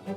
The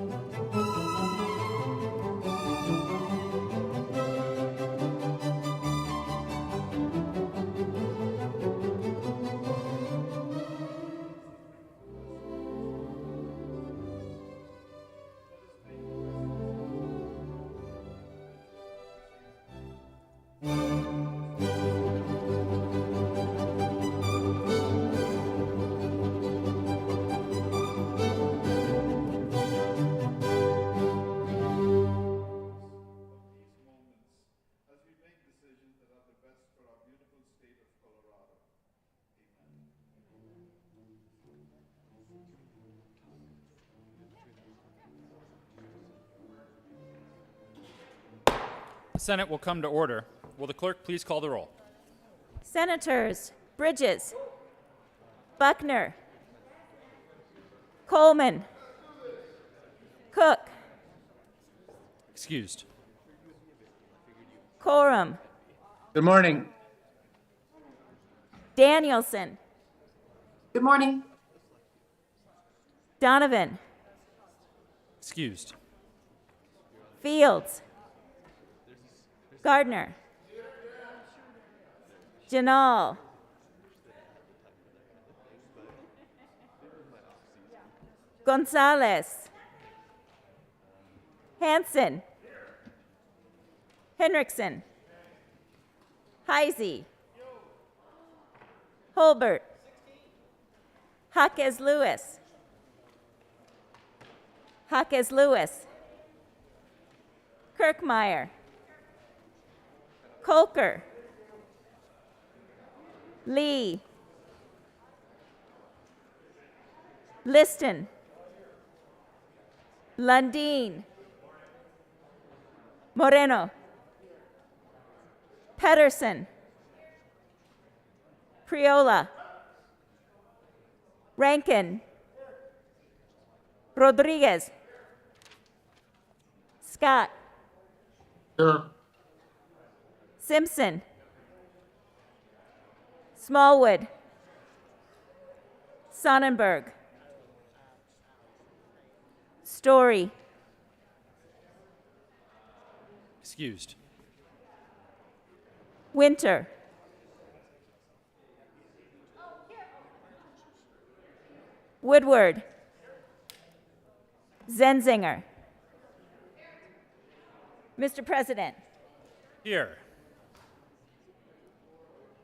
Senate will come to order. Will the clerk please call the roll? Senators Bridges, Buckner, Coleman, Cook, Excused. Coram, Good morning. Danielson, Good morning. Donovan, Excused. Fields, Gardner, Janal, Gonzalez, Hanson, Henriksen, Heisey, Holbert, Jaquez Lewis, Kirkmeyer, Kolker, Lee, Liston, Lundin, Moreno, Pedersen, Priola, Rankin, Rodriguez, Scott, Here. Simpson, Smallwood, Sonnenberg, Story, Excused. Winter, Woodward, Zenzinger. Mr. President, Here.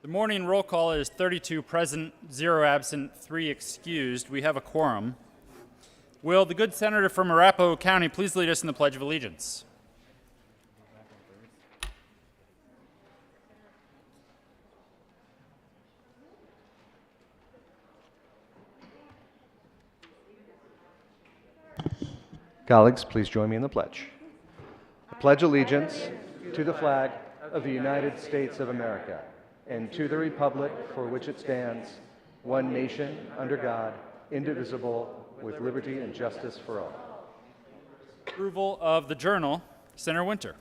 The morning roll call is 32 present, 0 absent, 3 excused. We have a quorum. Will the good senator from Arapahoe County please lead us in the Pledge of Allegiance? Colleagues, please join me in the pledge. I pledge allegiance to the flag of the United States of America and to the republic for which it stands, one nation, under God, indivisible, with liberty and justice for all. Approval of the journal, Senator Winter.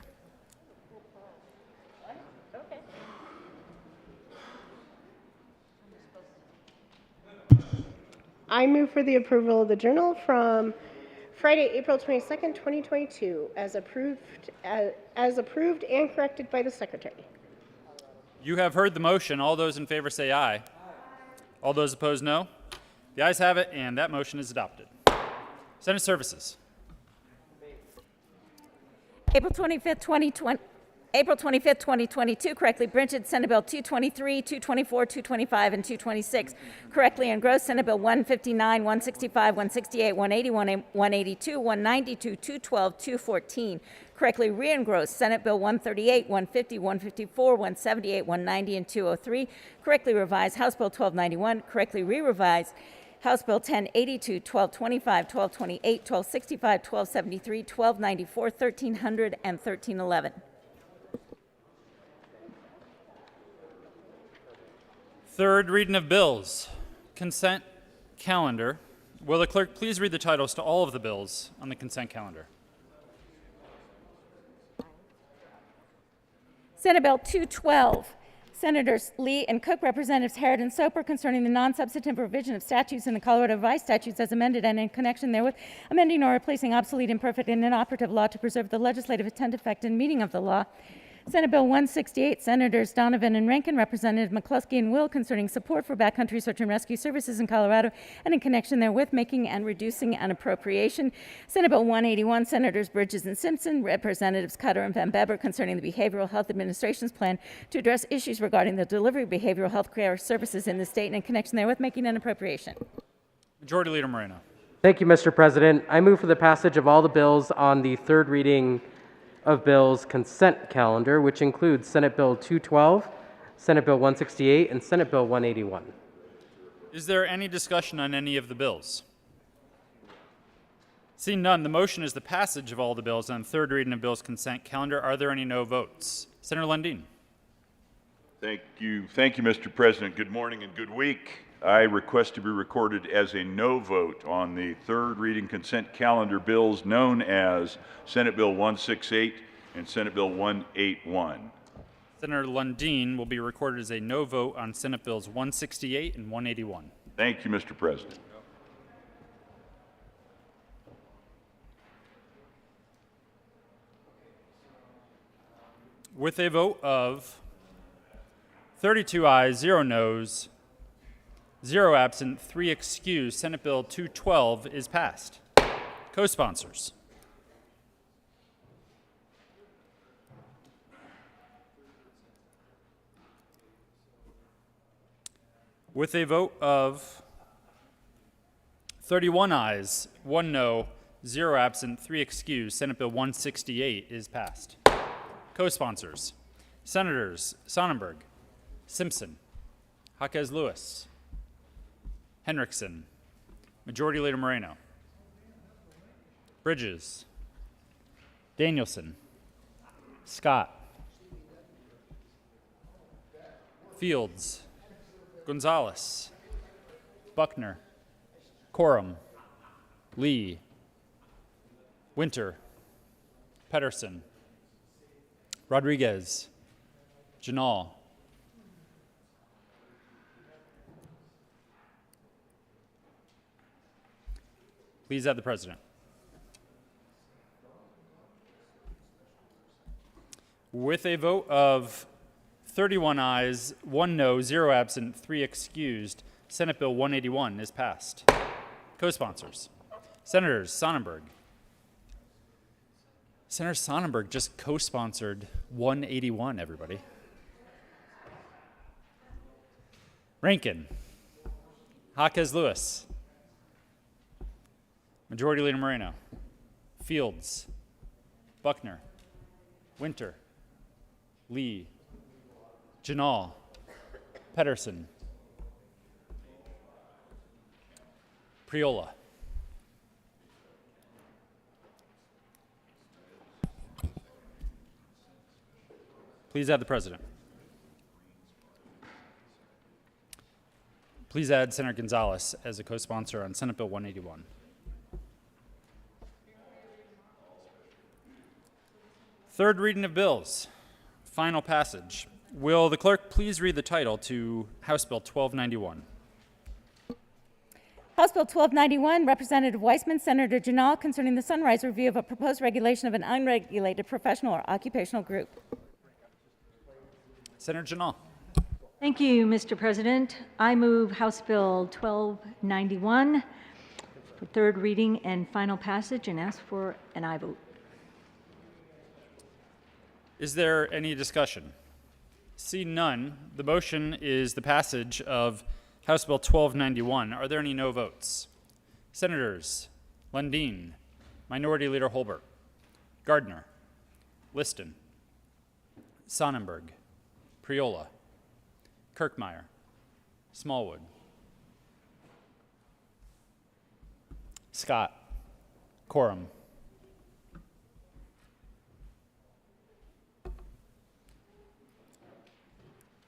I move for the approval of the journal from Friday, April 22nd, 2022, as approved and corrected by the Secretary. You have heard the motion. All those in favor say aye. All those opposed, no. The ayes have it, and that motion is adopted. Senate Services. April 25th, 2022, correctly printed Senate Bill 223, 224, 225, and 226. Correctly engrossed Senate Bill 159, 165, 168, 180, 182, 192, 212, 214. Correctly re-engrossed Senate Bill 138, 150, 154, 178, 190, and 203. Correctly revised House Bill 1291. Correctly re-revised House Bill 1082, 1225, 1228, 1265, 1273, 1294, 1300, and 1311. Third reading of bills. Consent calendar. Will the clerk please read the titles to all of the bills on the consent calendar? Senate Bill 212, Senators Lee and Cook, Representatives Harrod and Soper, concerning the non-substantive revision of statutes in the Colorado Revised Statutes as amended and in connection therewith amending or replacing obsolete, imperfect, and inoperative law to preserve the legislative intent, effect, and meaning of the law. Senate Bill 168, Senators Donovan and Rankin, Representative McCluskey and Will, concerning support for backcountry search and rescue services in Colorado and in connection therewith making and reducing an appropriation. Senate Bill 181, Senators Bridges and Simpson, Representatives Cutter and Van Beber, concerning the Behavioral Health Administration's plan to address issues regarding the delivery of behavioral health care services in the state and in connection therewith making an appropriation. Majority Leader Moreno. Thank you, Mr. President. I move for the passage of all the bills on the third reading of bills consent calendar, which includes Senate Bill 212, Senate Bill 168, and Senate Bill 181. Is there any discussion on any of the bills? Seeing none, the motion is the passage of all the bills on third reading of bills consent calendar. Are there any no votes? Senator Lundin. Thank you, Mr. President. Good morning and good week. I request to be recorded as a no vote on the third reading consent calendar bills known as Senate Bill 168 and Senate Bill 181. Senator Lundin will be recorded as a no vote on Senate Bills 168 and 181. Thank you, Mr. President. With a vote of 32 ayes, 0 noes, 0 absent, 3 excused, Senate Bill 212 is passed. Co-sponsors. With a vote of 31 ayes, 1 no, 0 absent, 3 excused, Senate Bill 168 is passed. Co-sponsors. Senators Sonnenberg, Simpson, Jaquez Lewis, Henriksen, Majority Leader Moreno, Bridges, Danielson, Scott, Fields, Gonzalez, Buckner, Corum, Lee, Winter, Pedersen, Rodriguez, Janal, please add the president. With a vote of 31 ayes, 1 no, 0 absent, 3 excused, Senate Bill 181 is passed. Co-sponsors. Senators Sonnenberg. Senator Sonnenberg just co-sponsored 181, everybody. Rankin. Jaquez Lewis. Majority Leader Moreno. Fields. Buckner. Winter. Lee. Janal. Pedersen. Priola. Please add the president. Please add Senator Gonzalez as a co-sponsor on Senate Bill 181. Third reading of bills. Final passage. Will the clerk please read the title to House Bill 1291? House Bill 1291, Representative Weissman, Senator Janal, concerning the Sunrise review of a proposed regulation of an unregulated professional or occupational group. Senator Janal. Thank you, Mr. President. I move House Bill 1291 for third reading and final passage and ask for an aye vote. Is there any discussion? See none. The motion is the passage of House Bill 1291. Are there any no votes? Senators Lundin, Minority Leader Holbert, Gardner, Liston, Sonnenberg, Priola, Kirkmeyer, Smallwood, Scott, Corum,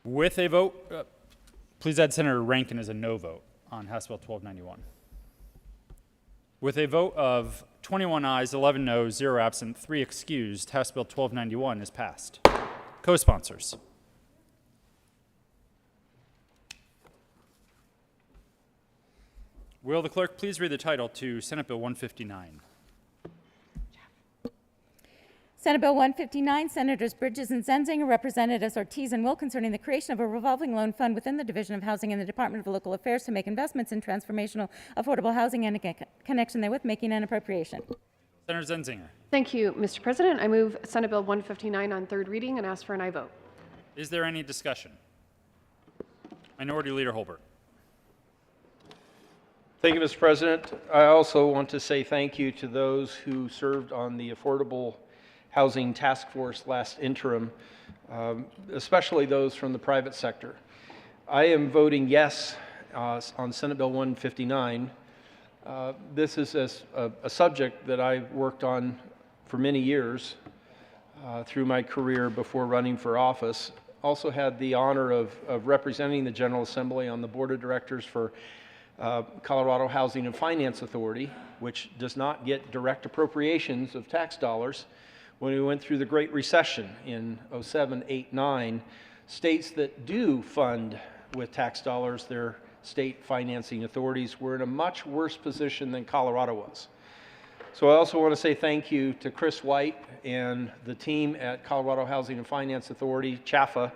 with a vote, please add Senator Rankin as a no vote on House Bill 1291. With a vote of 21 ayes, 11 noes, 0 absent, 3 excused, House Bill 1291 is passed. Co-sponsors. Will the clerk please read the title to Senate Bill 159? Senate Bill 159, Senators Bridges and Zenzinger, Representatives Ortiz and Will, concerning the creation of a revolving loan fund within the Division of Housing in the Department of Local Affairs to make investments in transformational affordable housing and in connection therewith making an appropriation. Senator Zenzinger. Thank you, Mr. President. I move Senate Bill 159 on third reading and ask for an aye vote. Is there any discussion? Minority Leader Holbert. Thank you, Mr. President. I also want to say thank you to those who served on the Affordable Housing Task Force last interim, especially those from the private sector. I am voting yes on Senate Bill 159. This is a subject that I worked on for many years through my career before running for office. Also had the honor of representing the General Assembly on the Board of Directors for Colorado Housing and Finance Authority, which does not get direct appropriations of tax dollars. When we went through the Great Recession in 07, 08, 09, states that do fund with tax dollars their state financing authorities were in a much worse position than Colorado was. So I also want to say thank you to Chris White and the team at Colorado Housing and Finance Authority, CHAFA.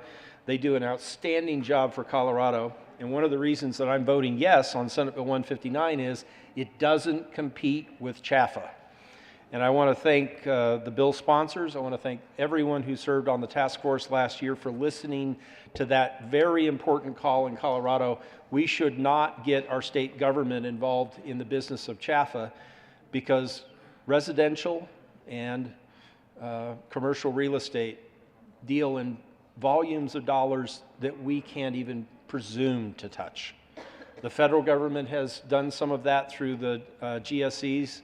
They do an outstanding job for Colorado. And one of the reasons that I'm voting yes on Senate Bill 159 is it doesn't compete with CHAFA. And I want to thank the bill sponsors. I want to thank everyone who served on the task force last year for listening to that very important call in Colorado. We should not get our state government involved in the business of CHAFA because residential and commercial real estate deal in volumes of dollars that we can't even presume to touch. The federal government has done some of that through the GSEs,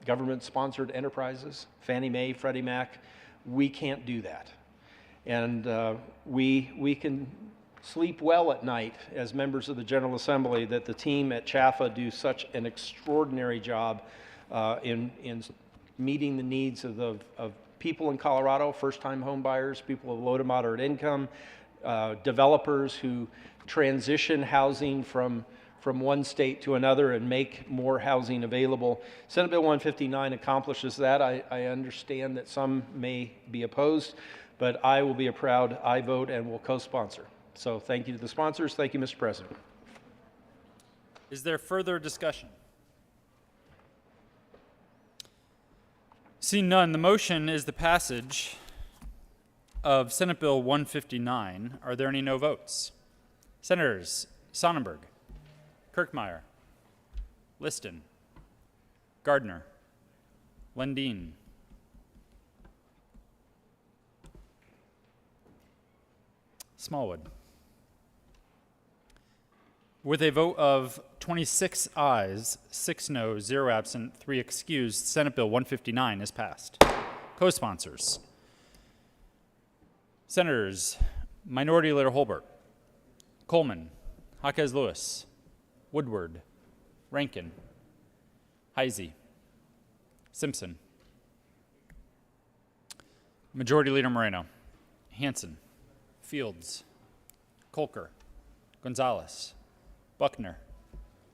government-sponsored enterprises, Fannie Mae, Freddie Mac. We can't do that. And we can sleep well at night as members of the General Assembly that the team at CHAFA do such an extraordinary job in meeting the needs of people in Colorado, first-time home buyers, people of low to moderate income, developers who transition housing from one state to another and make more housing available. Senate Bill 159 accomplishes that. I understand that some may be opposed, but I will be a proud aye vote and will co-sponsor. So thank you to the sponsors. Thank you, Mr. President. Is there further discussion? Seeing none, the motion is the passage of Senate Bill 159. Are there any no votes? Senators Sonnenberg, Kirkmeyer, Liston, Gardner, Lundin, Smallwood. With a vote of 26 ayes, 6 noes, 0 absent, 3 excused, Senate Bill 159 is passed. Co-sponsors. Senators Minority Leader Holbert, Coleman, Jaquez Lewis, Woodward, Rankin, Heisey, Simpson. Majority Leader Moreno, Hanson, Fields, Kolker, Gonzalez, Buckner,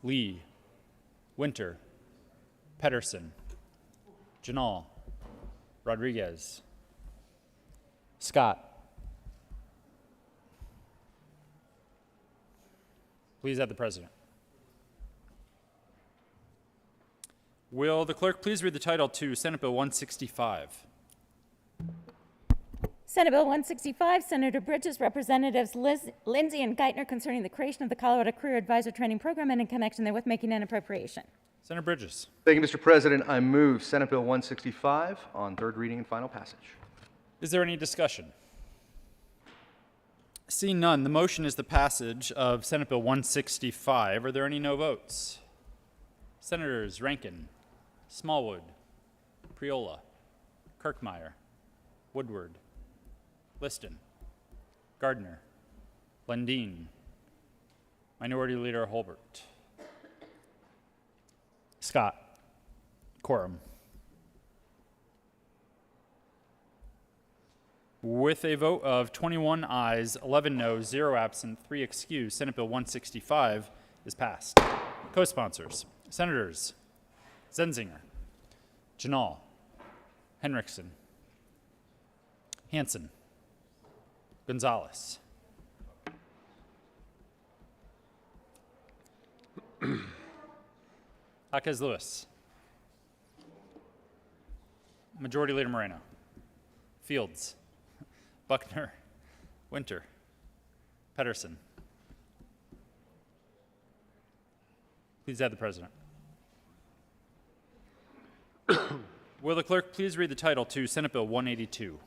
Lee, Winter, Pedersen, Janal, Rodriguez, Scott. Please add the president. Will the clerk please read the title to Senate Bill 165? Senate Bill 165, Senator Bridges, Representatives Lindsay and Geithner, concerning the creation of the Colorado Career Advisor Training Program and in connection therewith making an appropriation. Senator Bridges. Thank you, Mr. President. I move Senate Bill 165 on third reading and final passage. Is there any discussion? Seeing none, the motion is the passage of Senate Bill 165. Are there any no votes? Senators Rankin, Smallwood, Priola, Kirkmeyer, Woodward, Liston, Gardner, Lundin, Minority Leader Holbert, Scott, quorum. With a vote of 21 ayes, 11 noes, 0 absent, 3 excused, Senate Bill 165 is passed. Co-sponsors, Senators Zenzinger, Janal, Henriksen, Hansen, Gonzalez. Jaquez Lewis. Majority Leader Moreno. Fields. Buckner. Winter. Pedersen. Please add the president. Will the clerk please read the title to Senate Bill 182?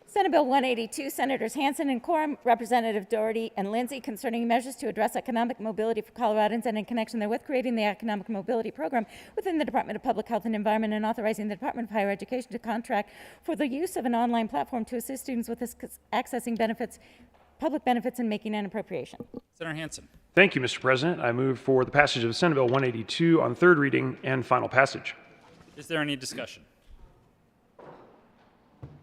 Senate Bill 182, Senators Hansen and Quorum, Representative Doherty and Lindsay, concerning measures to address economic mobility for Coloradans and in connection therewith creating the Economic Mobility Program within the Department of Public Health and Environment and authorizing the Department of Higher Education to contract for the use of an online platform to assist students with accessing benefits, public benefits, and making an appropriation. Senator Hansen. Thank you, Mr. President. I move for the passage of Senate Bill 182 on third reading and final passage. Is there any discussion?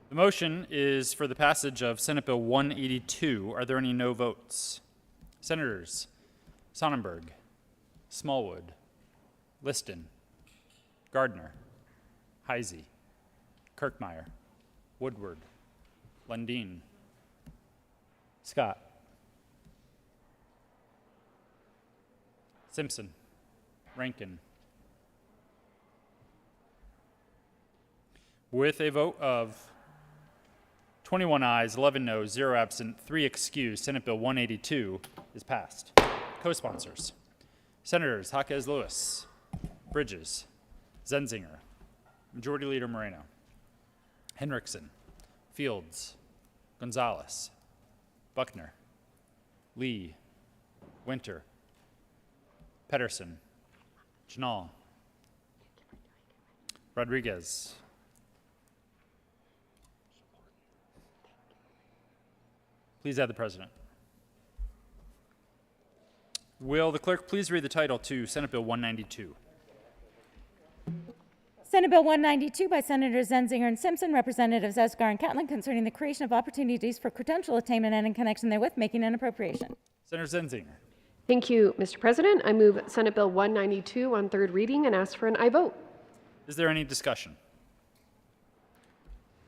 The motion is for the passage of Senate Bill 182. Are there any no votes? Senators Sonnenberg, Smallwood, Liston, Gardner, Heisey, Kirkmeyer, Woodward, Lundin, Scott, Simpson, Rankin. With a vote of 21 ayes, 11 noes, 0 absent, 3 excused, Senate Bill 182 is passed. Co-sponsors, Senators Jaquez Lewis, Bridges, Zenzinger, Majority Leader Moreno, Henriksen, Fields, Gonzalez, Buckner, Lee, Winter, Pedersen, Janal, Rodriguez, please add the president. Will the clerk please read the title to Senate Bill 192? Senate Bill 192 by Senators Zenzinger and Simpson, Representatives Esgar and Catlin, concerning the creation of opportunities for credential attainment and in connection therewith making an appropriation. Senator Zenzinger. Thank you, Mr. President. I move Senate Bill 192 on third reading and ask for an aye vote. Is there any discussion?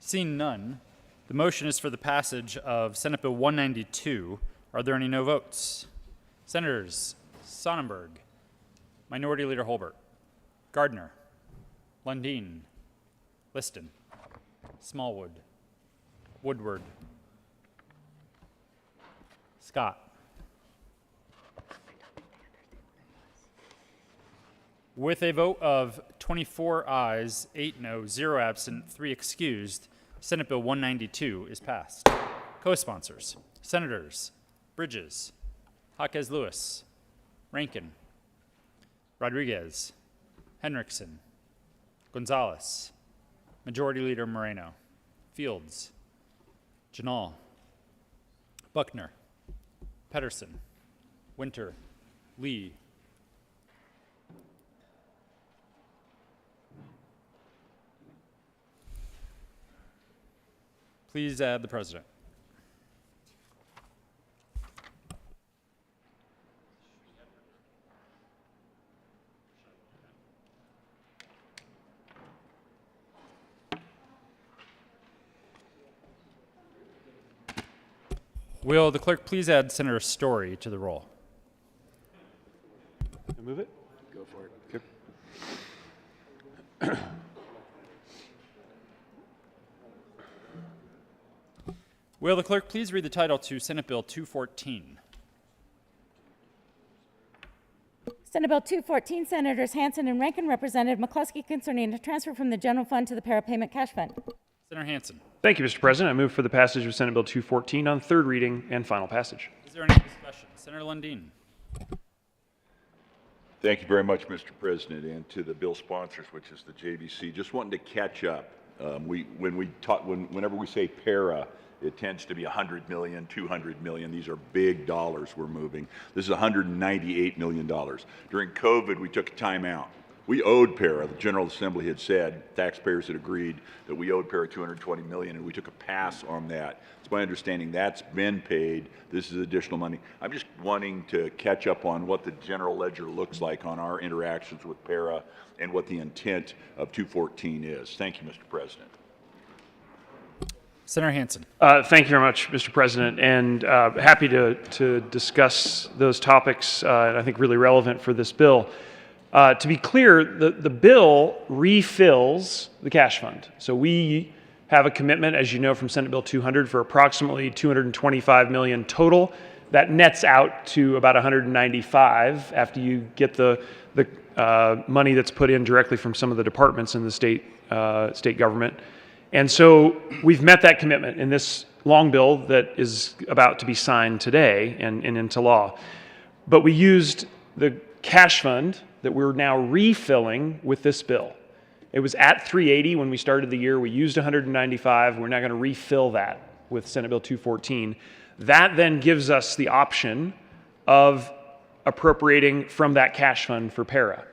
Seeing none, the motion is for the passage of Senate Bill 192. Are there any no votes? Senators Sonnenberg, Minority Leader Holbert, Gardner, Lundin, Liston, Smallwood, Woodward, Scott. With a vote of 24 ayes, 8 noes, 0 absent, 3 excused, Senate Bill 192 is passed. Co-sponsors, Senators Bridges, Jaquez Lewis, Rankin, Rodriguez, Henriksen, Gonzalez, Majority Leader Moreno, Fields, Janal, Buckner, Pedersen, Winter, Lee, please add the president. Will the clerk please add Senator Story to the roll? Move it? Go for it. Okay. Will the clerk please read the title to Senate Bill 214? Senate Bill 214, Senators Hansen and Rankin, Representative McCluskey, concerning a transfer from the general fund to the parapayment cash fund. Senator Hansen. Thank you, Mr. President. I move for the passage of Senate Bill 214 on third reading and final passage. Is there any discussion? Senator Lundin. Thank you very much, Mr. President, and to the bill sponsors, which is the JBC. Just wanting to catch up. Whenever we say para, it tends to be 100 million, 200 million. These are big dollars we're moving. This is $198 million. During COVID, we took a time out. We owed Para. The General Assembly had said, taxpayers had agreed that we owed Para $220 million, and we took a pass on that. It's my understanding that's been paid. This is additional money. I'm just wanting to catch up on what the general ledger looks like on our interactions with Para and what the intent of 214 is. Thank you, Mr. President. Senator Hansen. Thank you very much, Mr. President, and happy to discuss those topics, and I think really relevant for this bill. To be clear, the bill refills the cash fund. So we have a commitment, as you know, from Senate Bill 200 for approximately $225 million total. That nets out to about 195 after you get the money that's put in directly from some of the departments in the state government. And so we've met that commitment in this long bill that is about to be signed today and into law. But we used the cash fund that we're now refilling with this bill. It was at 380 when we started the year. We used 195. We're now going to refill that with Senate Bill 214. That then gives us the option of appropriating from that cash fund for Para.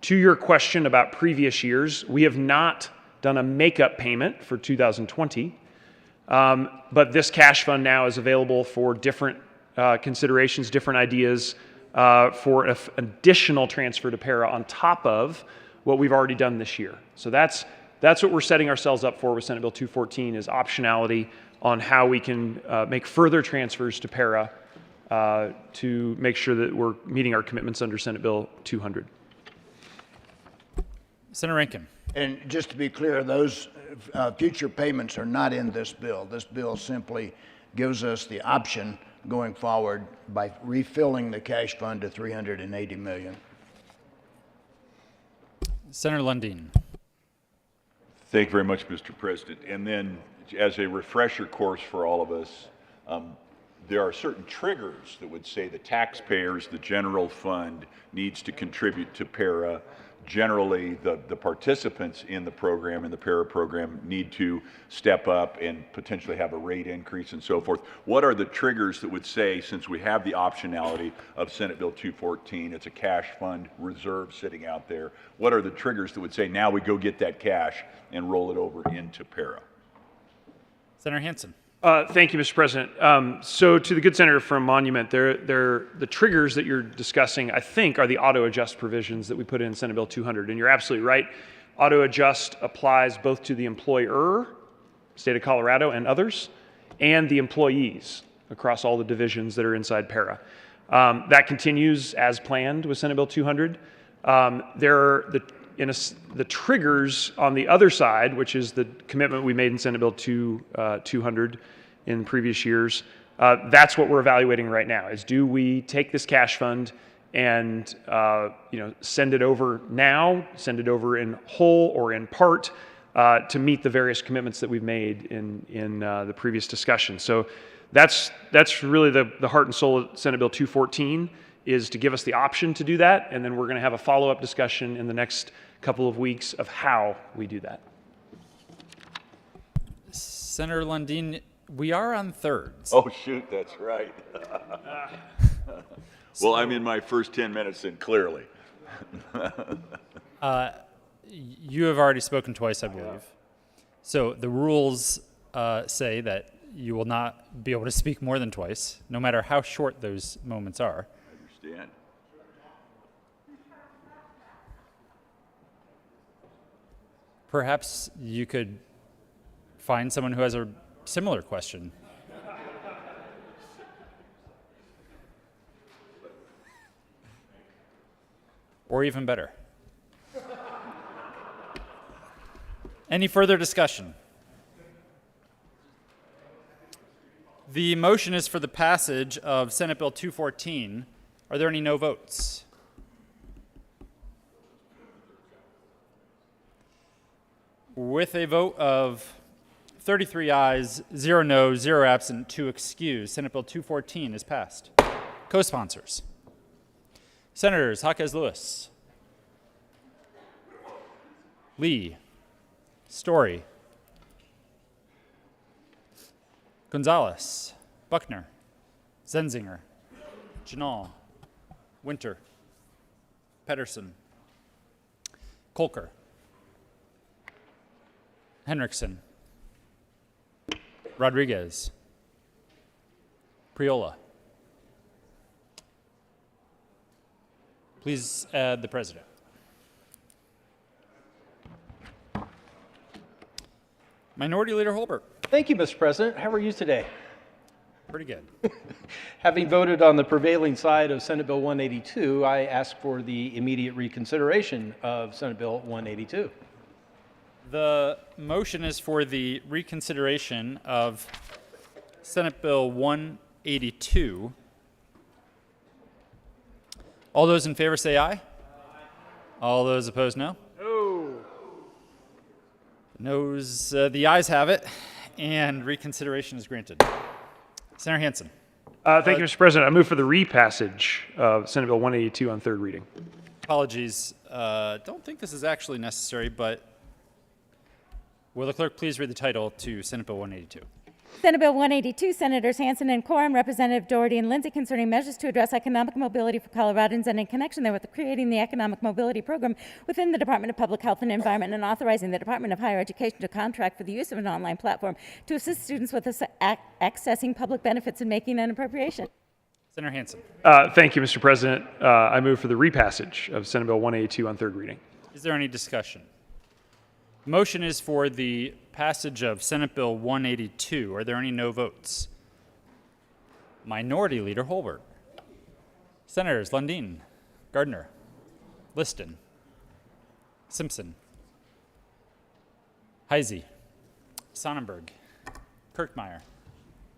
To your question about previous years, we have not done a makeup payment for 2020, but this cash fund now is available for different considerations, different ideas for an additional transfer to Para on top of what we've already done this year. So that's what we're setting ourselves up for with Senate Bill 214 is optionality on how we can make further transfers to Para to make sure that we're meeting our commitments under Senate Bill 200. Senator Rankin. And just to be clear, those future payments are not in this bill. This bill simply gives us the option going forward by refilling the cash fund to $380 million. Senator Lundin. Thank you very much, Mr. President. And then, as a refresher course for all of us, there are certain triggers that would say the taxpayers, the general fund, needs to contribute to Para. Generally, the participants in the program, in the Para program, need to step up and potentially have a rate increase and so forth. What are the triggers that would say, since we have the optionality of Senate Bill 214, it's a cash fund reserve sitting out there, what are the triggers that would say now we go get that cash and roll it over into Para? Senator Hansen. Thank you, Mr. President. So to the good senator from Monument, the triggers that you're discussing, I think, are the auto-adjust provisions that we put in Senate Bill 200. And you're absolutely right. Auto-adjust applies both to the employer, state of Colorado and others, and the employees across all the divisions that are inside Para. That continues as planned with Senate Bill 200. The triggers on the other side, which is the commitment we made in Senate Bill 200 in previous years, that's what we're evaluating right now, is do we take this cash fund and send it over now, send it over in whole or in part to meet the various commitments that we've made in the previous discussion. So that's really the heart and soul of Senate Bill 214, is to give us the option to do that, and then we're going to have a follow-up discussion in the next couple of weeks of how we do that. Senator Lundin, we are on thirds. Oh, shoot, that's right. Well, I'm in my first 10 minutes then, clearly. You have already spoken twice, I believe. So the rules say that you will not be able to speak more than twice, no matter how short those moments are. I understand. Perhaps you could find someone who has a similar question. Or even better. Any further discussion? The motion is for the passage of Senate Bill 214. Are there any no votes? With a vote of 33 ayes, 0 no, 0 absent, 2 excused, Senate Bill 214 is passed. Co-sponsors. Senators Jaquez Lewis, Lee, Story, Gonzalez, Buckner, Zenzinger, Janal, Winter, Pedersen, Kolker, Henriksen, Rodriguez, Priola. Please add the president. Minority Leader Holbert. Thank you, Mr. President. How are you today? Pretty good. Having voted on the prevailing side of Senate Bill 182, I ask for the immediate reconsideration of Senate Bill 182. The motion is for the reconsideration of Senate Bill 182. All those in favor say aye. All those opposed, no. Noes, the ayes have it, and reconsideration is granted. Senator Hansen. Thank you, Mr. President. I move for the repassage of Senate Bill 182 on third reading. Apologies. Don't think this is actually necessary, but will the clerk please read the title to Senate Bill 182? Senate Bill 182, Senators Hansen and Coram, Representative Doherty and Lindsay, concerning measures to address economic mobility for Coloradans and in connection therewith creating the Economic Mobility Program within the Department of Public Health and Environment and authorizing the Department of Higher Education to contract for the use of an online platform to assist students with accessing public benefits and making an appropriation. Senator Hansen. Thank you, Mr. President. I move for the repassage of Senate Bill 182 on third reading. Is there any discussion? The motion is for the passage of Senate Bill 182. Are there any no votes? Minority Leader Holbert. Senators Lundin, Gardner, Liston, Simpson, Heisey, Sonnenberg, Kirkmeyer,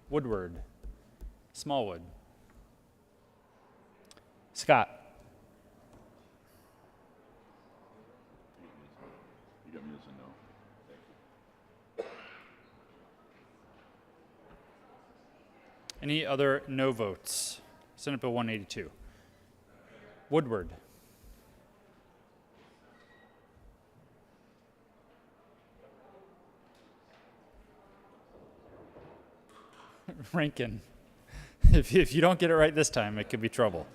Woodward, Smallwood, Scott, any other no votes? Senate Bill 182. Woodward. Rankin. If you don't get it right this time, it could be trouble.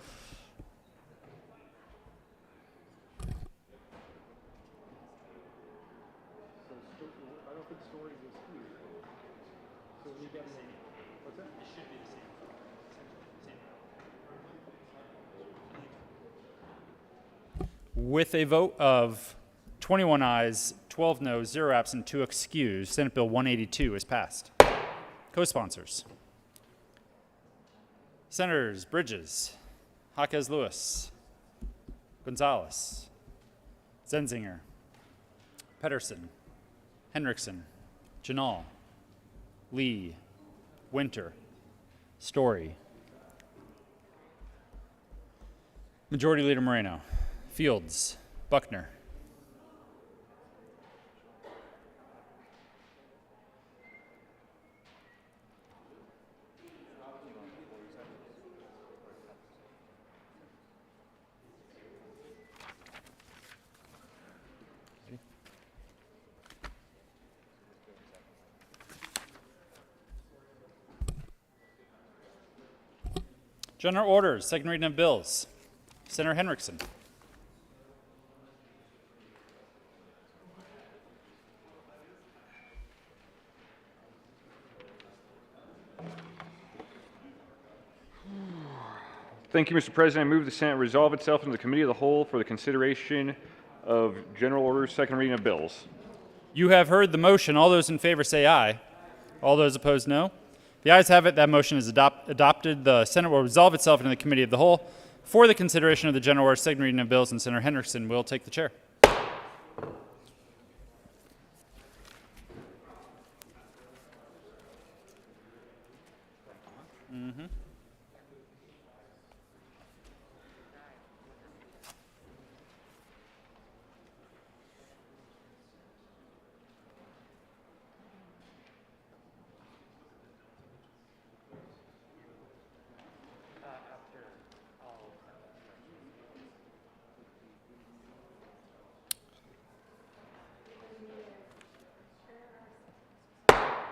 With a vote of 21 ayes, 12 noes, 0 absent, 2 excused, Senate Bill 182 is passed. Co-sponsors. Senators Bridges, Jaquez Lewis, Gonzalez, Zenzinger, Pedersen, Henriksen, Janal, Lee, Winter, Story. Majority Leader Moreno. Fields, Buckner. General orders, second reading of bills. Senator Henriksen. Thank you, Mr. President. I move the Senate resolve itself into the Committee of the Whole for the consideration of general orders, second reading of bills. You have heard the motion. All those in favor say aye. All those opposed, no. The ayes have it. That motion is adopted. The Senate will resolve itself into the Committee of the Whole for the consideration of the general orders, second reading of bills, and Senator Henriksen will take the chair.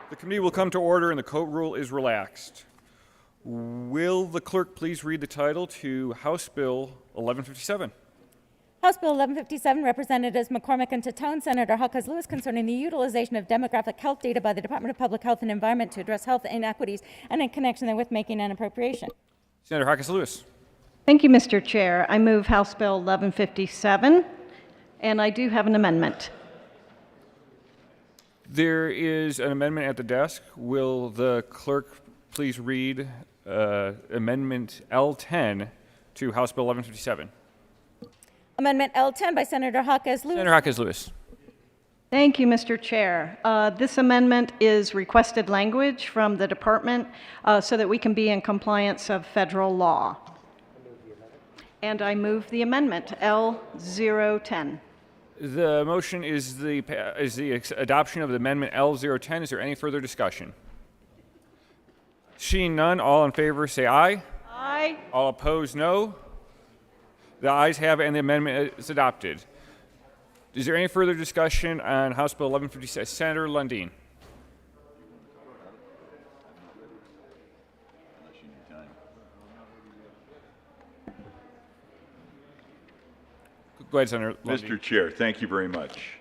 The committee will come to order and the court rule is relaxed. Will the clerk please read the title to House Bill 1157? House Bill 1157, Representatives McCormick and Tatone, Senator Hawkins Lewis, concerning the utilization of demographic health data by the Department of Public Health and Environment to address health inequities and in connection therewith making an appropriation. Senator Hawkins Lewis. Thank you, Mr. Chair. I move House Bill 1157, and I do have an amendment. There is an amendment at the desk. Will the clerk please read Amendment L10 to House Bill 1157? Amendment L10 by Senator Hawkins Lewis. Senator Hawkins Lewis. Thank you, Mr. Chair. This amendment is requested language from the department so that we can be in compliance of federal law. And I move the amendment, L010. The motion is the adoption of the amendment L010. Is there any further discussion? Seeing none, all in favor say aye. Aye. All opposed, no. The ayes have it, and the amendment is adopted. Is there any further discussion on House Bill 1156? Senator Lundin. Go ahead, Senator Lundin. Mr. Chair, thank you very much.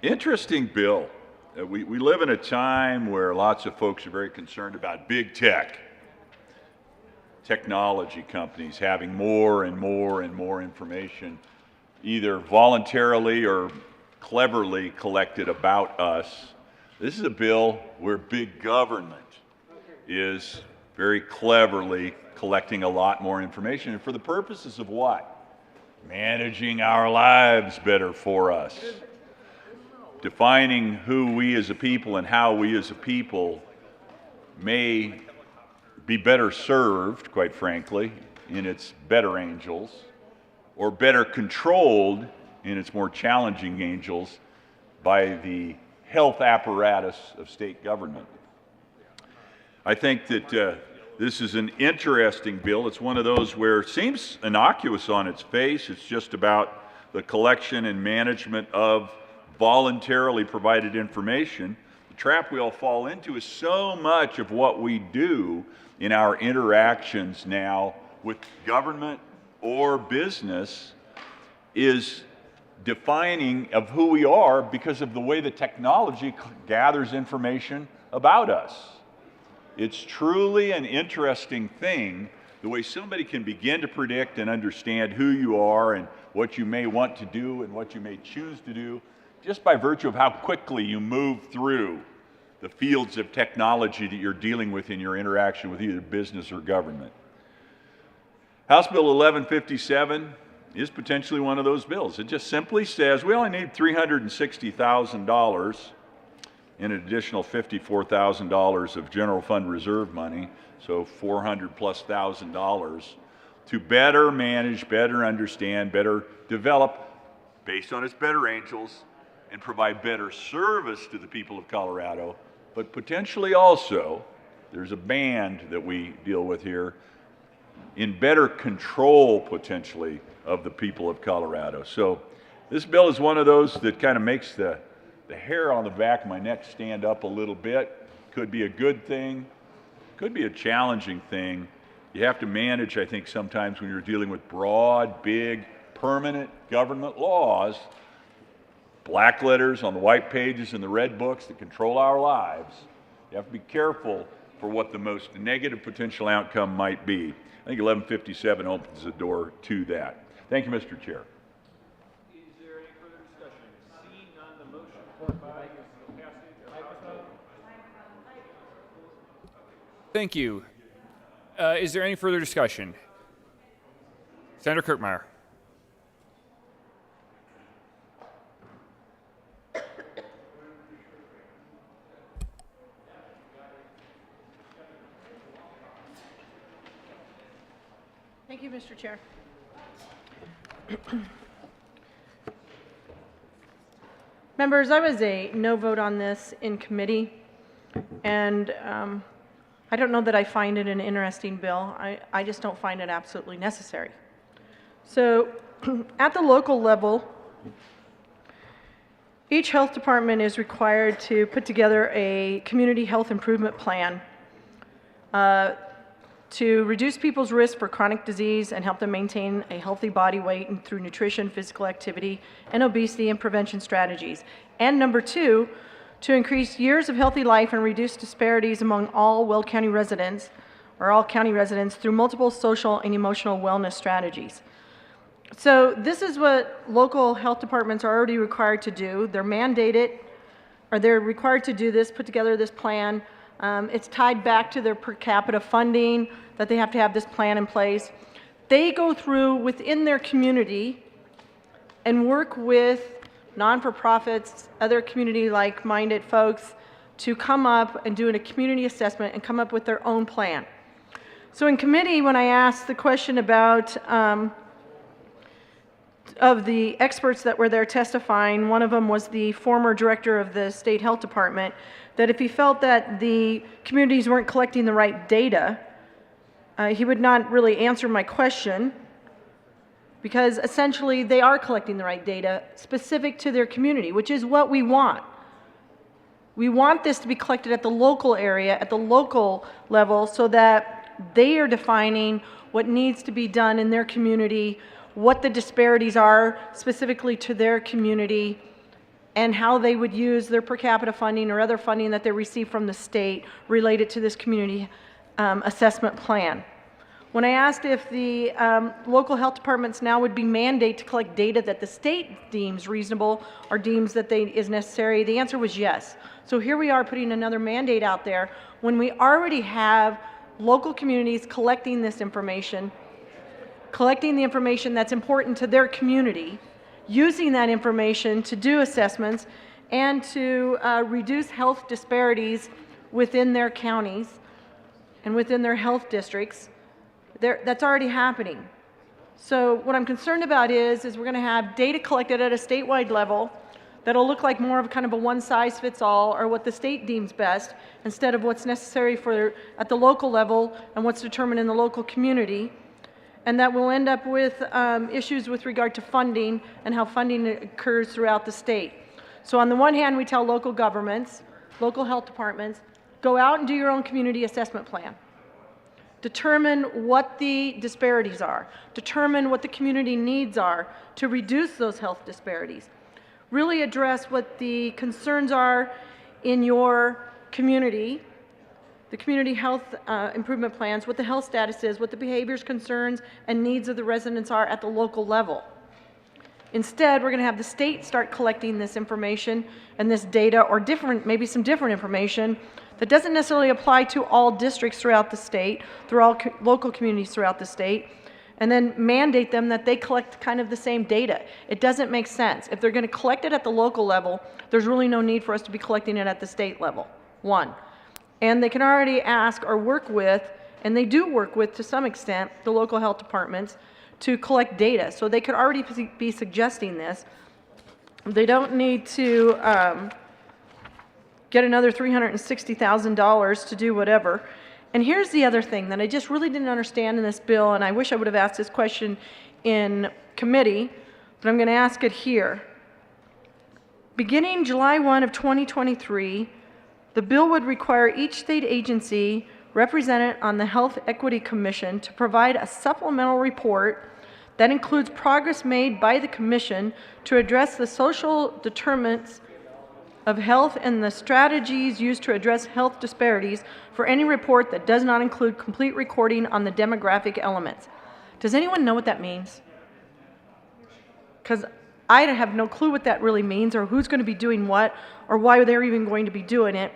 Interesting bill. We live in a time where lots of folks are very concerned about big tech, technology companies having more and more and more information, either voluntarily or cleverly collected about us. This is a bill where big government is very cleverly collecting a lot more information. And for the purposes of what? Managing our lives better for us. Defining who we as a people and how we as a people may be better served, quite frankly, in its better angels, or better controlled in its more challenging angels by the health apparatus of state government. I think that this is an interesting bill. It's one of those where it seems innocuous on its face. It's just about the collection and management of voluntarily provided information. The trap we all fall into is so much of what we do in our interactions now with government or business is defining of who we are because of the way the technology gathers information about us. It's truly an interesting thing, the way somebody can begin to predict and understand who you are and what you may want to do and what you may choose to do, just by virtue of how quickly you move through the fields of technology that you're dealing with in your interaction with either business or government. House Bill 1157 is potentially one of those bills. It just simply says we only need $360,000 and an additional $54,000 of general fund reserve money, so $400,000+ to better manage, better understand, better develop, based on its better angels, and provide better service to the people of Colorado, but potentially also, there's a band that we deal with here, in better control potentially of the people of Colorado. So this bill is one of those that kind of makes the hair on the back of my neck stand up a little bit. Could be a good thing, could be a challenging thing. You have to manage, I think, sometimes when you're dealing with broad, big, permanent government laws, black letters on the white pages and the red books that control our lives. You have to be careful for what the most negative potential outcome might be. I think 1157 opens the door to that. Thank you, Mr. Chair. Is there any further discussion? Seeing none, the motion for passage of Thank you. Is there any further discussion? Senator Kirkmeyer. Thank you, Mr. Chair. Members, I was a no vote on this in committee, and I don't know that I find it an interesting bill. I just don't find it absolutely necessary. So at the local level, each health department is required to put together a community health improvement plan. to reduce people's risk for chronic disease and help them maintain a healthy body weight and through nutrition, physical activity, and obesity and prevention strategies. And number 2, to increase years of healthy life and reduce disparities among all Weld County residents, or all county residents, through multiple social and emotional wellness strategies. So this is what local health departments are already required to do. They're mandated, or they're required to do this, put together this plan. It's tied back to their per capita funding, that they have to have this plan in place. They go through within their community and work with non-for-profits, other community like-minded folks to come up and do a community assessment and come up with their own plan. So in committee, when I asked the question about of the experts that were there testifying, one of them was the former director of the state health department, that if he felt that the communities weren't collecting the right data, he would not really answer my question, because essentially they are collecting the right data specific to their community, which is what we want. We want this to be collected at the local area, at the local level, so that they are defining what needs to be done in their community, what the disparities are specifically to their community, and how they would use their per capita funding or other funding that they receive from the state related to this community assessment plan. When I asked if the local health departments now would be mandated to collect data that the state deems reasonable or deems that is necessary, the answer was yes. So here we are putting another mandate out there when we already have local communities collecting this information, collecting the information that's important to their community, using that information to do assessments and to reduce health disparities within their counties and within their health districts. That's already happening. So what I'm concerned about is we're going to have data collected at a statewide level that'll look like more of kind of a one-size-fits-all, or what the state deems best, instead of what's necessary for at the local level and what's determined in the local community. And that will end up with issues with regard to funding and how funding occurs throughout the state. So on the one hand, we tell local governments, local health departments, go out and do your own community assessment plan. Determine what the disparities are. Determine what the community needs are to reduce those health disparities. Really address what the concerns are in your community, the community health improvement plans, what the health status is, what the behaviors, concerns, and needs of the residents are at the local level. Instead, we're going to have the state start collecting this information and this data, or maybe some different information that doesn't necessarily apply to all districts throughout the state, through all local communities throughout the state, and then mandate them that they collect kind of the same data. It doesn't make sense. If they're going to collect it at the local level, there's really no need for us to be collecting it at the state level, one. And they can already ask or work with, and they do work with to some extent, the local health departments to collect data. So they could already be suggesting this. They don't need to get another $360,000 to do whatever. And here's the other thing that I just really didn't understand in this bill, and I wish I would have asked this question in committee, but I'm going to ask it here. Beginning July 1 of 2023, the bill would require each state agency represented on the Health Equity Commission to provide a supplemental report that includes progress made by the Commission to address the social determinants of health and the strategies used to address health disparities for any report that does not include complete recording on the demographic elements. Does anyone know what that means? Because I have no clue what that really means, or who's going to be doing what, or why they're even going to be doing it,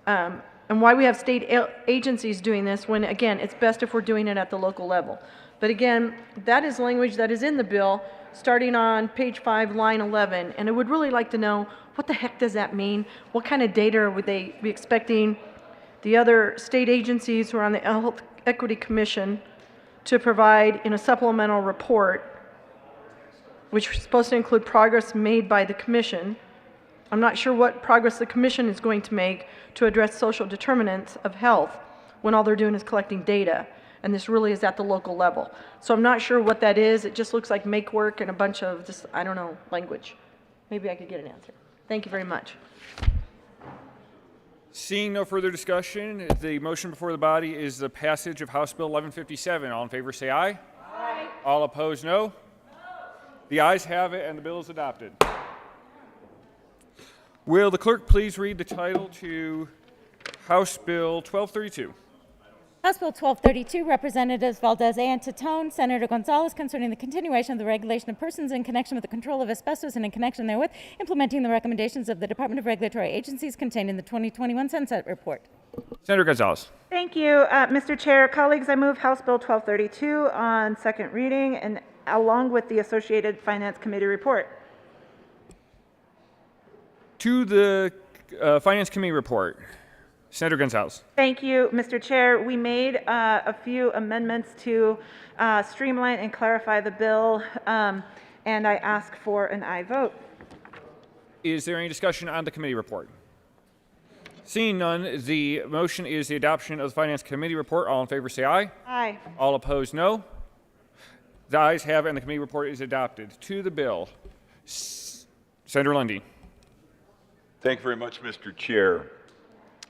and why we have state agencies doing this when, again, it's best if we're doing it at the local level. But again, that is language that is in the bill, starting on page 5, line 11, and I would really like to know, what the heck does that mean? What kind of data would they be expecting the other state agencies who are on the Health Equity Commission to provide in a supplemental report, which is supposed to include progress made by the Commission? I'm not sure what progress the Commission is going to make to address social determinants of health when all they're doing is collecting data, and this really is at the local level. So I'm not sure what that is. It just looks like make work and a bunch of just, I don't know, language. Maybe I could get an answer. Thank you very much. Seeing no further discussion, the motion before the body is the passage of House Bill 1157. All in favor say aye. Aye. All opposed, no. The ayes have it, and the bill is adopted. Will the clerk please read the title to House Bill 1232? House Bill 1232, Representatives Valdez and Tatone, Senator Gonzalez, concerning the continuation of the regulation of persons in connection with the control of asbestos and in connection therewith, implementing the recommendations of the Department of Regulatory Agencies contained in the 2021 Sunset Report. Senator Gonzalez. Thank you, Mr. Chair. Colleagues, I move House Bill 1232 on second reading and along with the associated Finance Committee report. To the Finance Committee report. Senator Gonzalez. Thank you, Mr. Chair. We made a few amendments to streamline and clarify the bill, and I ask for an aye vote. Is there any discussion on the committee report? Seeing none, the motion is the adoption of the Finance Committee report. All in favor say aye. Aye. All opposed, no. The ayes have it, and the committee report is adopted. To the bill. Senator Lundeen. Thank you very much, Mr. Chair.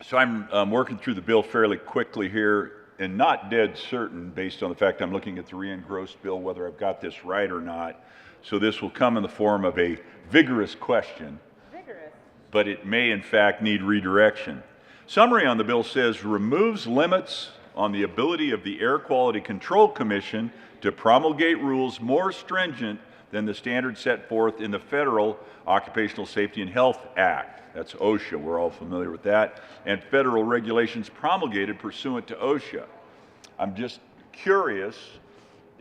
So I'm working through the bill fairly quickly here and not dead certain based on the fact I'm looking at the re-engrossed bill whether I've got this right or not. So this will come in the form of a vigorous question, but it may in fact need redirection. Summary on the bill says removes limits on the ability of the Air Quality Control Commission to promulgate rules more stringent than the standards set forth in the Federal Occupational Safety and Health Act. That's OSHA, we're all familiar with that, and federal regulations promulgated pursuant to OSHA. I'm just curious,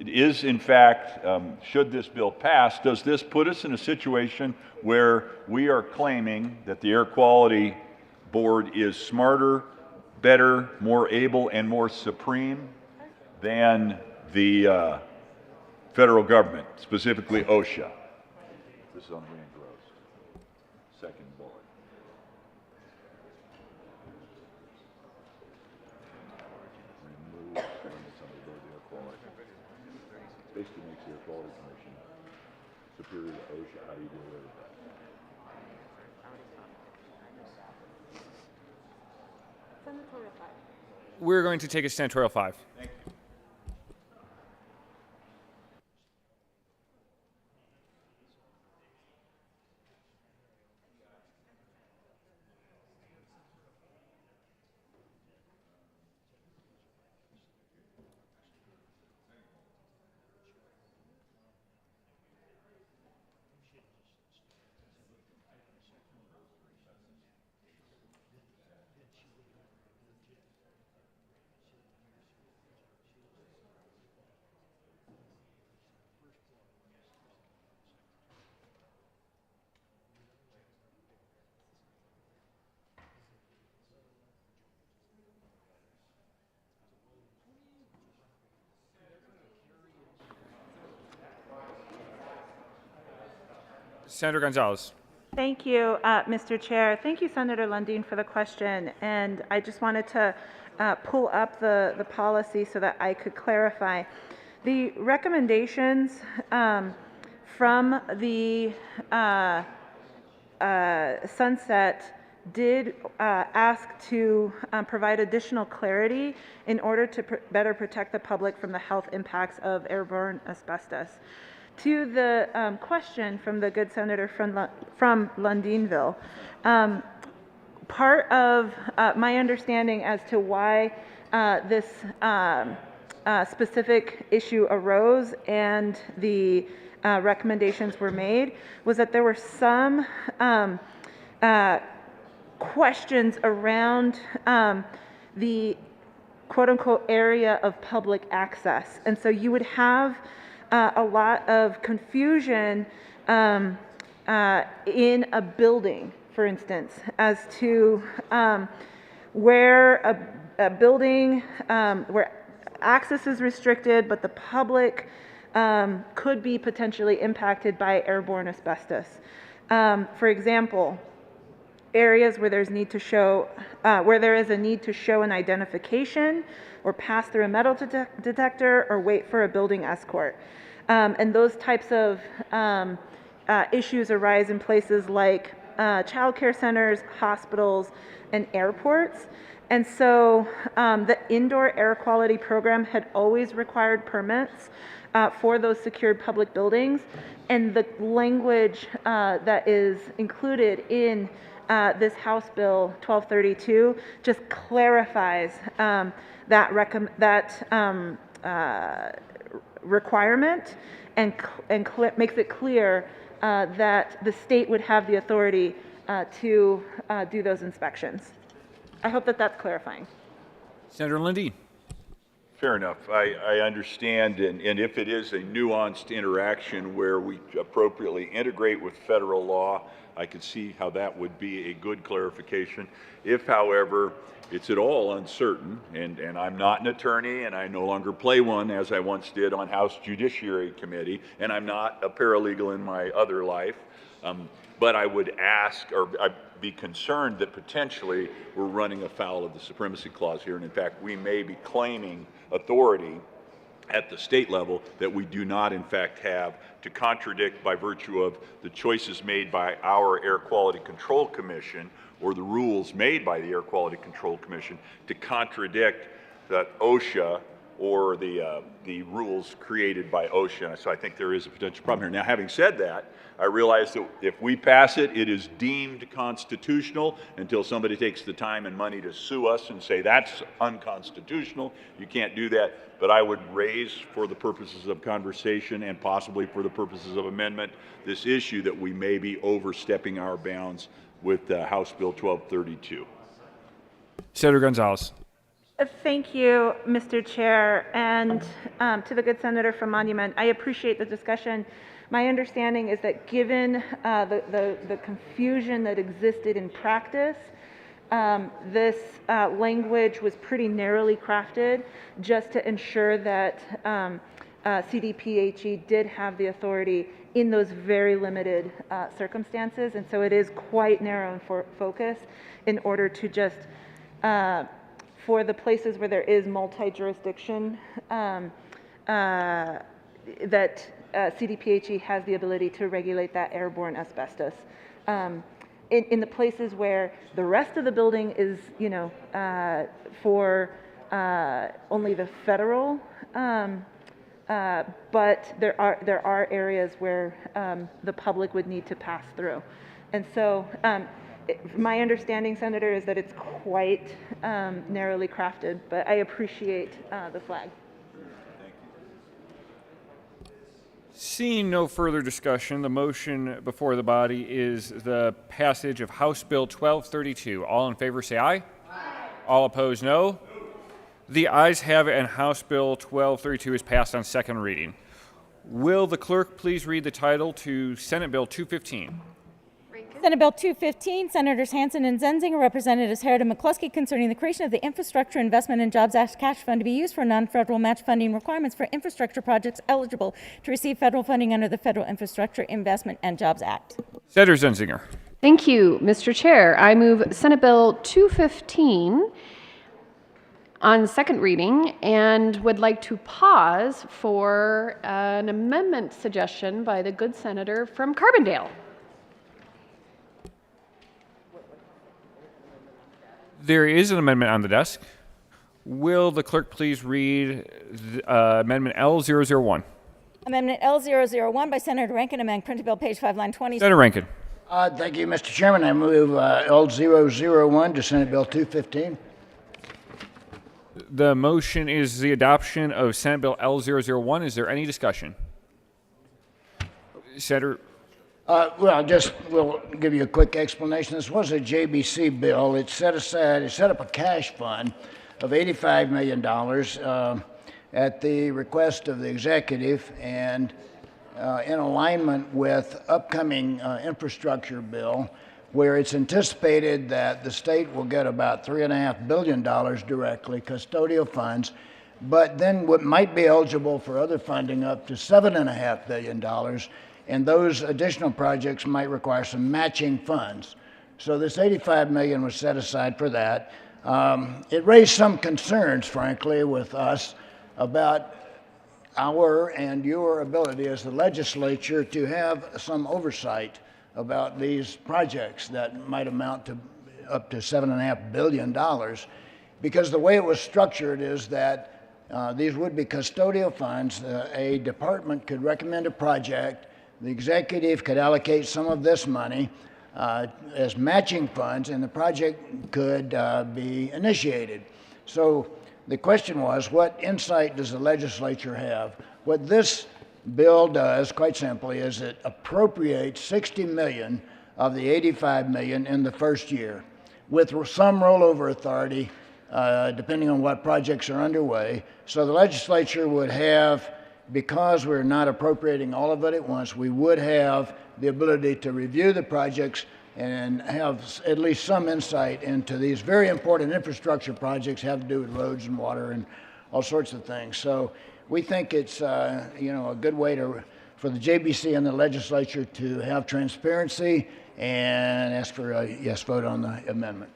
it is in fact, should this bill pass, does this put us in a situation where we are claiming that the Air Quality Board is smarter, better, more able, and more supreme than the federal government, specifically OSHA? This is on re-engrossed. Second bullet. Remove limits on the ability of air quality. Basically makes the Air Quality Commission superior to OSHA. How do you deal with that? Senatorial 5. We're going to take a senatorial 5. Thank you. Senator Gonzalez. Thank you, Mr. Chair. Thank you, Senator Lundeen, for the question. And I just wanted to pull up the policy so that I could clarify. The recommendations from the sunset did ask to provide additional clarity in order to better protect the public from the health impacts of airborne asbestos. To the question from the good senator from Lundeenville, part of my understanding as to why this specific issue arose and the recommendations were made was that there were some questions around the quote-unquote area of public access. And so you would have a lot of confusion in a building, for instance, as to where a building where access is restricted, but the public could be potentially impacted by airborne asbestos. For example, areas where there's need to show, where there is a need to show an identification or pass through a metal detector or wait for a building escort. And those types of issues arise in places like child care centers, hospitals, and airports. And so the indoor air quality program had always required permits for those secured public buildings. And the language that is included in this House Bill 1232 just clarifies that requirement and makes it clear that the state would have the authority to do those inspections. I hope that that's clarifying. Senator Lundin. Fair enough. I understand, and if it is a nuanced interaction where we appropriately integrate with federal law, I could see how that would be a good clarification. If, however, it's at all uncertain, and I'm not an attorney, and I no longer play one as I once did on House Judiciary Committee, and I'm not a paralegal in my other life, but I would ask, or I'd be concerned that potentially we're running afoul of the Supremacy Clause here, and in fact, we may be claiming authority at the state level that we do not in fact have to contradict by virtue of the choices made by our Air Quality Control Commission or the rules made by the Air Quality Control Commission to contradict that OSHA or the rules created by OSHA. So I think there is a potential problem here. Now, having said that, I realize that if we pass it, it is deemed constitutional until somebody takes the time and money to sue us and say that's unconstitutional. You can't do that. But I would raise, for the purposes of conversation and possibly for the purposes of amendment, this issue that we may be overstepping our bounds with House Bill 1232. Senator Gonzalez. Thank you, Mr. Chair, and to the good senator from Monument. I appreciate the discussion. My understanding is that given the confusion that existed in practice, this language was pretty narrowly crafted just to ensure that CDPHE did have the authority in those very limited circumstances, and so it is quite narrow in focus in order to just for the places where there is multi-jurisdiction, that CDPHE has the ability to regulate that airborne asbestos. In the places where the rest of the building is, for only the federal, but there are areas where the public would need to pass through, and so. My understanding, Senator, is that it's quite narrowly crafted, but I appreciate the flag. Seeing no further discussion, the motion before the body is the passage of House Bill 1232. All in favor say aye. Aye. All opposed, no. The ayes have it, and House Bill 1232 is passed on second reading. Will the clerk please read the title to Senate Bill 215? Senate Bill 215, Senators Hansen and Zenzinger, Representatives Harrod and McCluskey, concerning the creation of the Infrastructure Investment and Jobs Act cash fund to be used for non-federal match funding requirements for infrastructure projects eligible to receive federal funding under the Federal Infrastructure Investment and Jobs Act. Senator Zenzinger. Thank you, Mr. Chair. I move Senate Bill 215 on second reading and would like to pause for an amendment suggestion by the good senator from Carbondale. There is an amendment on the desk. Will the clerk please read Amendment L001? Amendment L001 by Senator Rankin, amend printed bill page 5, line 20. Senator Rankin. Thank you, Mr. Chairman. I move L001 to Senate Bill 215. The motion is the adoption of Senate Bill L001. Is there any discussion? Senator. We'll give you a quick explanation. This was a JBC bill. It set up a cash fund of $85 million at the request of the executive and in alignment with upcoming infrastructure bill, where it's anticipated that the state will get about $3.5 billion directly, custodial funds, but then what might be eligible for other funding up to $7.5 billion. And those additional projects might require some matching funds. So this $85 million was set aside for that. It raised some concerns, frankly, with us about our and your ability as the legislature to have some oversight about these projects that might amount to up to $7.5 billion, because the way it was structured is that these would be custodial funds. A department could recommend a project, the executive could allocate some of this money as matching funds, and the project could be initiated. So the question was, what insight does the legislature have? What this bill does, quite simply, is it appropriates $60 million of the $85 million in the first year, with some rollover authority depending on what projects are underway. So the legislature would have, because we're not appropriating all of it at once, we would have the ability to review the projects and have at least some insight into these very important infrastructure projects have to do with roads and water and all sorts of things. So we think it's a good way for the JBC and the legislature to have transparency, and ask for a yes vote on the amendment.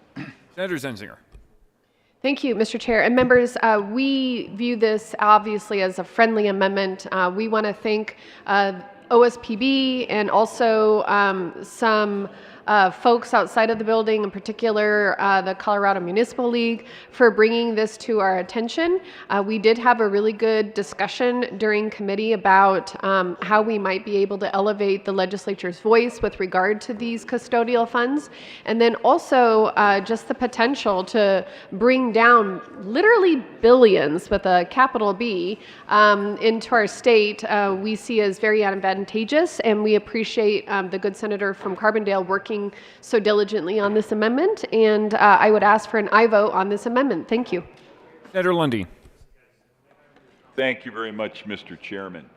Senator Zenzinger. Thank you, Mr. Chair. And members, we view this obviously as a friendly amendment. We want to thank OSPB and also some folks outside of the building, in particular the Colorado Municipal League, for bringing this to our attention. We did have a really good discussion during committee about how we might be able to elevate the legislature's voice with regard to these custodial funds, and then also just the potential to bring down literally billions with a capital B into our state. We see as very advantageous, and we appreciate the good senator from Carbondale working so diligently on this amendment, and I would ask for an aye vote on this amendment. Thank you. Senator Lundy. Thank you very much, Mr. Chairman.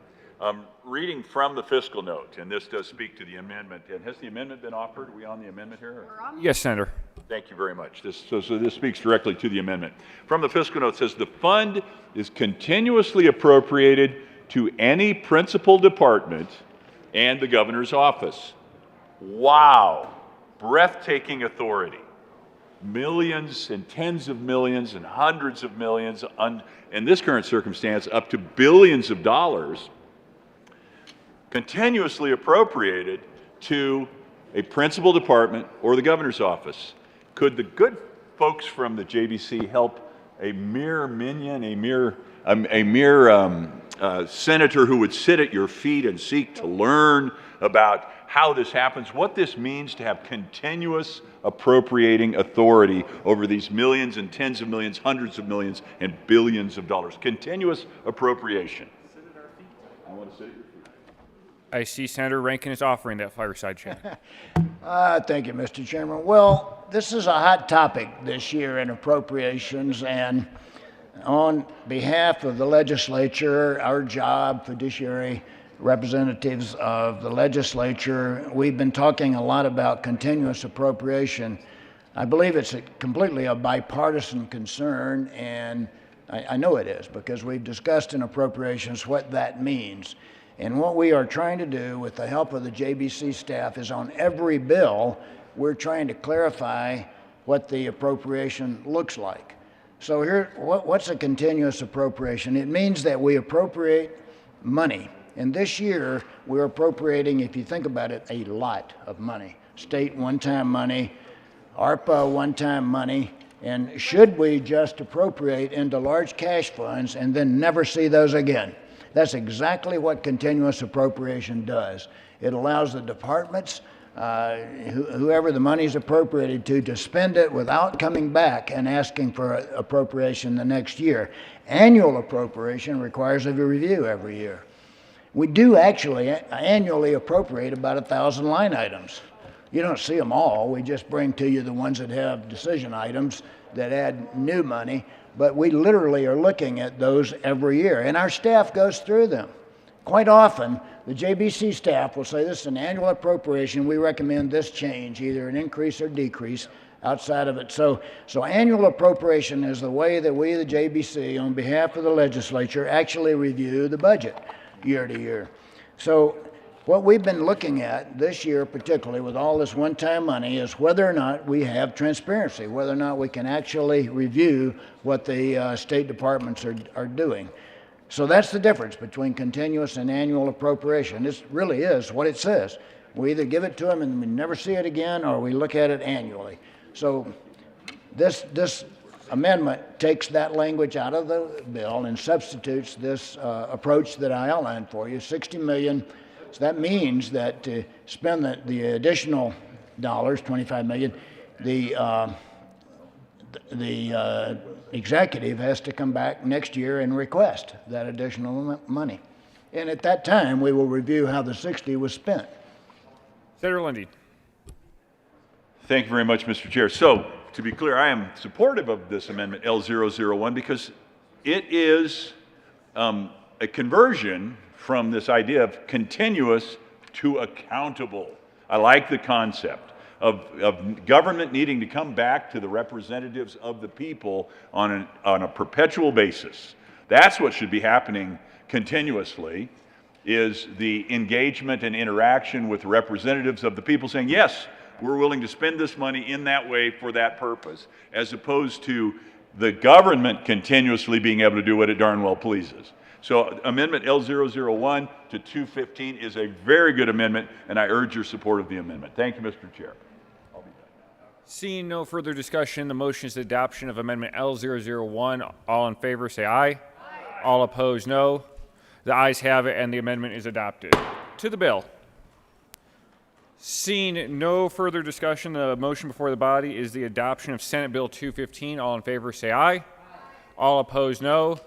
Reading from the fiscal note, and this does speak to the amendment. And has the amendment been offered? Are we on the amendment here? Yes, Senator. Thank you very much. So this speaks directly to the amendment. From the fiscal note, it says the fund is continuously appropriated to any principal department and the governor's office. Wow, breathtaking authority. Millions and tens of millions and hundreds of millions, in this current circumstance, up to billions of dollars, continuously appropriated to a principal department or the governor's office. Could the good folks from the JBC help a mere minion, a mere senator who would sit at your feet and seek to learn about how this happens, what this means to have continuous appropriating authority over these millions and tens of millions, hundreds of millions, and billions of dollars. Continuous appropriation. I want to sit at your feet. I see Senator Rankin is offering that fireside chat. Thank you, Mr. Chairman. Well, this is a hot topic this year in appropriations, and on behalf of the legislature, our job, fiduciary representatives of the legislature, we've been talking a lot about continuous appropriation. I believe it's completely a bipartisan concern, and I know it is, because we've discussed in appropriations what that means. And what we are trying to do with the help of the JBC staff is on every bill, we're trying to clarify what the appropriation looks like. So here, what's a continuous appropriation? It means that we appropriate money. And this year, we're appropriating, if you think about it, a lot of money. State one-time money, ARPA one-time money, and should we just appropriate into large cash funds and then never see those again? That's exactly what continuous appropriation does. It allows the departments, whoever the money is appropriated to spend it without coming back and asking for appropriation the next year. Annual appropriation requires a review every year. We do actually annually appropriate about 1,000 line items. You don't see them all. We just bring to you the ones that have decision items that add new money, but we literally are looking at those every year, and our staff goes through them. Quite often, the JBC staff will say, this is an annual appropriation, we recommend this change, either an increase or decrease outside of it. So annual appropriation is the way that we, the JBC, on behalf of the legislature, actually review the budget year to year. So what we've been looking at this year, particularly with all this one-time money, is whether or not we have transparency, whether or not we can actually review what the state departments are doing. So that's the difference between continuous and annual appropriation. This really is what it says. We either give it to them and we never see it again, or we look at it annually. So this amendment takes that language out of the bill and substitutes this approach that I outlined for you, $60 million. So that means that to spend the additional dollars, $25 million, the executive has to come back next year and request that additional money. And at that time, we will review how the 60 was spent. Senator Lundy. Thank you very much, Mr. Chair. So, to be clear, I am supportive of this amendment L001 because it is a conversion from this idea of continuous to accountable. I like the concept of government needing to come back to the representatives of the people on a perpetual basis. That's what should be happening continuously, is the engagement and interaction with representatives of the people saying, yes, we're willing to spend this money in that way for that purpose, as opposed to the government continuously being able to do what it darn well pleases. So Amendment L001 to 215 is a very good amendment, and I urge your support of the amendment. Thank you, Mr. Chair. Seeing no further discussion, the motion is the adoption of Amendment L001. All in favor, say aye. Aye. All opposed, no. The ayes have it, and the amendment is adopted. To the bill. Seeing no further discussion, the motion before the body is the adoption of Senate Bill 215. All in favor, say aye. Aye. All opposed, no.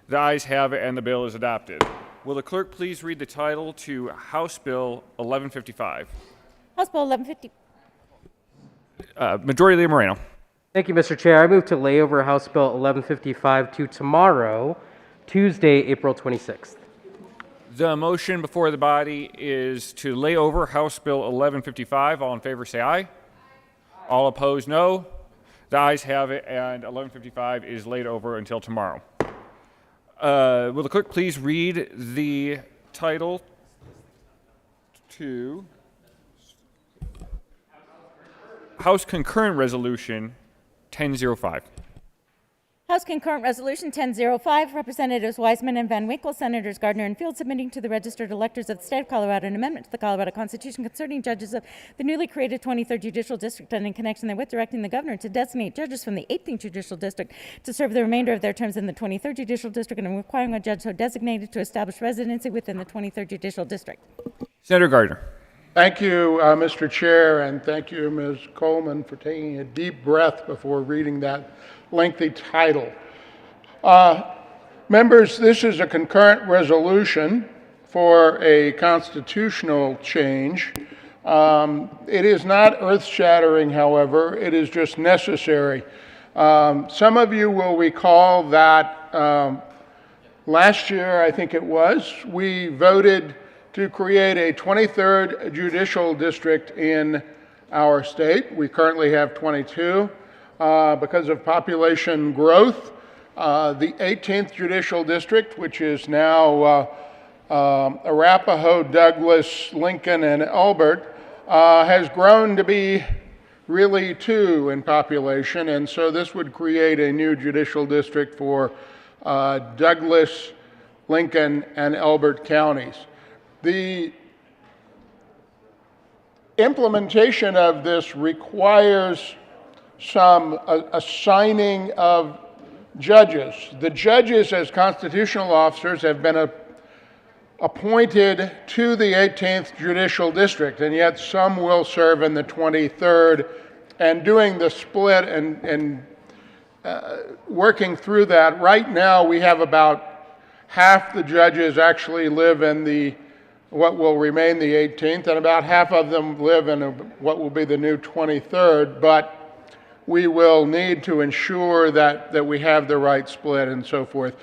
The ayes have it, and the bill is adopted. Will the clerk please read the title to House Bill 1155? House Bill 1150. Majority Leader Moreno. Thank you, Mr. Chair. I move to lay over House Bill 1155 to tomorrow, Tuesday, April 26th. The motion before the body is to lay over House Bill 1155. All in favor, say aye. All opposed, no. The ayes have it, and 1155 is laid over until tomorrow. Will the clerk please read the title to House Concurrent Resolution 1005? House Concurrent Resolution 1005, Representatives Wiseman and Van Winkle, Senators Gardner and Field submitting to the registered electors of the state of Colorado an amendment to the Colorado Constitution concerning judges of the newly created 23rd Judicial District, and in connection therewith directing the governor to designate judges from the 18th Judicial District to serve the remainder of their terms in the 23rd Judicial District, and requiring a judge so designated to establish residency within the 23rd Judicial District. Senator Gardner. Thank you, Mr. Chair, and thank you, Ms. Coleman, for taking a deep breath before reading that lengthy title. Members, this is a concurrent resolution for a constitutional change. It is not earth-shattering, however. It is just necessary. Some of you will recall that last year, I think it was, we voted to create a 23rd Judicial District in our state. We currently have 22. Because of population growth, the 18th Judicial District, which is now Arapahoe, Douglas, Lincoln, and Elbert, has grown to be really 2 in population, and so this would create a new judicial district for Douglas, Lincoln, and Elbert counties. The implementation of this requires some assigning of judges. The judges, as constitutional officers, have been appointed to the 18th Judicial District, and yet some will serve in the 23rd. And doing the split and working through that, right now we have about half the judges actually live in what will remain the 18th, and about half of them live in what will be the new 23rd, but we will need to ensure that we have the right split and so forth.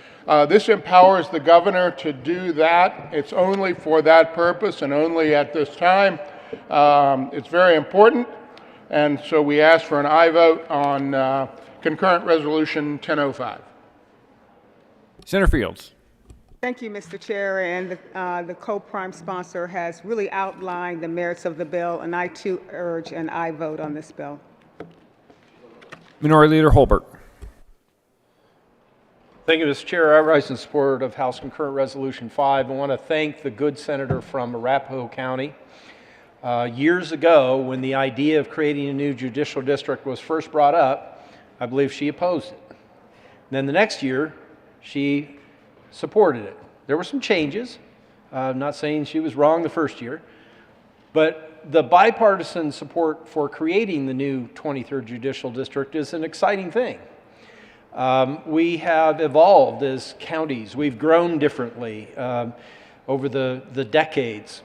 This empowers the governor to do that. It's only for that purpose and only at this time. It's very important, and so we ask for an aye vote on concurrent resolution 1005. Senator Fields. Thank you, Mr. Chair, and the co-prime sponsor has really outlined the merits of the bill, and I too urge an aye vote on this bill. Minority Leader Holbert. Thank you, Mr. Chair. I rise in support of House Concurrent Resolution 5. I want to thank the good senator from Arapahoe County Years ago, when the idea of creating a new judicial district was first brought up, I believe she opposed it. Then the next year, she supported it. There were some changes. I'm not saying she was wrong the first year, but the bipartisan support for creating the new 23rd Judicial District is an exciting thing. We have evolved as counties. We've grown differently over the decades.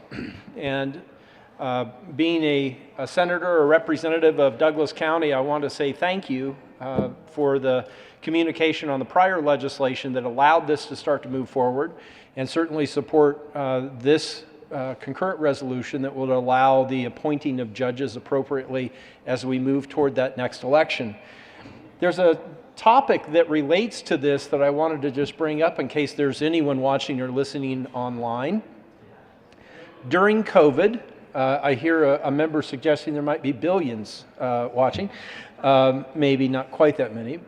And being a senator or representative of Douglas County, I want to say thank you for the communication on the prior legislation that allowed this to start to move forward, and certainly support this concurrent resolution that will allow the appointing of judges appropriately as we move toward that next election. There's a topic that relates to this that I wanted to just bring up in case there's anyone watching or listening online. During COVID, I hear a member suggesting there might be billions watching, maybe not quite that many.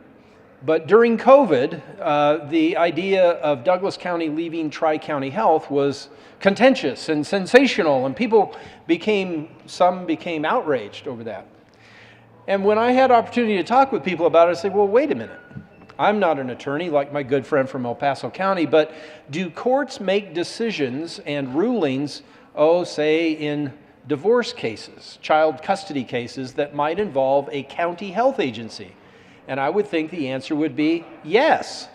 But during COVID, the idea of Douglas County leaving Tri-County Health was contentious and sensational, and some became outraged over that. And when I had opportunity to talk with people about it, I said, well, wait a minute. I'm not an attorney like my good friend from El Paso County, but do courts make decisions and rulings, say in divorce cases, child custody cases that might involve a county health agency? And I would think the answer would be yes.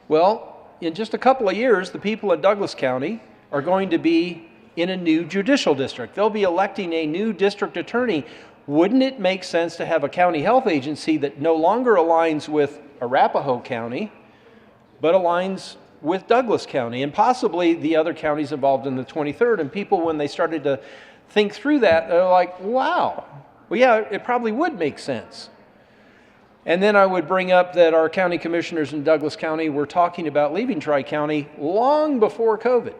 Well, in just a couple of years, the people in Douglas County are going to be in a new judicial district. They'll be electing a new district attorney. Wouldn't it make sense to have a county health agency that no longer aligns with Arapahoe County, but aligns with Douglas County and possibly the other counties involved in the 23rd? And people, when they started to think through that, they're like, wow, well, yeah, it probably would make sense. And then I would bring up that our county commissioners in Douglas County were talking about leaving Tri-County long before COVID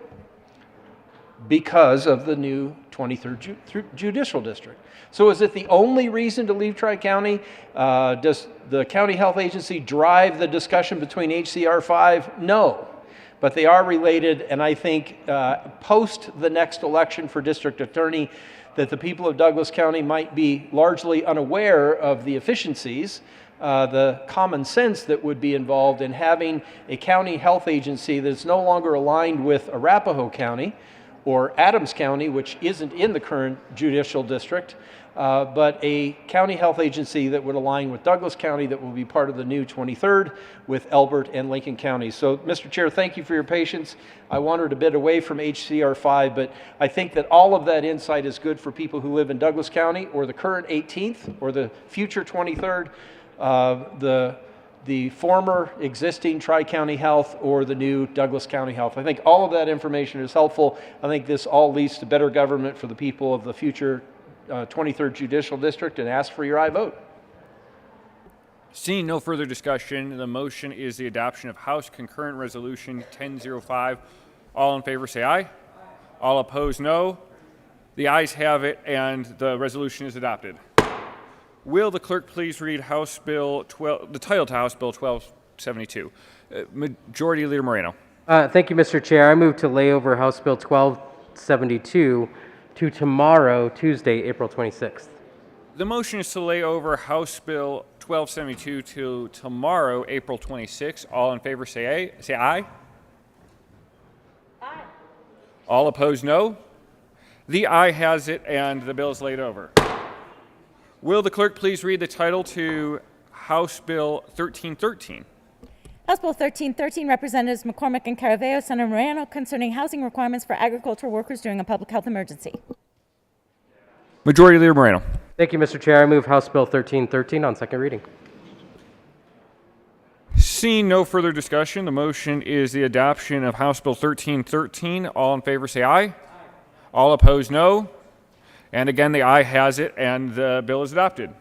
because of the new 23rd Judicial District. So is it the only reason to leave Tri-County? Does the county health agency drive the discussion between HCR 5? No. But they are related, and I think post the next election for district attorney, that the people of Douglas County might be largely unaware of the efficiencies, the common sense that would be involved in having a county health agency that's no longer aligned with Arapahoe County or Adams County, which isn't in the current judicial district, but a county health agency that would align with Douglas County that will be part of the new 23rd with Elbert and Lincoln County. So, Mr. Chair, thank you for your patience. I wandered a bit away from HCR 5, but I think that all of that insight is good for people who live in Douglas County or the current 18th or the future 23rd, the former existing Tri-County Health or the new Douglas County Health. I think all of that information is helpful. I think this all leads to better government for the people of the future 23rd Judicial District, and ask for your aye vote. Seeing no further discussion, the motion is the adoption of House Concurrent Resolution 1005. All in favor say aye. All opposed, no. The ayes have it, and the resolution is adopted. Will the clerk please read House Bill 12, the title to House Bill 1272? Majority Leader Moreno. Thank you, Mr. Chair. I move to lay over House Bill 1272 to tomorrow, Tuesday, April 26th. The motion is to lay over House Bill 1272 to tomorrow, April 26th. All in favor say aye. Aye. All opposed, no. The aye has it, and the bill is laid over. Will the clerk please read the title to House Bill 1313? House Bill 1313, Representatives McCormick and Caraveo, Senator Moreno, concerning housing requirements for agricultural workers during a public health emergency. Majority Leader Moreno. Thank you, Mr. Chair. I move House Bill 1313 on second reading. Seeing no further discussion, the motion is the adoption of House Bill 1313. All in favor say aye. All opposed, no. And again, the aye has it, and the bill is adopted.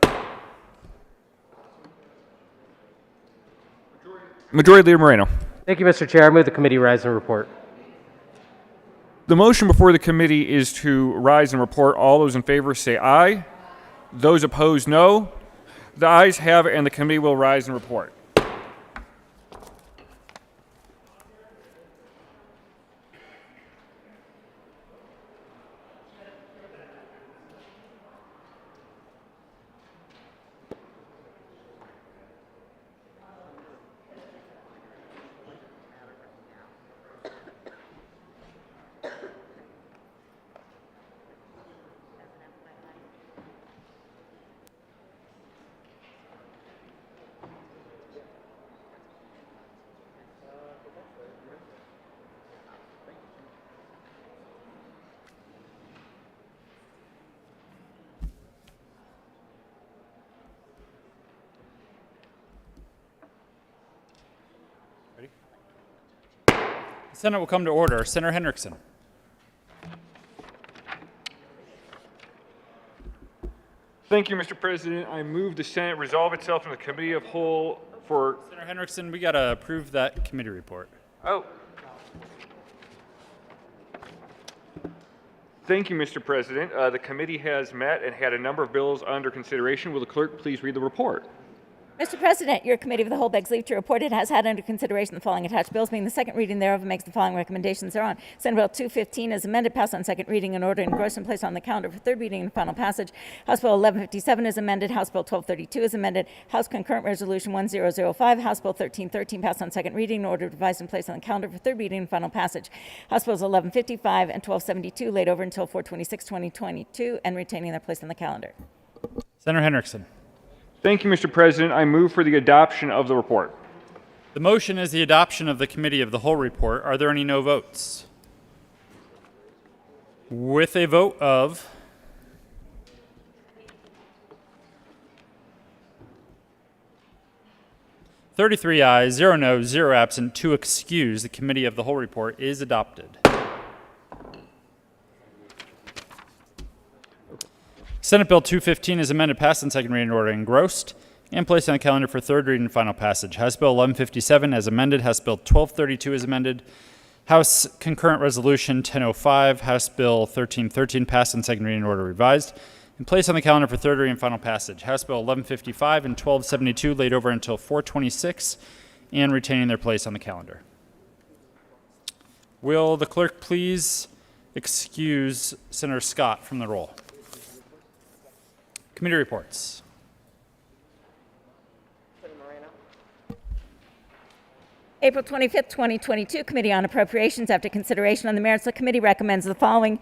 Majority Leader Moreno. Thank you, Mr. Chair. I move the committee rise and report. The motion before the committee is to rise and report. All those in favor say aye. Those opposed, no. The ayes have it, and the committee will rise and report. Senate will come to order. Senator Henriksen. Thank you, Mr. President. I move the Senate resolve itself in the committee of whole for. Senator Henriksen, we got to approve that committee report. Oh. Thank you, Mr. President. The committee has met and had a number of bills under consideration. Will the clerk please read the report? Mr. President, your committee of the whole begs leave to report it has had under consideration the following attached bills, being the second reading thereof, and makes the following recommendations thereon. Senate Bill 215 is amended, passed on second reading in order, engrossed and placed on the calendar for third reading and final passage. House Bill 1157 is amended. House Bill 1232 is amended. House Concurrent Resolution 1005. House Bill 1313 passed on second reading in order, revised and placed on the calendar for third reading and final passage. House Bills 1155 and 1272 laid over until 4/26/2022 and retaining their place on the calendar. Senator Henriksen. Thank you, Mr. President. I move for the adoption of the report. The motion is the adoption of the committee of the whole report. Are there any no votes? With a vote of 33 ayes, 0 noes, 0 absent, 2 excused, the committee of the whole report is adopted. Senate Bill 215 is amended, passed on second reading in order, engrossed, and placed on the calendar for third reading and final passage. House Bill 1157 as amended. House Bill 1232 is amended. House Concurrent Resolution 1005, House Bill 1313 passed on second reading in order, revised, and placed on the calendar for third reading and final passage. House Bill 1155 and 1272 laid over until 4/26 and retaining their place on the calendar. Will the clerk please excuse Senator Scott from the roll? Committee reports. April 25th, 2022, Committee on Appropriations. After consideration on the merits, the committee recommends the following.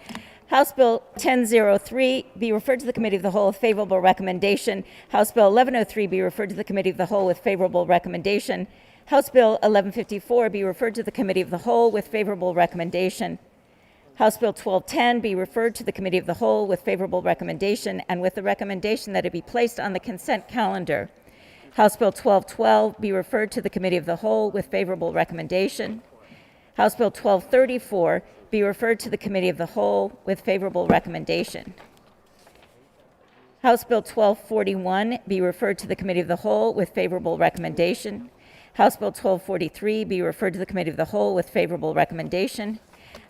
House Bill 1003 be referred to the Committee of the Whole with favorable recommendation. House Bill 1103 be referred to the Committee of the Whole with favorable recommendation. House Bill 1154 be referred to the Committee of the Whole with favorable recommendation. House Bill 1210 be referred to the Committee of the Whole with favorable recommendation and with the recommendation that it be placed on the consent calendar. House Bill 1212 be referred to the Committee of the Whole with favorable recommendation. House Bill 1234 be referred to the Committee of the Whole with favorable recommendation. House Bill 1241 be referred to the Committee of the Whole with favorable recommendation. House Bill 1243 be referred to the Committee of the Whole with favorable recommendation.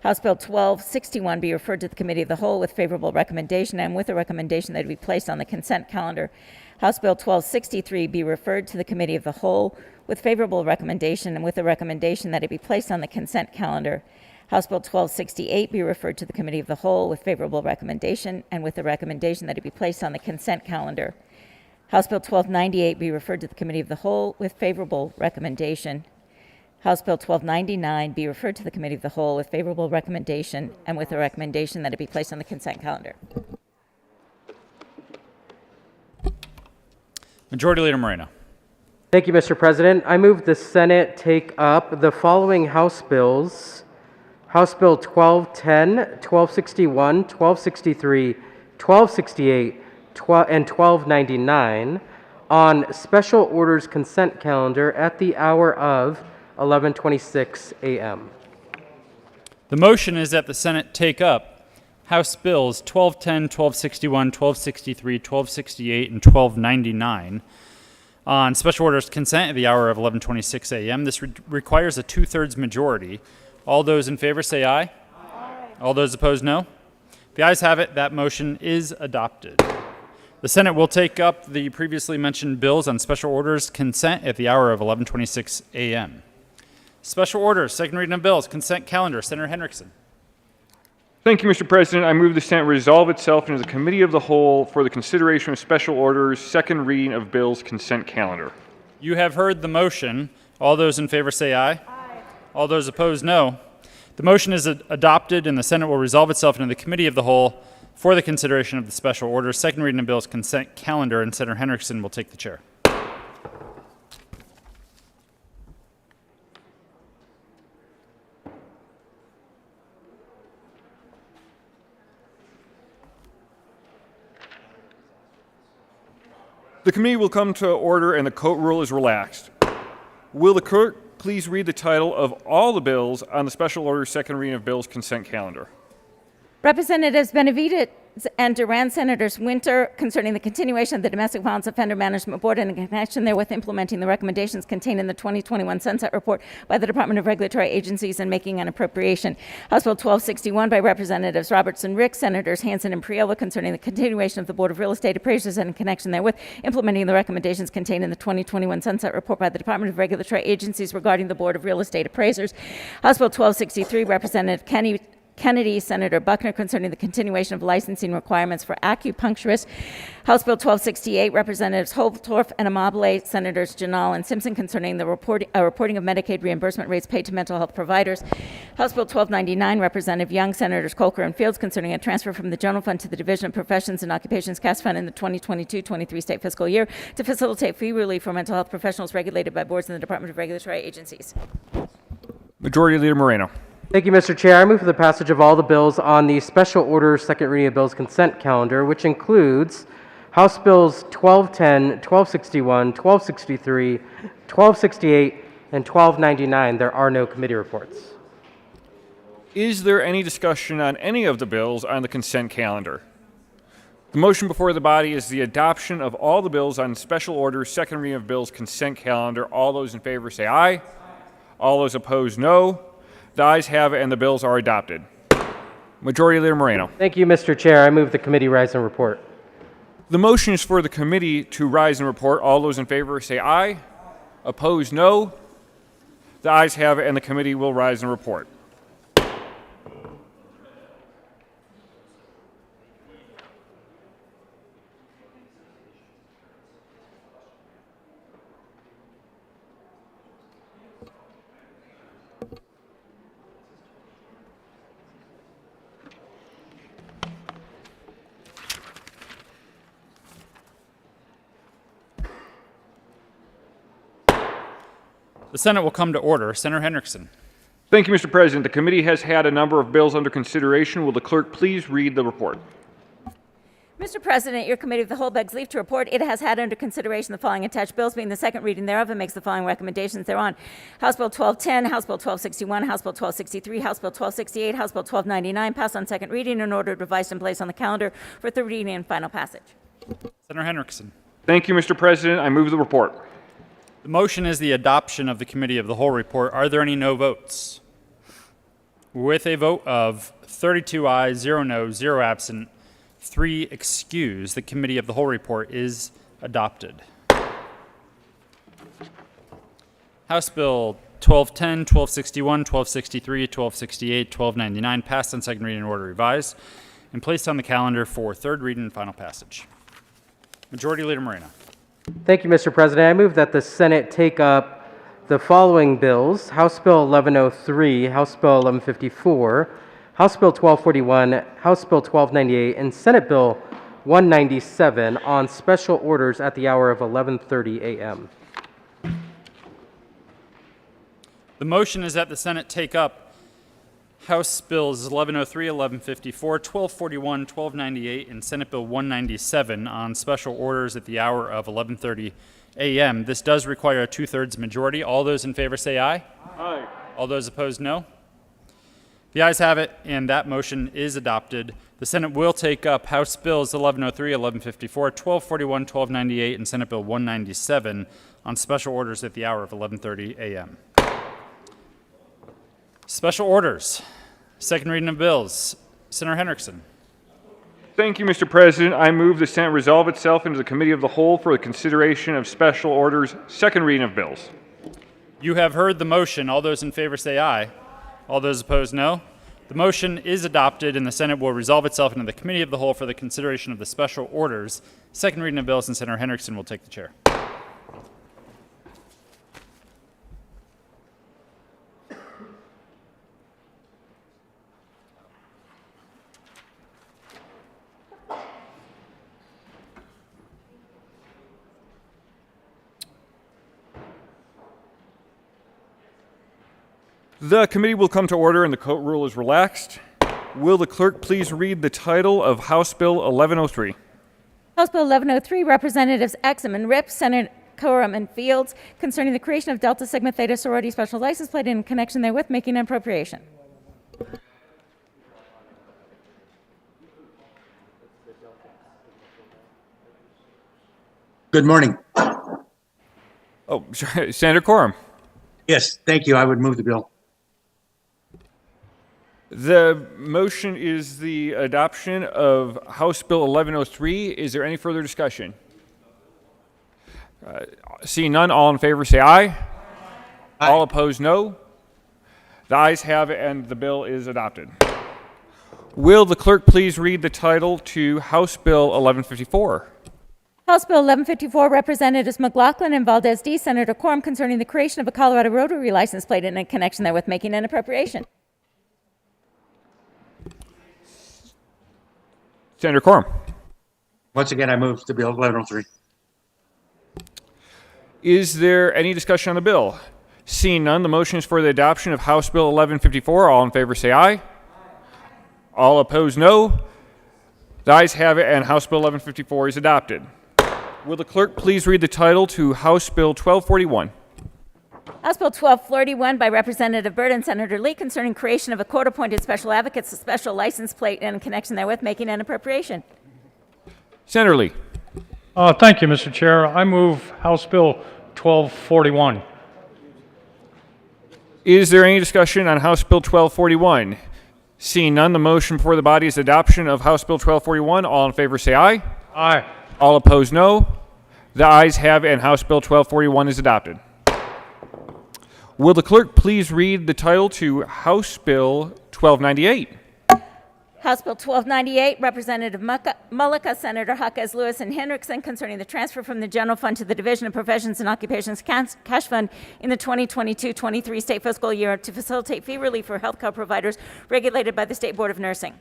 House Bill 1261 be referred to the Committee of the Whole with favorable recommendation and with a recommendation that it be placed on the consent calendar. House Bill 1263 be referred to the Committee of the Whole with favorable recommendation and with a recommendation that it be placed on the consent calendar. House Bill 1268 be referred to the Committee of the Whole with favorable recommendation and with a recommendation that it be placed on the consent calendar. House Bill 1298 be referred to the Committee of the Whole with favorable recommendation. House Bill 1299 be referred to the Committee of the Whole with favorable recommendation and with a recommendation that it be placed on the consent calendar. Majority Leader Moreno. Thank you, Mr. President. I move the Senate take up the following House bills. House Bill 1210, 1261, 1263, 1268, and 1299 on special orders consent calendar at the hour of 11:26 a.m. The motion is that the Senate take up House Bills 1210, 1261, 1263, 1268, and 1299 on special orders consent at the hour of 11:26 a.m. This requires a 2/3 majority. All those in favor say aye. Aye. All those opposed, no. The ayes have it. That motion is adopted. The Senate will take up the previously mentioned bills on special orders consent at the hour of 11:26 a.m. Special orders, second reading of bills, consent calendar. Senator Henriksen. Thank you, Mr. President. I move the Senate resolve itself into the Committee of the Whole for the consideration of special orders, second reading of bills, consent calendar. You have heard the motion. All those in favor say aye. Aye. All those opposed, no. The motion is adopted, and the Senate will resolve itself into the Committee of the Whole for the consideration of the special orders, second reading of bills, consent calendar, and Senator Henriksen will take the chair. The committee will come to order and the court rule is relaxed. Will the clerk please read the title of all the bills on the special order second reading of bills consent calendar? Representatives Benavides and Duran, Senators Winter, concerning the continuation of the Domestic Violence Offender Management Board and in connection therewith implementing the recommendations contained in the 2021 Sunset Report by the Department of Regulatory Agencies and making an appropriation. House Bill 1261 by Representatives Robertson Rick, Senators Hansen and Priella, concerning the continuation of the Board of Real Estate Appraisers and in connection therewith implementing the recommendations contained in the 2021 Sunset Report by the Department of Regulatory Agencies regarding the Board of Real Estate Appraisers. House Bill 1263, Representative Kennedy, Senator Buckner, concerning the continuation of licensing requirements for acupuncturists. House Bill 1268, Representatives Holtorf and Amabile, Senators Janal and Simpson, concerning the reporting of Medicaid reimbursement rates paid to mental health providers. House Bill 1299, Representative Young, Senators Colker and Fields, concerning a transfer from the General Fund to the Division of Professions and Occupations Cash Fund in the 2022-23 state fiscal year to facilitate fee relief for mental health professionals regulated by boards in the Department of Regulatory Agencies. Majority Leader Moreno. Thank you, Mr. Chair. I move for the passage of all the bills on the special order second reading of bills consent calendar, which includes House Bills 1210, 1261, 1263, 1268, and 1299. There are no committee reports. Is there any discussion on any of the bills on the consent calendar? The motion before the body is the adoption of all the bills on special order second reading of bills consent calendar. All those in favor say aye. All those opposed, no. The ayes have it, and the bills are adopted. Majority Leader Moreno. Thank you, Mr. Chair. I move the committee rise and report. The motion is for the committee to rise and report. All those in favor say aye. Opposed, no. The ayes have it, and the committee will rise and report. The Senate will come to order. Senator Henriksen. Thank you, Mr. President. The committee has had a number of bills under consideration. Will the clerk please read the report? Mr. President, your committee of the whole begs leave to report it has had under consideration the following attached bills, being the second reading thereof, and makes the following recommendations thereon. House Bill 1210, House Bill 1261, House Bill 1263, House Bill 1268, House Bill 1299, passed on second reading and ordered revised and placed on the calendar for third reading and final passage. Senator Henriksen. Thank you, Mr. President. I move the report. The motion is the adoption of the committee of the whole report. Are there any no votes? With a vote of 32 ayes, 0 noes, 0 absent, 3 excused, the committee of the whole report is adopted. House Bill 1210, 1261, 1263, 1268, 1299 passed on second reading and order revised and placed on the calendar for third reading and final passage. Majority Leader Moreno. Thank you, Mr. President. I move that the Senate take up the following bills: House Bill 1103, House Bill 1154, House Bill 1241, House Bill 1298, and Senate Bill 197 on special orders at the hour of 11:30 a.m. The motion is that the Senate take up House Bills 1103, 1154, 1241, 1298, and Senate Bill 197 on special orders at the hour of 11:30 a.m. This does require a two-thirds majority. All those in favor say aye. Aye. All those opposed, no. The ayes have it, and that motion is adopted. The Senate will take up House Bills 1103, 1154, 1241, 1298, and Senate Bill 197 on special orders at the hour of 11:30 a.m. Special orders. Second reading of bills. Senator Henriksen. Thank you, Mr. President. I move the Senate resolve itself into the committee of the whole for the consideration of special orders, second reading of bills. You have heard the motion. All those in favor say aye. All those opposed, no. The motion is adopted, and the Senate will resolve itself into the committee of the whole for the consideration of the special orders, second reading of bills, and Senator Henriksen will take the chair. The committee will come to order and the court rule is relaxed. Will the clerk please read the title of House Bill 1103? House Bill 1103, Representatives Exum and Ripp, Coram and Fields concerning the creation of Delta Sigma Theta sorority special license plate and in connection therewith making an appropriation. Good morning. Oh, sorry, Senator Quorum. Yes, thank you. I would move the bill. The motion is the adoption of House Bill 1103. Is there any further discussion? Seeing none, all in favor say aye. Aye. All opposed, no. The ayes have it, and the bill is adopted. Will the clerk please read the title to House Bill 1154? House Bill 1154, Representatives McLaughlin and Valdez D. Senator Quorum concerning the creation of a Colorado Rotary license plate and in connection therewith making an appropriation. Senator Quorum. Once again, I move the bill 1103. Is there any discussion on the bill? Seeing none, the motion is for the adoption of House Bill 1154. All in favor say aye. All opposed, no. The ayes have it, and House Bill 1154 is adopted. Will the clerk please read the title to House Bill 1241? House Bill 1241 by Representative Byrd and Senator Lee concerning creation of a court-appointed special advocate's special license plate and in connection therewith making an appropriation. Senator Lee. Thank you, Mr. Chair. I move House Bill 1241. Is there any discussion on House Bill 1241? Seeing none, the motion before the body is adoption of House Bill 1241. All in favor say aye. Aye. All opposed, no. The ayes have it, and House Bill 1241 is adopted. Will the clerk please read the title to House Bill 1298? House Bill 1298, Representative Mullica, Senator Huckes, Lewis, and Hendrickson concerning the transfer from the general fund to the Division of Professions and Occupations cash fund in the 2022-23 state fiscal year to facilitate fee relief for healthcare providers regulated by the State Board of Nursing.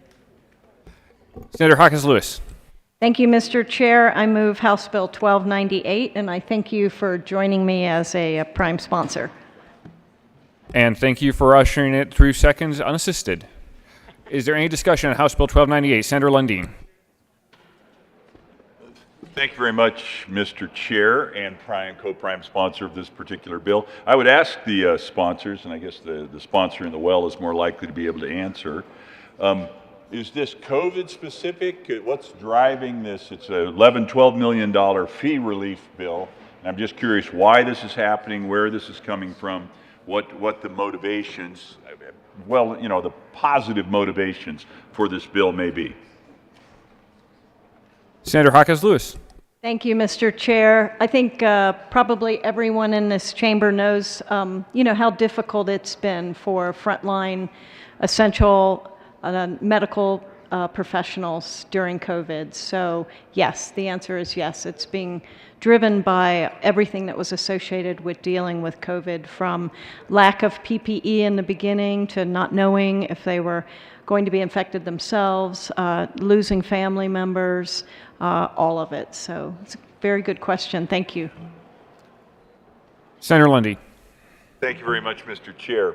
Senator Huckes, Lewis. Thank you, Mr. Chair. I move House Bill 1298, and I thank you for joining me as a prime sponsor. And thank you for ushering it through seconds unassisted. Is there any discussion on House Bill 1298? Senator Lundeen. Thank you very much, Mr. Chair and co-prime sponsor of this particular bill. I would ask the sponsors, and I guess the sponsor in the well is more likely to be able to answer, is this COVID specific? What's driving this? It's a $11-12 million fee relief bill. And I'm just curious why this is happening, where this is coming from, what the motivations, well, you know, the positive motivations for this bill may be. Senator Huckes, Lewis. Thank you, Mr. Chair. I think probably everyone in this chamber knows, how difficult it's been for frontline essential medical professionals during COVID. So yes, the answer is yes. It's being driven by everything that was associated with dealing with COVID, from lack of PPE in the beginning to not knowing if they were going to be infected themselves, losing family members, all of it. So it's a very good question. Thank you. Senator Lundy. Thank you very much, Mr. Chair.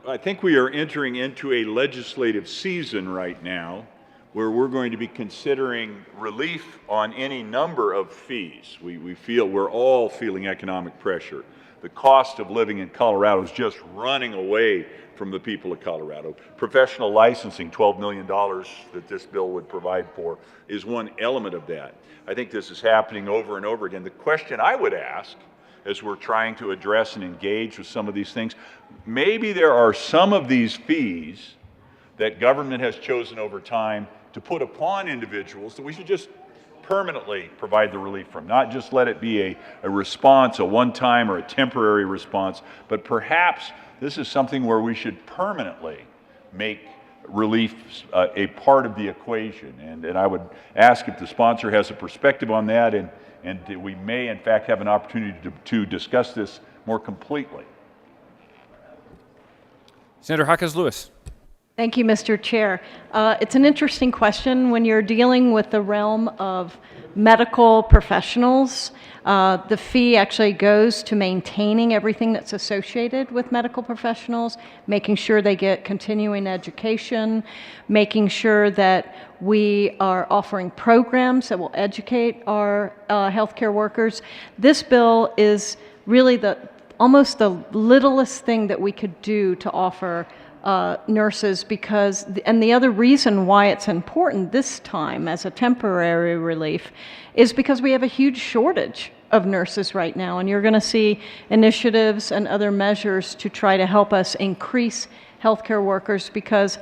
I think we are entering into a legislative season right now where we're going to be considering relief on any number of fees. We're all feeling economic pressure. The cost of living in Colorado is just running away from the people of Colorado. Professional licensing, $12 million that this bill would provide for, is one element of that. I think this is happening over and over again. The question I would ask, as we're trying to address and engage with some of these things, maybe there are some of these fees that government has chosen over time to put upon individuals that we should just permanently provide the relief from, not just let it be a response, a one-time or a temporary response, but perhaps this is something where we should permanently make relief a part of the equation. And I would ask if the sponsor has a perspective on that, and we may in fact have an opportunity to discuss this more completely. Senator Huckes, Lewis. Thank you, Mr. Chair. It's an interesting question when you're dealing with the realm of medical professionals. The fee actually goes to maintaining everything that's associated with medical professionals, making sure they get continuing education, making sure that we are offering programs that will educate our healthcare workers. This bill is really almost the littlest thing that we could do to offer nurses, because, and the other reason why it's important this time as a temporary relief is because we have a huge shortage of nurses right now, and you're going to see initiatives and other measures to try to help us increase healthcare workers, because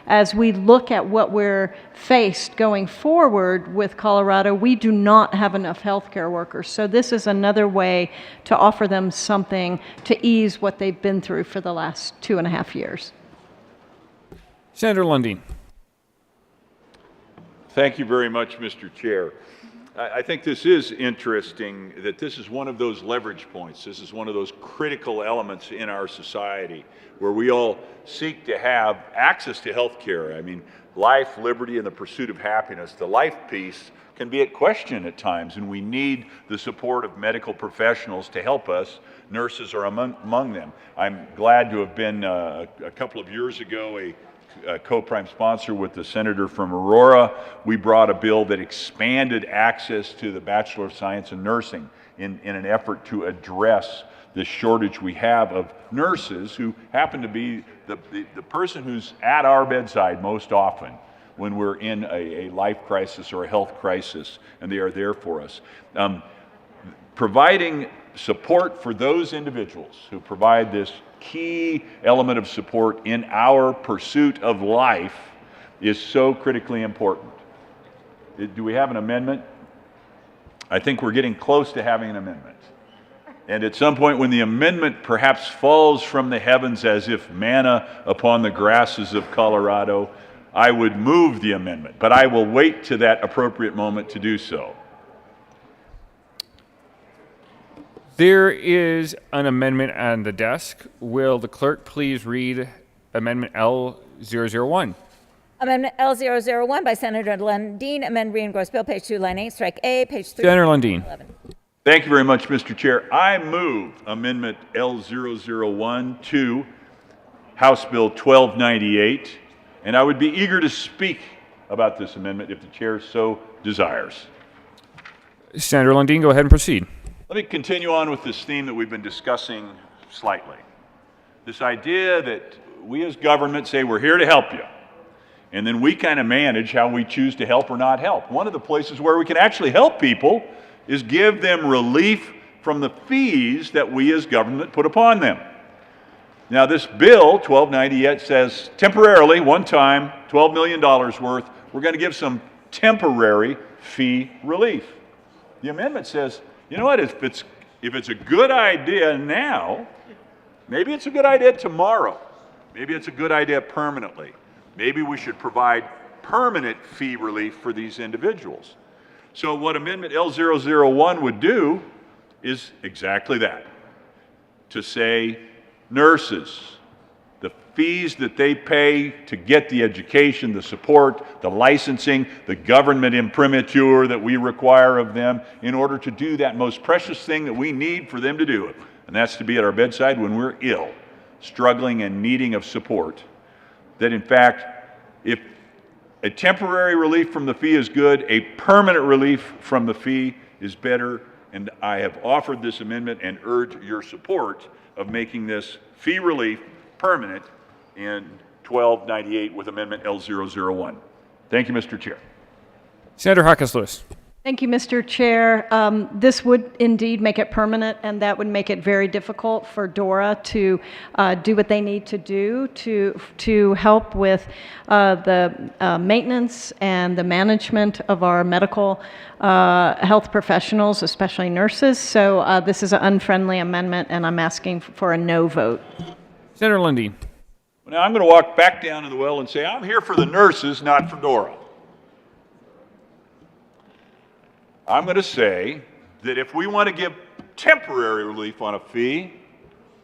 as we look at what we're faced going forward with Colorado, we do not have enough healthcare workers. So this is another way to offer them something to ease what they've been through for the last 2.5 years. Senator Lundin. Thank you very much, Mr. Chair. I think this is interesting, that this is one of those leverage points. This is one of those critical elements in our society where we all seek to have access to health care. I mean, life, liberty, and the pursuit of happiness. The life piece can be at question at times, and we need the support of medical professionals to help us. Nurses are among them. I'm glad to have been, a couple of years ago, a co-prime sponsor with the senator from Aurora. We brought a bill that expanded access to the Bachelor of Science in Nursing in an effort to address the shortage we have of nurses who happen to be the person who's at our bedside most often when we're in a life crisis or a health crisis, and they are there for us. Providing support for those individuals who provide this key element of support in our pursuit of life is so critically important. Do we have an amendment? I think we're getting close to having an amendment. And at some point when the amendment perhaps falls from the heavens as if manna upon the grasses of Colorado, I would move the amendment, but I will wait to that appropriate moment to do so. There is an amendment on the desk. Will the clerk please read Amendment L001? Amendment L001 by Senator Lundin, amend re-engross bill, page 2, line 8, strike A, page 3. Senator Lundin. 11. Thank you very much, Mr. Chair. I move Amendment L001 to House Bill 1298, and I would be eager to speak about this amendment if the chair so desires. Senator Lundin, go ahead and proceed. Let me continue on with this theme that we've been discussing slightly. This idea that we as government say we're here to help you, and then we kind of manage how we choose to help or not help. One of the places where we can actually help people is give them relief from the fees that we as government put upon them. Now this bill, 1298, says temporarily, one time, $12 million worth, we're going to give some temporary fee relief. The amendment says, you know what, if it's a good idea now, maybe it's a good idea tomorrow. Maybe it's a good idea permanently. Maybe we should provide permanent fee relief for these individuals. So what Amendment L001 would do is exactly that. To say, nurses, the fees that they pay to get the education, the support, the licensing, the government imprimatur that we require of them in order to do that most precious thing that we need for them to do it. And that's to be at our bedside when we're ill, struggling and needing of support. That in fact, if a temporary relief from the fee is good, a permanent relief from the fee is better. And I have offered this amendment and urge your support of making this fee relief permanent in 1298 with Amendment L001. Thank you, Mr. Chair. Senator Harkins-Lewis. Thank you, Mr. Chair. This would indeed make it permanent, and that would make it very difficult for DORA to do what they need to do to help with the maintenance and the management of our medical health professionals, especially nurses. So this is an unfriendly amendment, and I'm asking for a no vote. Senator Lundin. Now I'm going to walk back down to the well and say, I'm here for the nurses, not for DORA. I'm going to say that if we want to give temporary relief on a fee,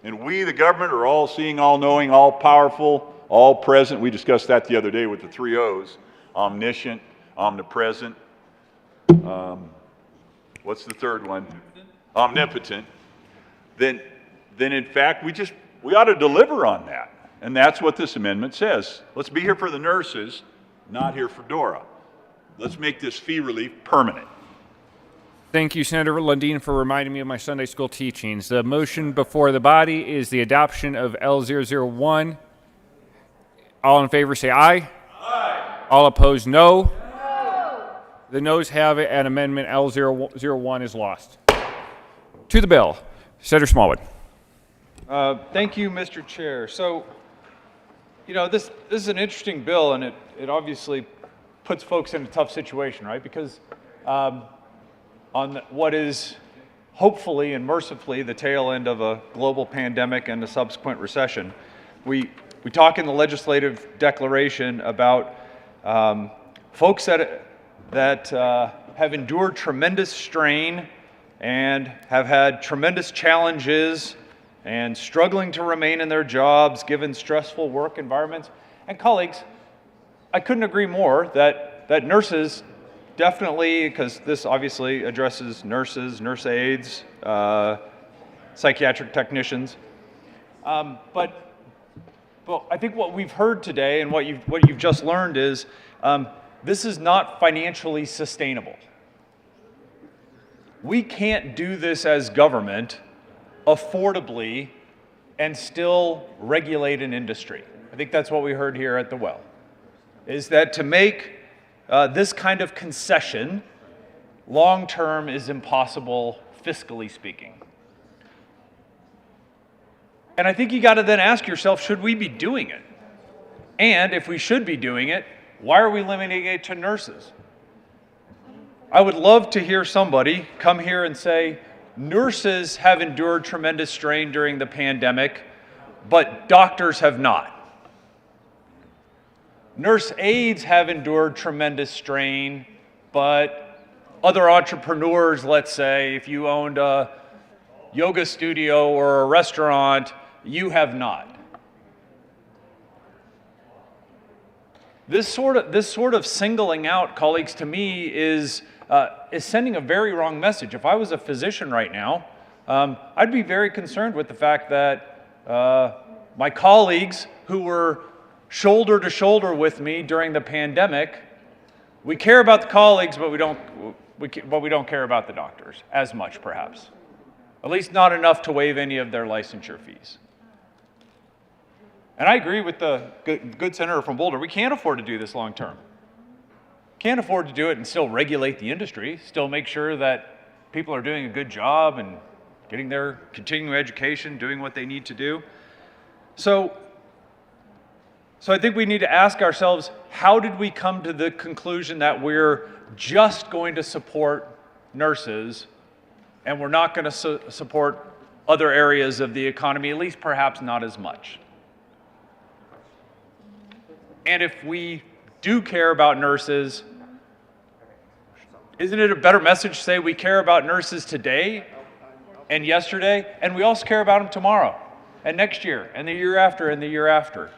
and we, the government, are all-seeing, all-knowing, all-powerful, all present. We discussed that the other day with the 3 O's, omniscient, omnipresent. What's the third one? Omnipotent. Then in fact, we ought to deliver on that. And that's what this amendment says. Let's be here for the nurses, not here for Dora. Let's make this fee relief permanent. Thank you, Senator Lundin, for reminding me of my Sunday school teachings. The motion before the body is the adoption of L001. All in favor say aye. Aye. All opposed, no. No. The noes have it, and amendment L001 is lost. To the bill. Senator Smallwood. Thank you, Mr. Chair. So, you know, this is an interesting bill, and it obviously puts folks in a tough situation, right? Because on what is hopefully and mercifully the tail end of a global pandemic and a subsequent recession, we talk in the legislative declaration about folks that have endured tremendous strain and have had tremendous challenges and struggling to remain in their jobs given stressful work environments. And colleagues, I couldn't agree more that nurses definitely, because this obviously addresses nurses, nurse aides, psychiatric technicians. But I think what we've heard today and what you've just learned is this is not financially sustainable. We can't do this as government affordably and still regulate an industry. I think that's what we heard here at the well, is that to make this kind of concession long-term is impossible, fiscally speaking. And I think you got to then ask yourself, should we be doing it? And if we should be doing it, why are we limiting it to nurses? I would love to hear somebody come here and say, nurses have endured tremendous strain during the pandemic, but doctors have not. Nurse aides have endured tremendous strain, but other entrepreneurs, let's say, if you owned a yoga studio or a restaurant, you have not. This sort of singling out, colleagues, to me is sending a very wrong message. If I was a physician right now, I'd be very concerned with the fact that my colleagues who were shoulder to shoulder with me during the pandemic, we care about the colleagues, but we don't care about the doctors as much, perhaps. At least not enough to waive any of their licensure fees. And I agree with the good senator from Boulder. We can't afford to do this long term. Can't afford to do it and still regulate the industry, still make sure that people are doing a good job and getting their continuing education, doing what they need to do. So I think we need to ask ourselves, how did we come to the conclusion that we're just going to support nurses and we're not going to support other areas of the economy, at least perhaps not as much? And if we do care about nurses, isn't it a better message to say we care about nurses today and yesterday, and we also care about them tomorrow and next year and the year after and the year after?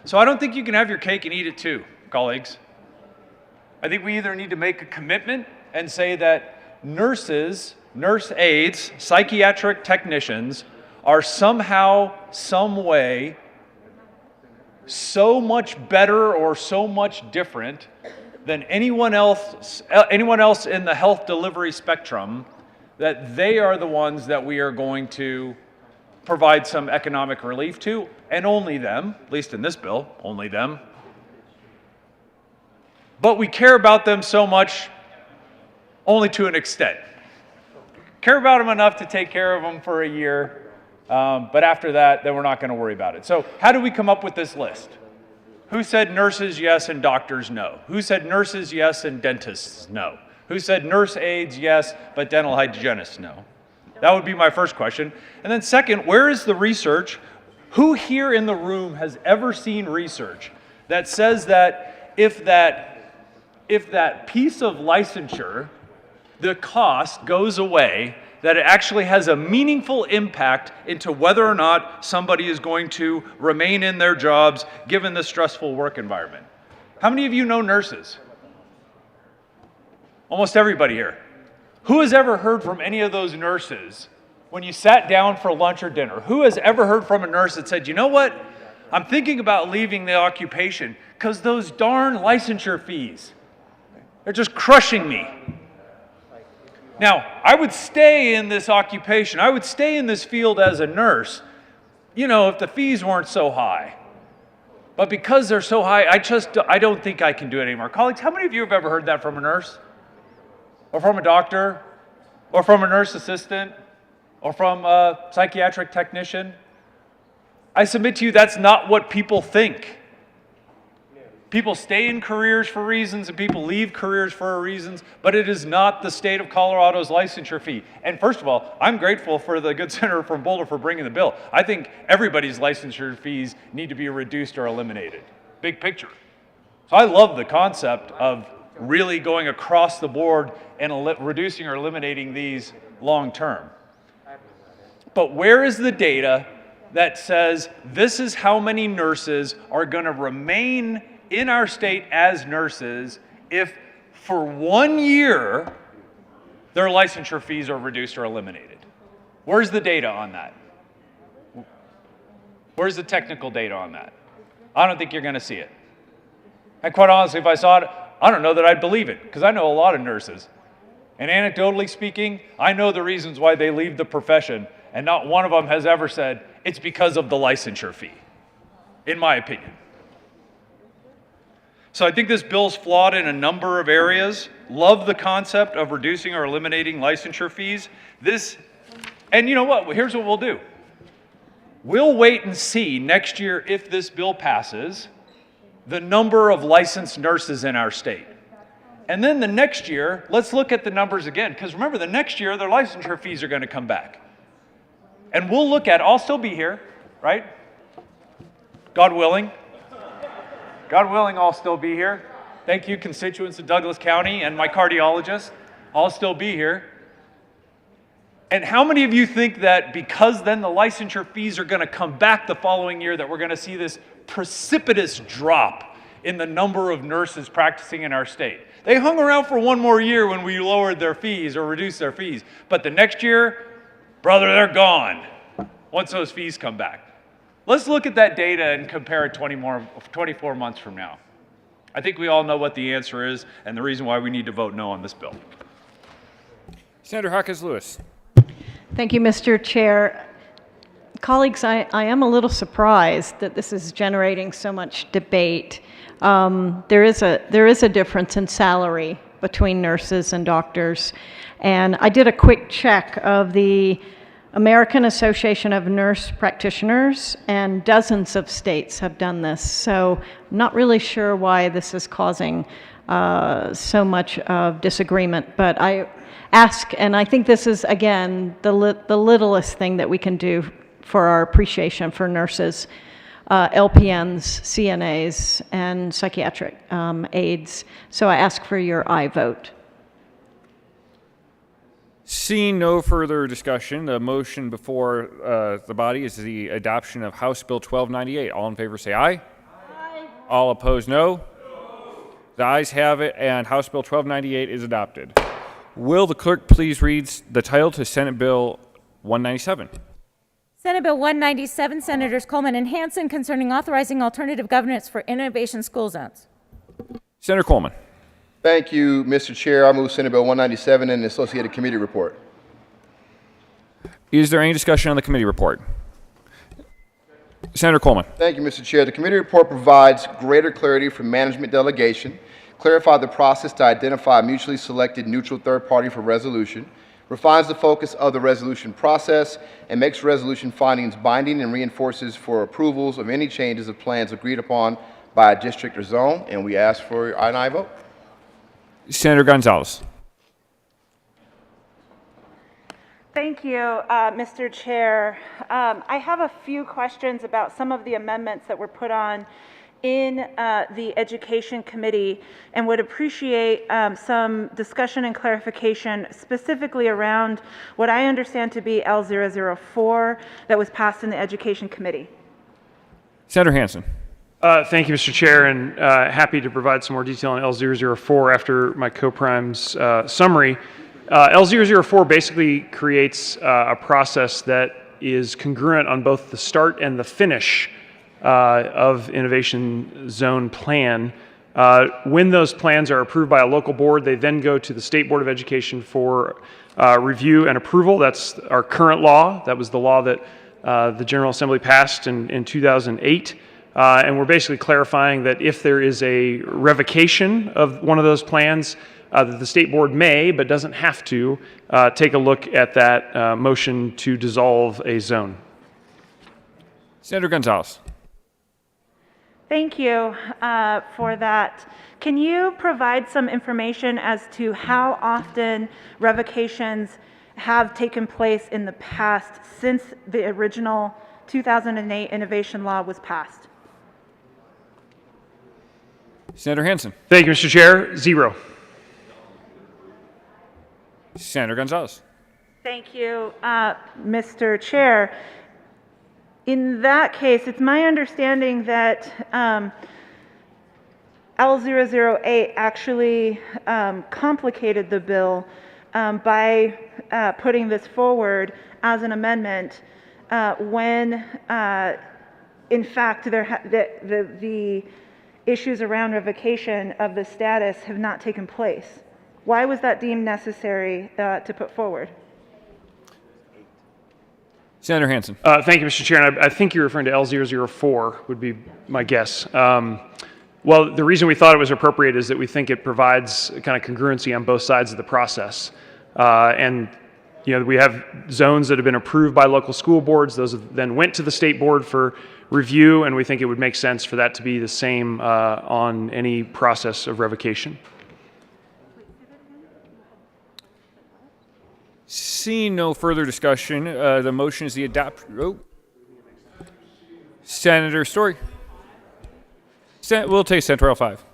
So I don't think you can have your cake and eat it too, colleagues. I think we either need to make a commitment and say that nurses, nurse aides, psychiatric technicians are somehow, some way, so much better or so much different than anyone else in the health delivery spectrum, that they are the ones that we are going to provide some economic relief to, and only them, at least in this bill, only them. But we care about them so much only to an extent. Care about them enough to take care of them for a year, but after that, then we're not going to worry about it. So how do we come up with this list? Who said nurses yes and doctors no? Who said nurses yes and dentists no? Who said nurse aides yes, but dental hygienists no? That would be my first question. And then second, where is the research? Who here in the room has ever seen research that says that if that piece of licensure, the cost goes away, that it actually has a meaningful impact into whether or not somebody is going to remain in their jobs given the stressful work environment. How many of you know nurses? Almost everybody here. Who has ever heard from any of those nurses when you sat down for lunch or dinner? Who has ever heard from a nurse that said, you know what, I'm thinking about leaving the occupation because those darn licensure fees, they're just crushing me. Now, I would stay in this occupation, I would stay in this field as a nurse, you know, if the fees weren't so high. But because they're so high, I don't think I can do it anymore. Colleagues, how many of you have ever heard that from a nurse? Or from a doctor? Or from a nurse assistant? Or from a psychiatric technician? I submit to you that's not what people think. People stay in careers for reasons and people leave careers for reasons, but it is not the state of Colorado's licensure fee. And first of all, I'm grateful for the good senator from Boulder for bringing the bill. I think everybody's licensure fees need to be reduced or eliminated. Big picture. So I love the concept of really going across the board and reducing or eliminating these long term. But where is the data that says this is how many nurses are going to remain in our state as nurses if for 1 year their licensure fees are reduced or eliminated? Where's the data on that? Where's the technical data on that? I don't think you're going to see it. And quite honestly, if I saw it, I don't know that I'd believe it, because I know a lot of nurses. And anecdotally speaking, I know the reasons why they leave the profession, and not one of them has ever said, it's because of the licensure fee, in my opinion. So I think this bill's flawed in a number of areas. Love the concept of reducing or eliminating licensure fees. And you know what? Here's what we'll do. We'll wait and see next year, if this bill passes, the number of licensed nurses in our state. And then the next year, let's look at the numbers again, because remember, the next year, their licensure fees are going to come back. And we'll look at, I'll still be here, right? God willing. God willing, I'll still be here. Thank you, constituents of Douglas County and my cardiologist. I'll still be here. And how many of you think that because then the licensure fees are going to come back the following year, that we're going to see this precipitous drop in the number of nurses practicing in our state? They hung around for 1 more year when we lowered their fees or reduced their fees. But the next year, brother, they're gone once those fees come back. Let's look at that data and compare it 24 months from now. I think we all know what the answer is and the reason why we need to vote no on this bill. Senator Hawkins-Lewis. Thank you, Mr. Chair. Colleagues, I am a little surprised that this is generating so much debate. There is a difference in salary between nurses and doctors. And I did a quick check of the American Association of Nurse Practitioners, and dozens of states have done this. So I'm not really sure why this is causing so much of disagreement. But I ask, and I think this is, again, the littlest thing that we can do for our appreciation for nurses, LPNs, CNAs, and psychiatric aides. So I ask for your aye vote. Seeing no further discussion, the motion before the body is the adoption of House Bill 1298. All in favor say aye. Aye. All opposed, no. The ayes have it, and House Bill 1298 is adopted. Will the clerk please read the title to Senate Bill 197? Senate Bill 197, Senators Coleman and Hansen, concerning authorizing alternative governance for innovation school zones. Senator Coleman. Thank you, Mr. Chair. I move Senate Bill 197 and the associated committee report. Is there any discussion on the committee report? Senator Coleman. Thank you, Mr. Chair. The committee report provides greater clarity for management delegation, clarify the process to identify a mutually selected neutral third party for resolution, refines the focus of the resolution process, and makes resolution findings binding and reinforces for approvals of any changes of plans agreed upon by a district or zone. And we ask for your aye and aye vote. Senator Gonzalez. Thank you, Mr. Chair. I have a few questions about some of the amendments that were put on in the Education Committee and would appreciate some discussion and clarification specifically around what I understand to be L004 that was passed in the Education Committee. Senator Hansen. Thank you, Mr. Chair, and happy to provide some more detail on L004 after my co-prime's summary. L004 basically creates a process that is congruent on both the start and the finish of Innovation Zone Plan. When those plans are approved by a local board, they then go to the State Board of Education for review and approval. That's our current law. That was the law that the General Assembly passed in 2008. And we're basically clarifying that if there is a revocation of one of those plans, that the State Board may, but doesn't have to, take a look at that motion to dissolve a zone. Senator Gonzalez. Thank you for that. Can you provide some information as to how often revocations have taken place in the past since the original 2008 innovation law was passed? Senator Hansen. Thank you, Mr. Chair. 0. Senator Gonzalez. Thank you, Mr. Chair. In that case, it's my understanding that L008 actually complicated the bill by putting this forward as an amendment when, in fact, the issues around revocation of the status have not taken place. Why was that deemed necessary to put forward? Senator Hansen. Thank you, Mr. Chair. And I think you're referring to L004 would be my guess. Well, the reason we thought it was appropriate is that we think it provides kind of congruency on both sides of the process. And we have zones that have been approved by local school boards. Those then went to the State Board for review, and we think it would make sense for that to be the same on any process of revocation. Seeing no further discussion, the motion is the Senator Story. We'll take Senate Bill 5.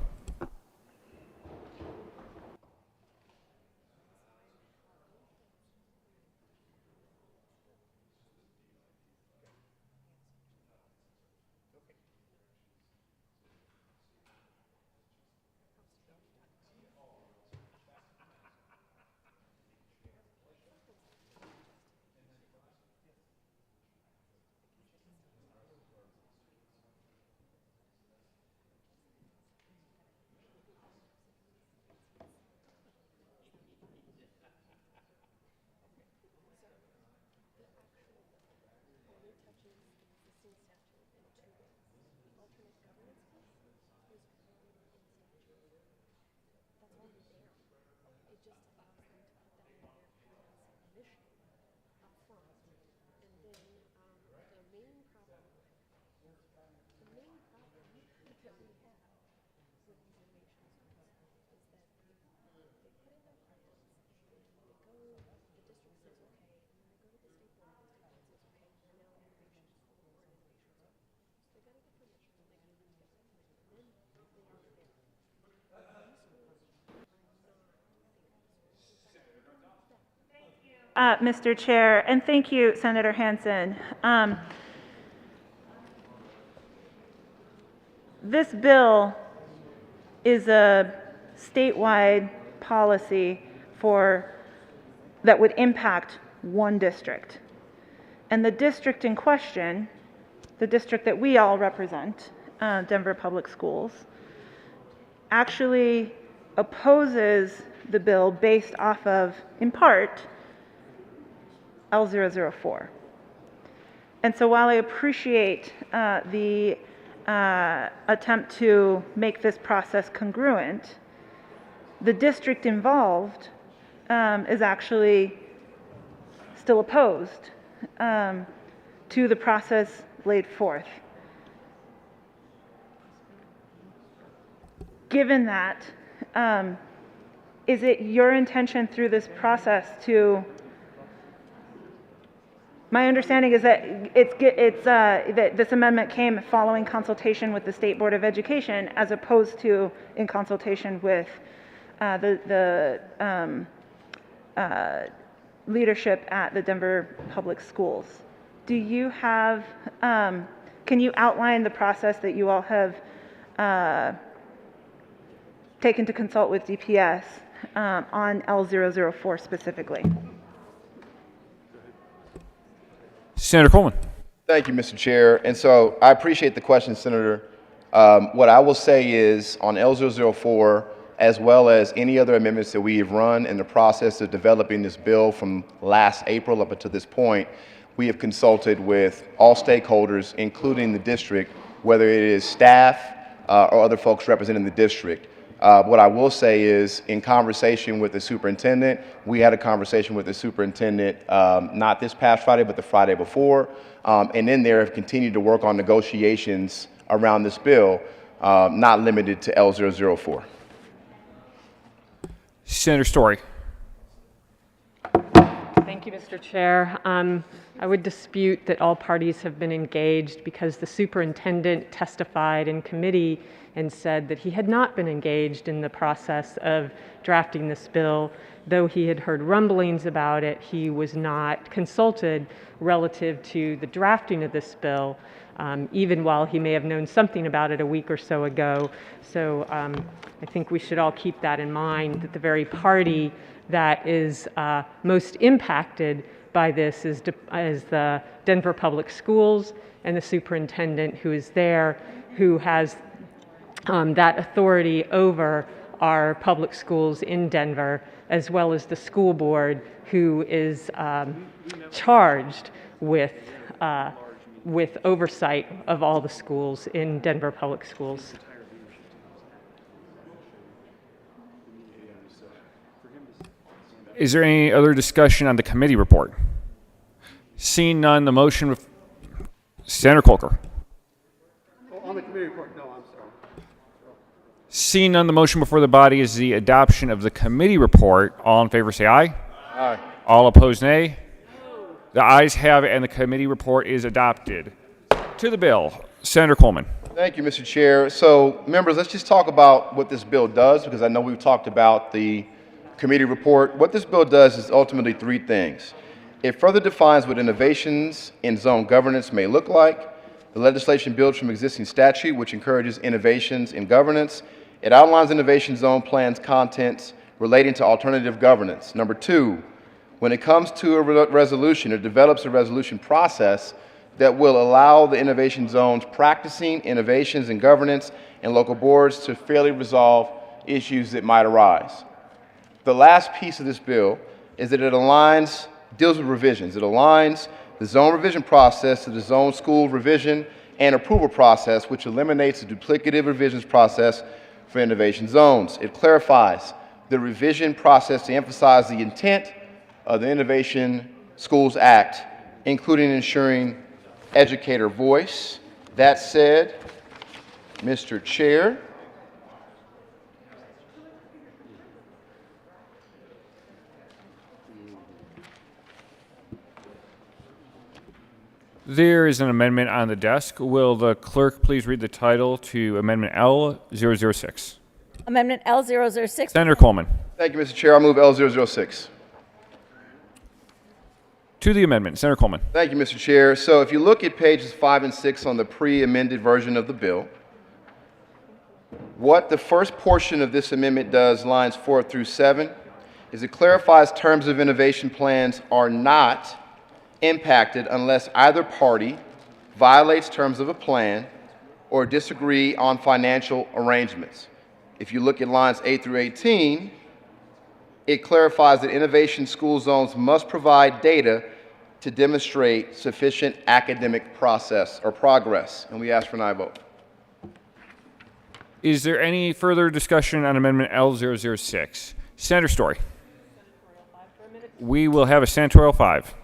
Mr. Chair, and thank you, Senator Hansen. This bill is a statewide policy that would impact one district. And the district in question, the district that we all represent, Denver Public Schools, actually opposes the bill based off of, in part, L004. And so while I appreciate the attempt to make this process congruent, the district involved is actually still opposed to the process laid forth. Given that, is it your intention through this process to My understanding is that that this amendment came following consultation with the State Board of Education as opposed to in consultation with the leadership at the Denver Public Schools. Do you have, can you outline the process that you all have taken to consult with DPS on L004 specifically? Senator Coleman. Thank you, Mr. Chair. And so I appreciate the question, Senator. What I will say is on L004, as well as any other amendments that we have run in the process of developing this bill from last April up until this point, we have consulted with all stakeholders, including the district, whether it is staff or other folks representing the district. What I will say is, in conversation with the superintendent, we had a conversation with the superintendent not this past Friday, but the Friday before, and in there have continued to work on negotiations around this bill, not limited to L004. Senator Story. Thank you, Mr. Chair. I would dispute that all parties have been engaged because the superintendent testified in committee and said that he had not been engaged in the process of drafting this bill. Though he had heard rumblings about it, he was not consulted relative to the drafting of this bill, even while he may have known something about it a week or so ago. So I think we should all keep that in mind, that the very party that is most impacted by this is the Denver Public Schools and the superintendent who is there, who has that authority over our public schools in Denver, as well as the school board, who is charged with oversight of all the schools in Denver Public Schools. Is there any other discussion on the committee report? Seeing none, the motion with Senator Colker. On the committee report, no, I'm sorry. Seeing none, the motion before the body is the adoption of the committee report. All in favor say aye. Aye. All opposed, nay. The ayes have it, and the committee report is adopted. To the bill, Senator Coleman. Thank you, Mr. Chair. So, members, let's just talk about what this bill does, because I know we've talked about the committee report. What this bill does is ultimately three things. It further defines what innovations in zone governance may look like. The legislation builds from existing statute, which encourages innovations in governance. It outlines innovation zone plans contents relating to alternative governance. Number two, when it comes to a resolution, it develops a resolution process that will allow the innovation zones practicing innovations in governance and local boards to fairly resolve issues that might arise. The last piece of this bill is that it deals with revisions. It aligns the zone revision process to the zone school revision and approval process, which eliminates the duplicative revisions process for innovation zones. It clarifies the revision process to emphasize the intent of the Innovation Schools Act, including ensuring educator voice. That said, Mr. Chair, there is an amendment on the desk. Will the clerk please read the title to Amendment L006? Amendment L006. Senator Coleman. Thank you, Mr. Chair. I'll move L006. To the amendment, Senator Coleman. Thank you, Mr. Chair. So if you look at pages 5 and 6 on the pre-amended version of the bill, what the first portion of this amendment does, lines 4 through 7, is it clarifies terms of innovation plans are not impacted unless either party violates terms of a plan or disagree on financial arrangements. If you look at lines 8 through 18, it clarifies that innovation school zones must provide data to demonstrate sufficient academic process or progress, and we ask for an aye vote. Is there any further discussion on Amendment L006? Senator Story. We will have a senatorial 5.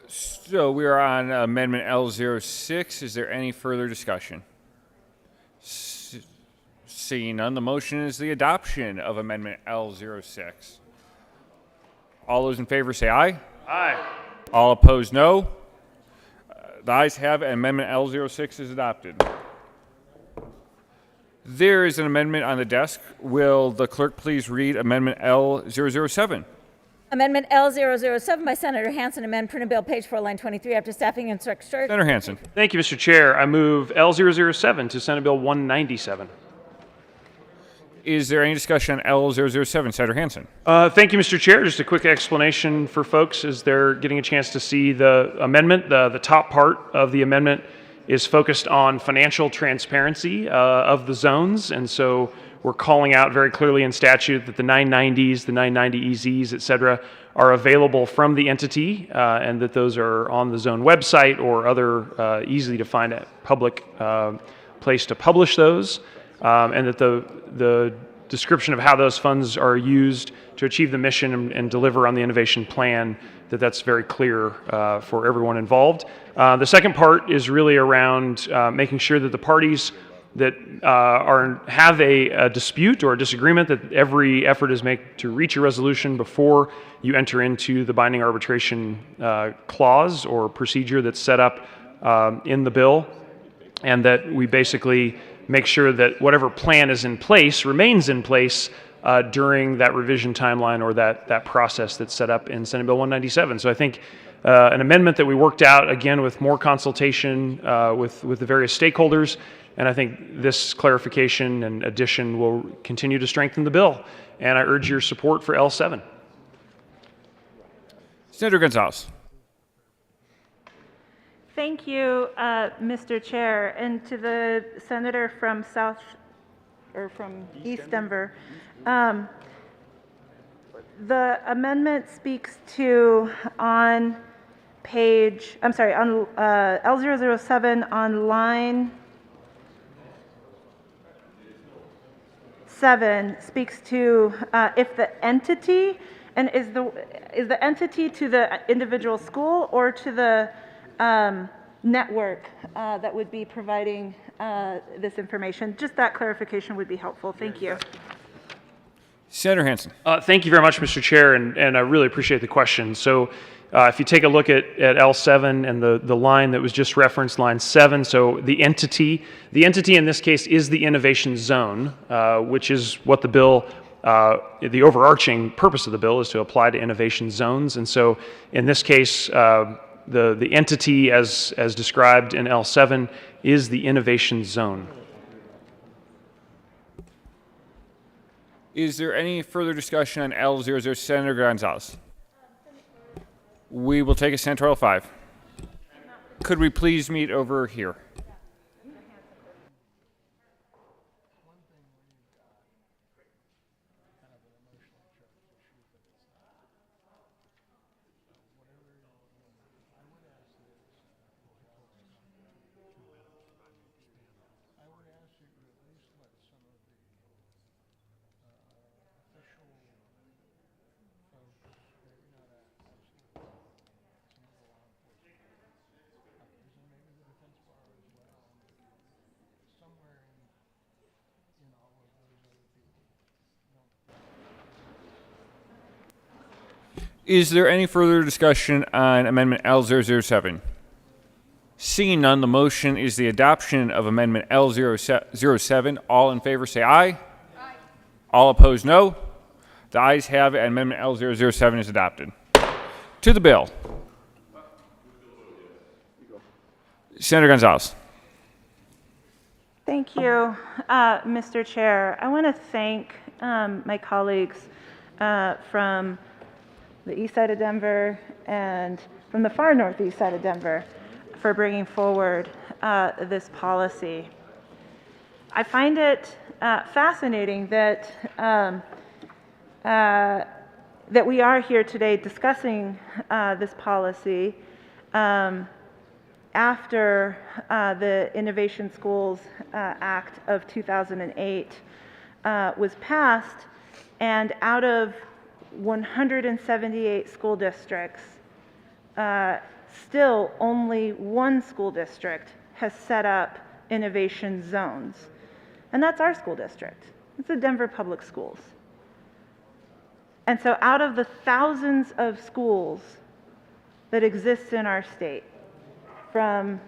So we are on Amendment L06. Is there any further discussion? Seeing none, the motion is the adoption of Amendment L06. All those in favor say aye. Aye. All opposed, no. The ayes have it. Amendment L06 is adopted. There is an amendment on the desk. Will the clerk please read Amendment L007? Amendment L007 by Senator Hansen, amend printed bill, page 4, line 23, after staffing and structure. Senator Hansen. Thank you, Mr. Chair. I move L007 to Senate Bill 197. Is there any discussion on L007? Senator Hansen. Thank you, Mr. Chair. Just a quick explanation for folks as they're getting a chance to see the amendment. The top part of the amendment is focused on financial transparency of the zones, and so we're calling out very clearly in statute that the 990s, the 990 EZs, et cetera, are available from the entity, and that those are on the zone website or other easily to find public place to publish those, and that the description of how those funds are used to achieve the mission and deliver on the innovation plan, that's very clear for everyone involved. The second part is really around making sure that the parties that have a dispute or a disagreement, that every effort is made to reach a resolution before you enter into the binding arbitration clause or procedure that's set up in the bill, and that we basically make sure that whatever plan is in place remains in place during that revision timeline or that process that's set up in Senate Bill 197. So I think an amendment that we worked out, again, with more consultation with the various stakeholders, and I think this clarification and addition will continue to strengthen the bill. And I urge your support for L7. Senator Gonzalez. Thank you, Mr. Chair, and to the senator from East Denver. The amendment speaks to on L007 on line 7 speaks to if the entity, and is the entity to the individual school or to the network that would be providing this information? Just that clarification would be helpful. Thank you. Senator Hansen. Thank you very much, Mr. Chair, and I really appreciate the question. So if you take a look at L7 and the line that was just referenced, line 7, so the entity in this case is the innovation zone, which is what the bill, the overarching purpose of the bill is to apply to innovation zones. And so in this case, the entity as described in L7 is the innovation zone. Is there any further discussion on L00? Senator Gonzalez. We will take a Senatorial 5. Could we please meet over here? Is there any further discussion on Amendment L007? Seeing none, the motion is the adoption of Amendment L007. All in favor say aye. Aye. All opposed, no. The ayes have it, and Amendment L007 is adopted. To the bill. Senator Gonzalez. Thank you, Mr. Chair. I want to thank my colleagues from the east side of Denver and from the far northeast side of Denver for bringing forward this policy. I find it fascinating that that we are here today discussing this policy after the Innovation Schools Act of 2008 was passed, and out of 178 school districts, still only one school district has set up innovation zones, and that's our school district. It's the Denver Public Schools. And so out of the thousands of schools that exist in our state, from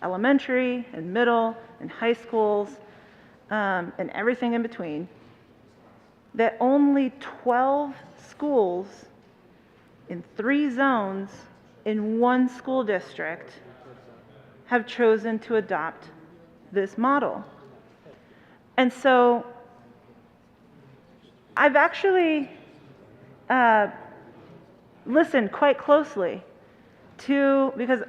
elementary and middle and high schools and everything in between, that only 12 schools in 3 zones in one school district have chosen to adopt this model. And so I've actually listened quite closely to, because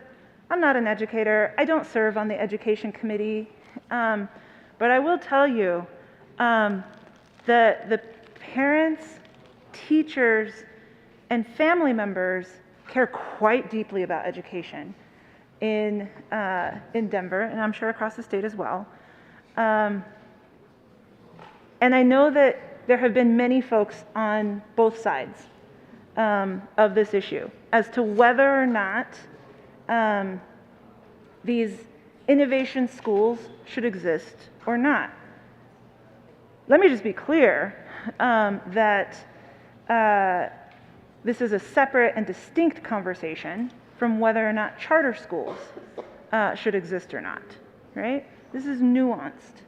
I'm not an educator, I don't serve on the education committee, but I will tell you that the parents, teachers, and family members care quite deeply about education in Denver, and I'm sure across the state as well. And I know that there have been many folks on both sides of this issue as to whether or not these innovation schools should exist or not. Let me just be clear that this is a separate and distinct conversation from whether or not charter schools should exist or not, right? This is nuanced.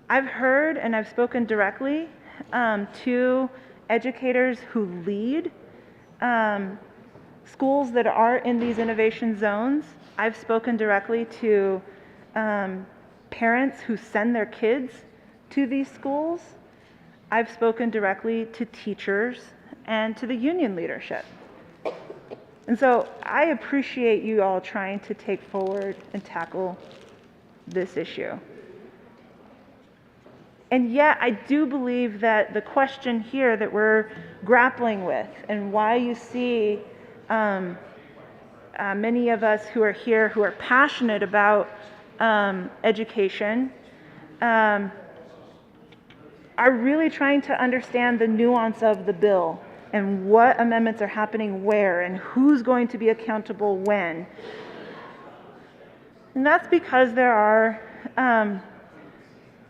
I've heard and I've spoken directly to educators who lead schools that are in these innovation zones. I've spoken directly to parents who send their kids to these schools. I've spoken directly to teachers and to the union leadership. And so I appreciate you all trying to take forward and tackle this issue. And yet I do believe that the question here that we're grappling with, and why you see many of us who are here who are passionate about education, are really trying to understand the nuance of the bill and what amendments are happening where and who's going to be accountable when. And that's because there are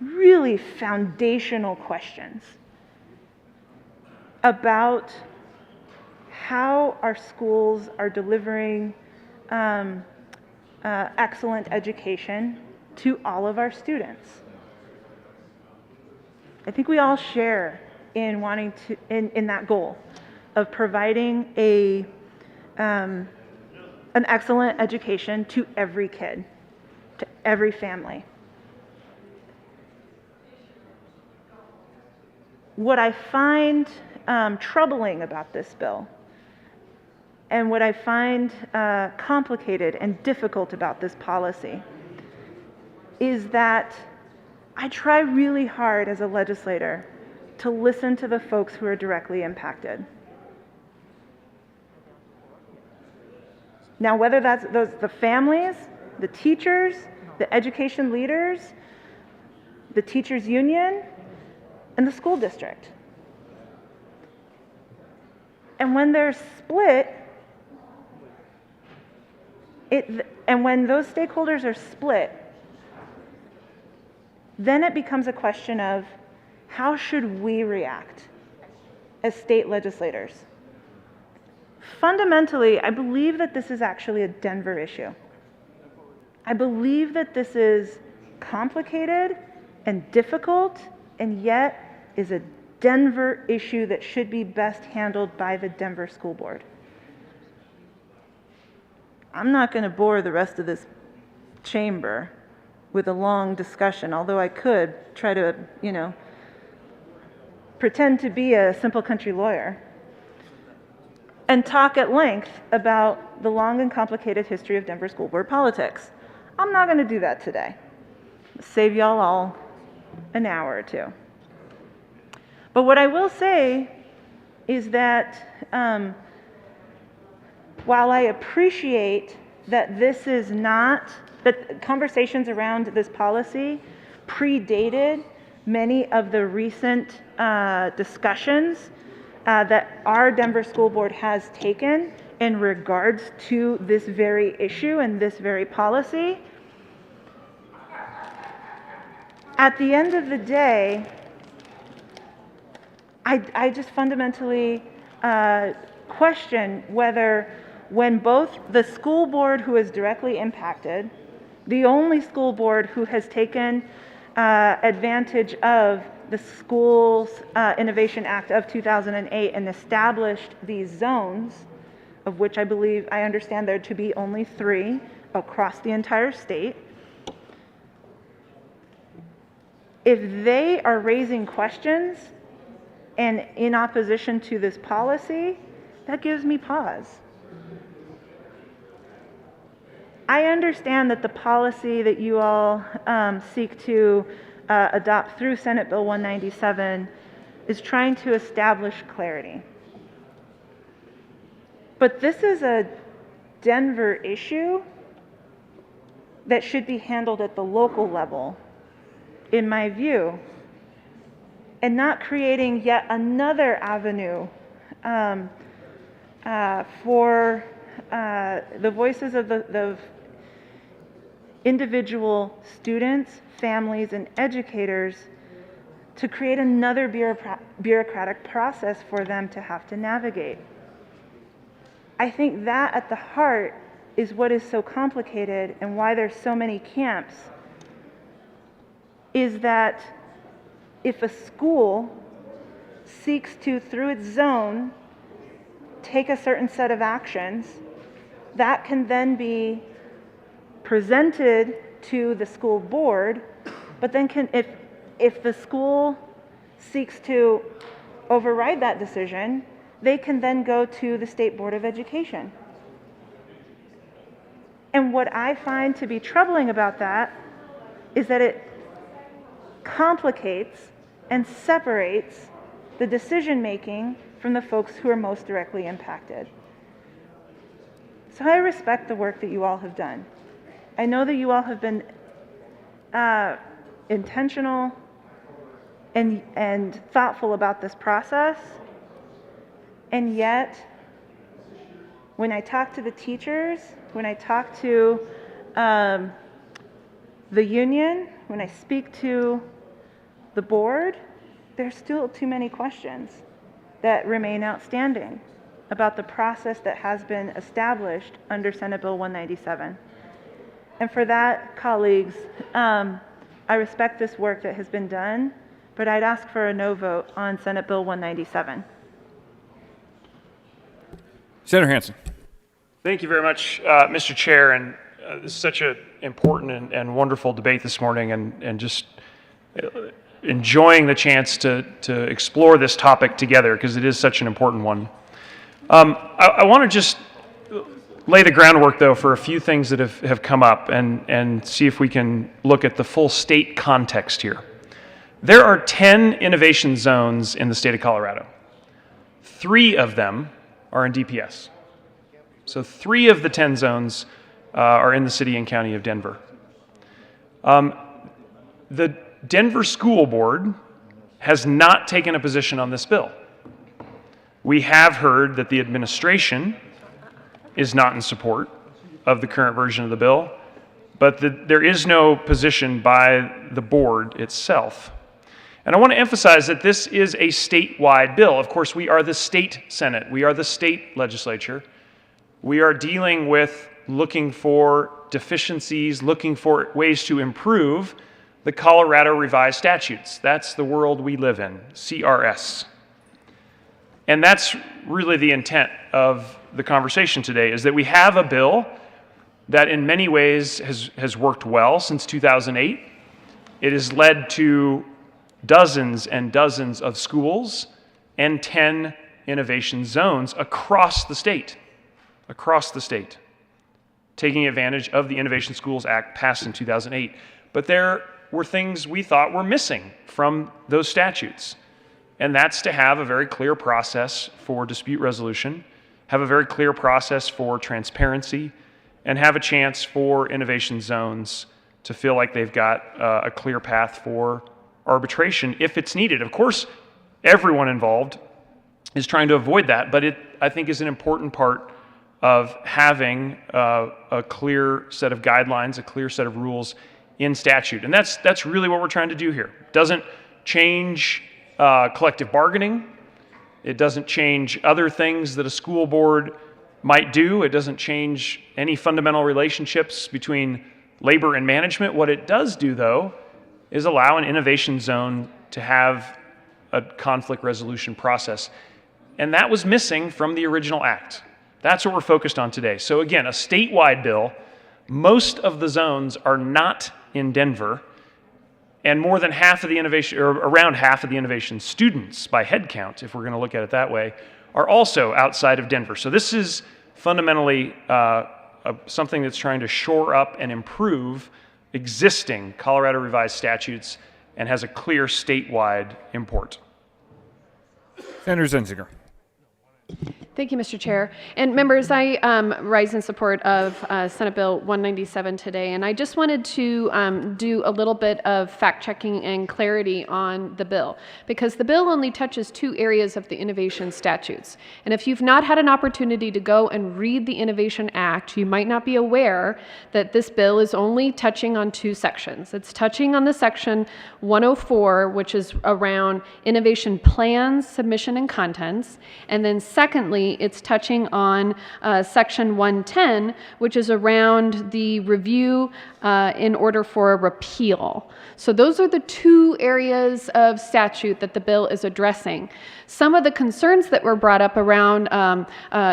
really foundational questions about how our schools are delivering excellent education to all of our students. I think we all share in wanting to, in that goal of providing an excellent education to every kid, to every family. What I find troubling about this bill, and what I find complicated and difficult about this policy, is that I try really hard as a legislator to listen to the folks who are directly impacted. Now, whether that's the families, the teachers, the education leaders, the teachers union, and the school district. And when they're split, and when those stakeholders are split, then it becomes a question of how should we react as state legislators? Fundamentally, I believe that this is actually a Denver issue. I believe that this is complicated and difficult, and yet is a Denver issue that should be best handled by the Denver School Board. I'm not going to bore the rest of this chamber with a long discussion, although I could try to, pretend to be a simple country lawyer and talk at length about the long and complicated history of Denver School Board politics. I'm not going to do that today. Save y'all all an hour or two. But what I will say is that while I appreciate that this is not, that conversations around this policy predated many of the recent discussions that our Denver School Board has taken in regards to this very issue and this very policy. At the end of the day, I just fundamentally question whether, when both the school board who is directly impacted, the only school board who has taken advantage of the Schools Innovation Act of 2008 and established these zones, of which I understand there to be only 3 across the entire state, if they are raising questions and in opposition to this policy, that gives me pause. I understand that the policy that you all seek to adopt through Senate Bill 197 is trying to establish clarity. But this is a Denver issue that should be handled at the local level, in my view, and not creating yet another avenue for the voices of the individual students, families, and educators to create another bureaucratic process for them to have to navigate. I think that at the heart is what is so complicated and why there's so many camps, is that if a school seeks to, through its zone, take a certain set of actions, that can then be presented to the school board, but then if the school seeks to override that decision, they can then go to the State Board of Education. And what I find to be troubling about that is that it complicates and separates the decision-making from the folks who are most directly impacted. So I respect the work that you all have done. I know that you all have been intentional and thoughtful about this process, and yet, when I talk to the teachers, when I talk to the union, when I speak to the board, there's still too many questions that remain outstanding about the process that has been established under Senate Bill 197. And for that, colleagues, I respect this work that has been done, but I'd ask for a no vote on Senate Bill 197. Senator Hansen. Thank you very much, Mr. Chair. And this is such an important and wonderful debate this morning, and just enjoying the chance to explore this topic together, because it is such an important one. I want to just lay the groundwork, though, for a few things that have come up, and see if we can look at the full state context here. There are 10 innovation zones in the state of Colorado. 3 of them are in DPS. So 3 of the 10 zones are in the city and county of Denver. The Denver School Board has not taken a position on this bill. We have heard that the administration is not in support of the current version of the bill, but there is no position by the board itself. And I want to emphasize that this is a statewide bill. Of course, we are the state Senate. We are the state legislature. We are dealing with looking for deficiencies, looking for ways to improve the Colorado Revised Statutes. That's the world we live in, CRS. And that's really the intent of the conversation today, is that we have a bill that in many ways has worked well since 2008. It has led to dozens and dozens of schools and 10 innovation zones across the state, taking advantage of the Innovation Schools Act passed in 2008. But there were things we thought were missing from those statutes. And that's to have a very clear process for dispute resolution, have a very clear process for transparency, and have a chance for innovation zones to feel like they've got a clear path for arbitration if it's needed. Of course, everyone involved is trying to avoid that, but it, I think, is an important part of having a clear set of guidelines, a clear set of rules in statute. And that's really what we're trying to do here. It doesn't change collective bargaining. It doesn't change other things that a school board might do. It doesn't change any fundamental relationships between labor and management. What it does do, though, is allow an innovation zone to have a conflict resolution process. And that was missing from the original act. That's what we're focused on today. So again, a statewide bill. Most of the zones are not in Denver, and more than half of the innovation, or around half of the innovation students by head count, if we're going to look at it that way, are also outside of Denver. So this is fundamentally something that's trying to shore up and improve existing Colorado Revised statutes and has a clear statewide import. Senator Zenzinger. Thank you, Mr. Chair. And members, I rise in support of Senate Bill 197 today, and I just wanted to do a little bit of fact-checking and clarity on the bill, because the bill only touches 2 areas of the innovation statutes. And if you've not had an opportunity to go and read the Innovation Act, you might not be aware that this bill is only touching on 2 sections. It's touching on the section 104, which is around innovation plans, submission, and contents, and then secondly, it's touching on section 110, which is around the review in order for a repeal. So those are the 2 areas of statute that the bill is addressing. Some of the concerns that were brought up around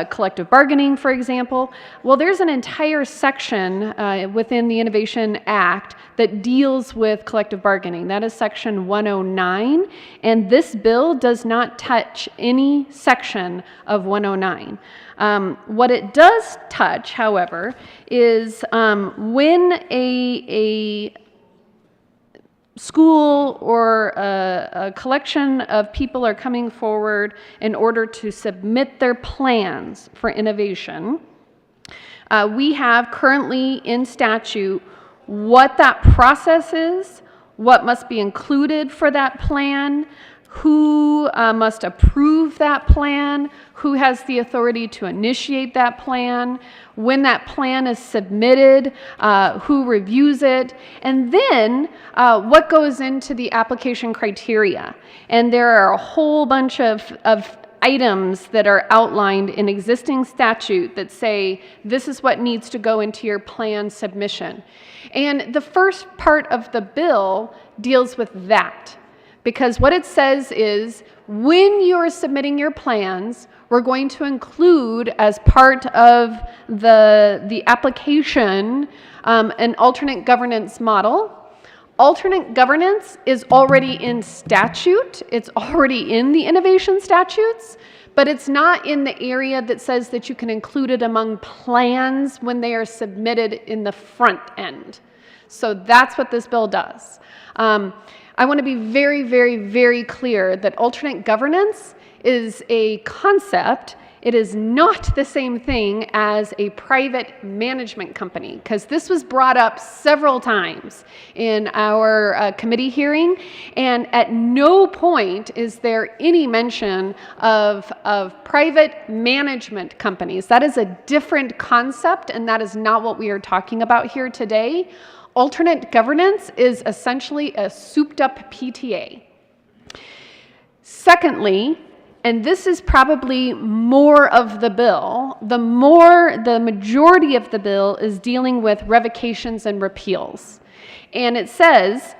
collective bargaining, for example, well, there's an entire section within the Innovation Act that deals with collective bargaining. That is section 109, and this bill does not touch any section of 109. What it does touch, however, is when a school or a collection of people are coming forward in order to submit their plans for innovation, we have currently in statute what that process is, what must be included for that plan, who must approve that plan, who has the authority to initiate that plan, when that plan is submitted, who reviews it, and then what goes into the application criteria. And there are a whole bunch of items that are outlined in existing statute that say this is what needs to go into your plan submission. And the first part of the bill deals with that, because what it says is when you're submitting your plans, we're going to include as part of the application an alternate governance model. Alternate governance is already in statute. It's already in the innovation statutes, but it's not in the area that says that you can include it among plans when they are submitted in the front end. So that's what this bill does. I want to be very, very, very clear that alternate governance is a concept. It is not the same thing as a private management company, because this was brought up several times in our committee hearing, and at no point is there any mention of private management companies. That is a different concept, and that is not what we are talking about here today. Alternate governance is essentially a souped-up PTA. Secondly, and this is probably more of the bill, the majority of the bill is dealing with revocations and repeals. And it says,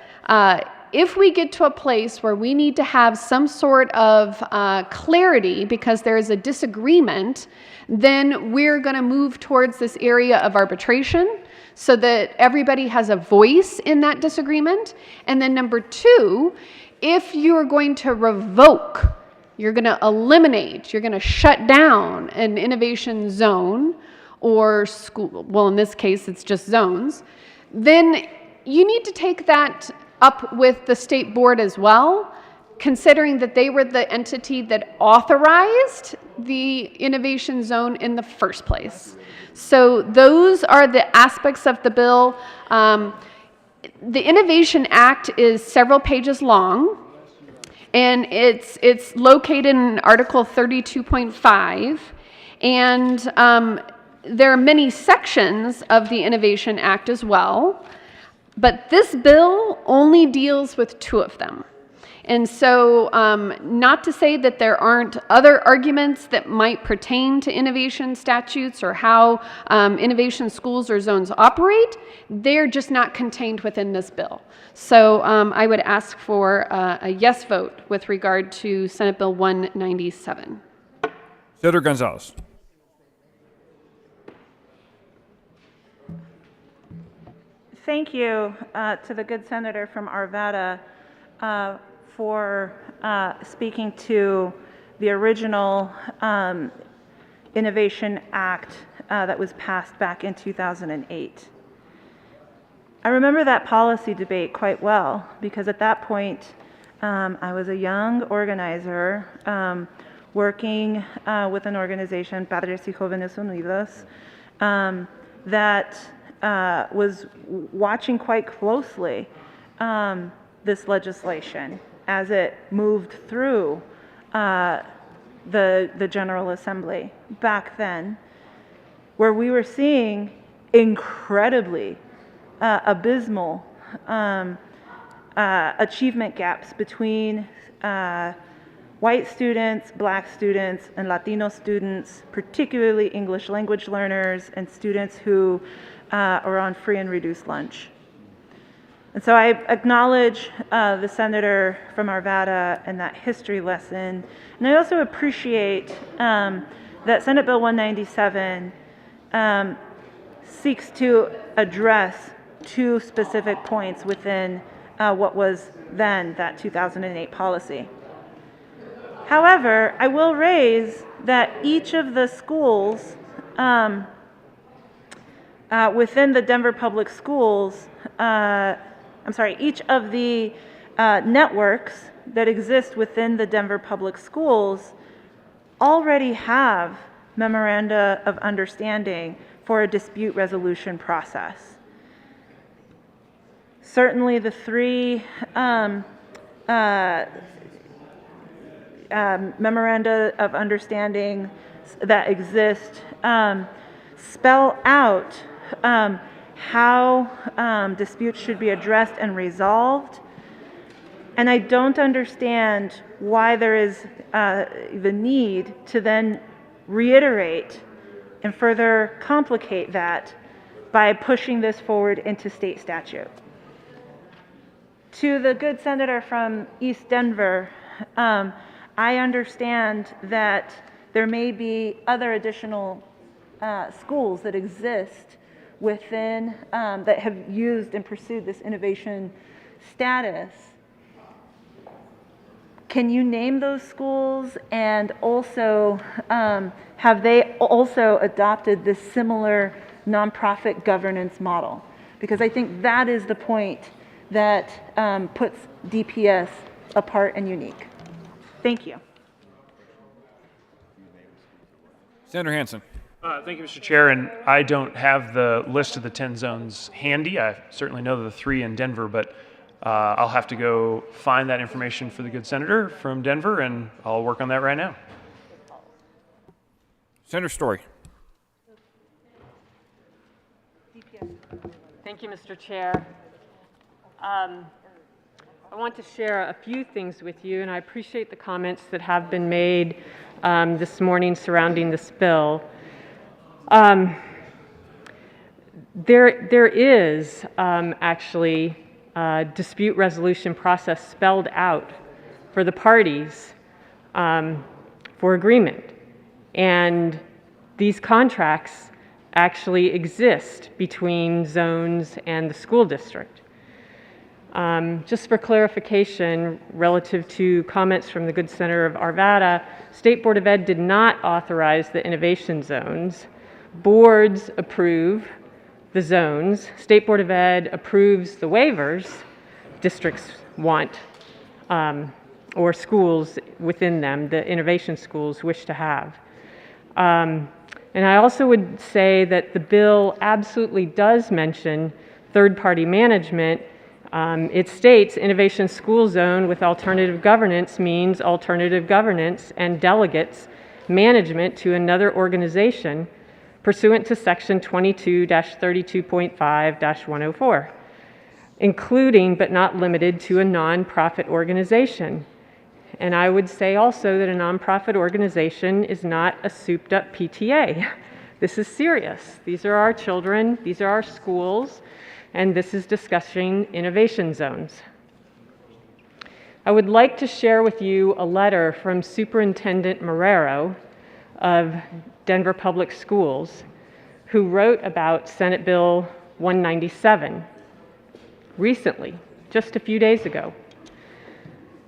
if we get to a place where we need to have some sort of clarity because there is a disagreement, then we're going to move towards this area of arbitration so that everybody has a voice in that disagreement. And then number 2, if you're going to revoke, you're going to eliminate, you're going to shut down an innovation zone or school, well, in this case, it's just zones, then you need to take that up with the state board as well, considering that they were the entity that authorized the innovation zone in the first place. So those are the aspects of the bill. The Innovation Act is several pages long, and it's located in Article 32.5, and there are many sections of the Innovation Act as well, but this bill only deals with 2 of them. And so, not to say that there aren't other arguments that might pertain to innovation statutes or how innovation schools or zones operate, they're just not contained within this bill. So I would ask for a yes vote with regard to Senate Bill 197. Senator Gonzalez. Thank you to the good senator from Arvada for speaking to the original Innovation Act that was passed back in 2008. I remember that policy debate quite well because at that point I was a young organizer working with an organization, Padres y Jóvenes Unidos, that was watching quite closely this legislation as it moved through the General Assembly back then, where we were seeing incredibly abysmal achievement gaps between white students, black students, and Latino students, particularly English language learners and students who are on free and reduced lunch. And so I acknowledge the senator from Arvada and that history lesson. And I also appreciate that Senate Bill 197 seeks to address 2 specific points within what was then that 2008 policy. However, I will raise that each of the schools within the Denver Public Schools, each of the networks that exist within the Denver Public Schools already have memoranda of understanding for a dispute resolution process. Certainly the 3 memoranda of understanding that exist spell out how disputes should be addressed and resolved. And I don't understand why there is the need to then reiterate and further complicate that by pushing this forward into state statute. To the good senator from East Denver, I understand that there may be other additional schools that exist within, that have used and pursued this innovation status. Can you name those schools? And also, have they also adopted this similar nonprofit governance model? Because I think that is the point that puts DPS apart and unique. Thank you. Senator Hansen. Thank you, Mr. Chair. And I don't have the list of the 10 zones handy. I certainly know the 3 in Denver, but I'll have to go find that information for the good senator from Denver, and I'll work on that right now. Senator Story. Thank you, Mr. Chair. I want to share a few things with you, and I appreciate the comments that have been made this morning surrounding this bill. There is actually a dispute resolution process spelled out for the parties for agreement. And these contracts actually exist between zones and the school district. Just for clarification, relative to comments from the good senator of Arvada, State Board of Ed did not authorize the innovation zones. Boards approve the zones. State Board of Ed approves the waivers districts want, or schools within them, the innovation schools wish to have. And I also would say that the bill absolutely does mention third-party management. It states innovation school zone with alternative governance means alternative governance and delegates management to another organization pursuant to Section 22-32.5-104, including but not limited to a nonprofit organization. And I would say also that a nonprofit organization is not a souped-up PTA. This is serious. These are our children, these are our schools, and this is discussing innovation zones. I would like to share with you a letter from Superintendent Marrero of Denver Public Schools, who wrote about Senate Bill 197 recently, just a few days ago.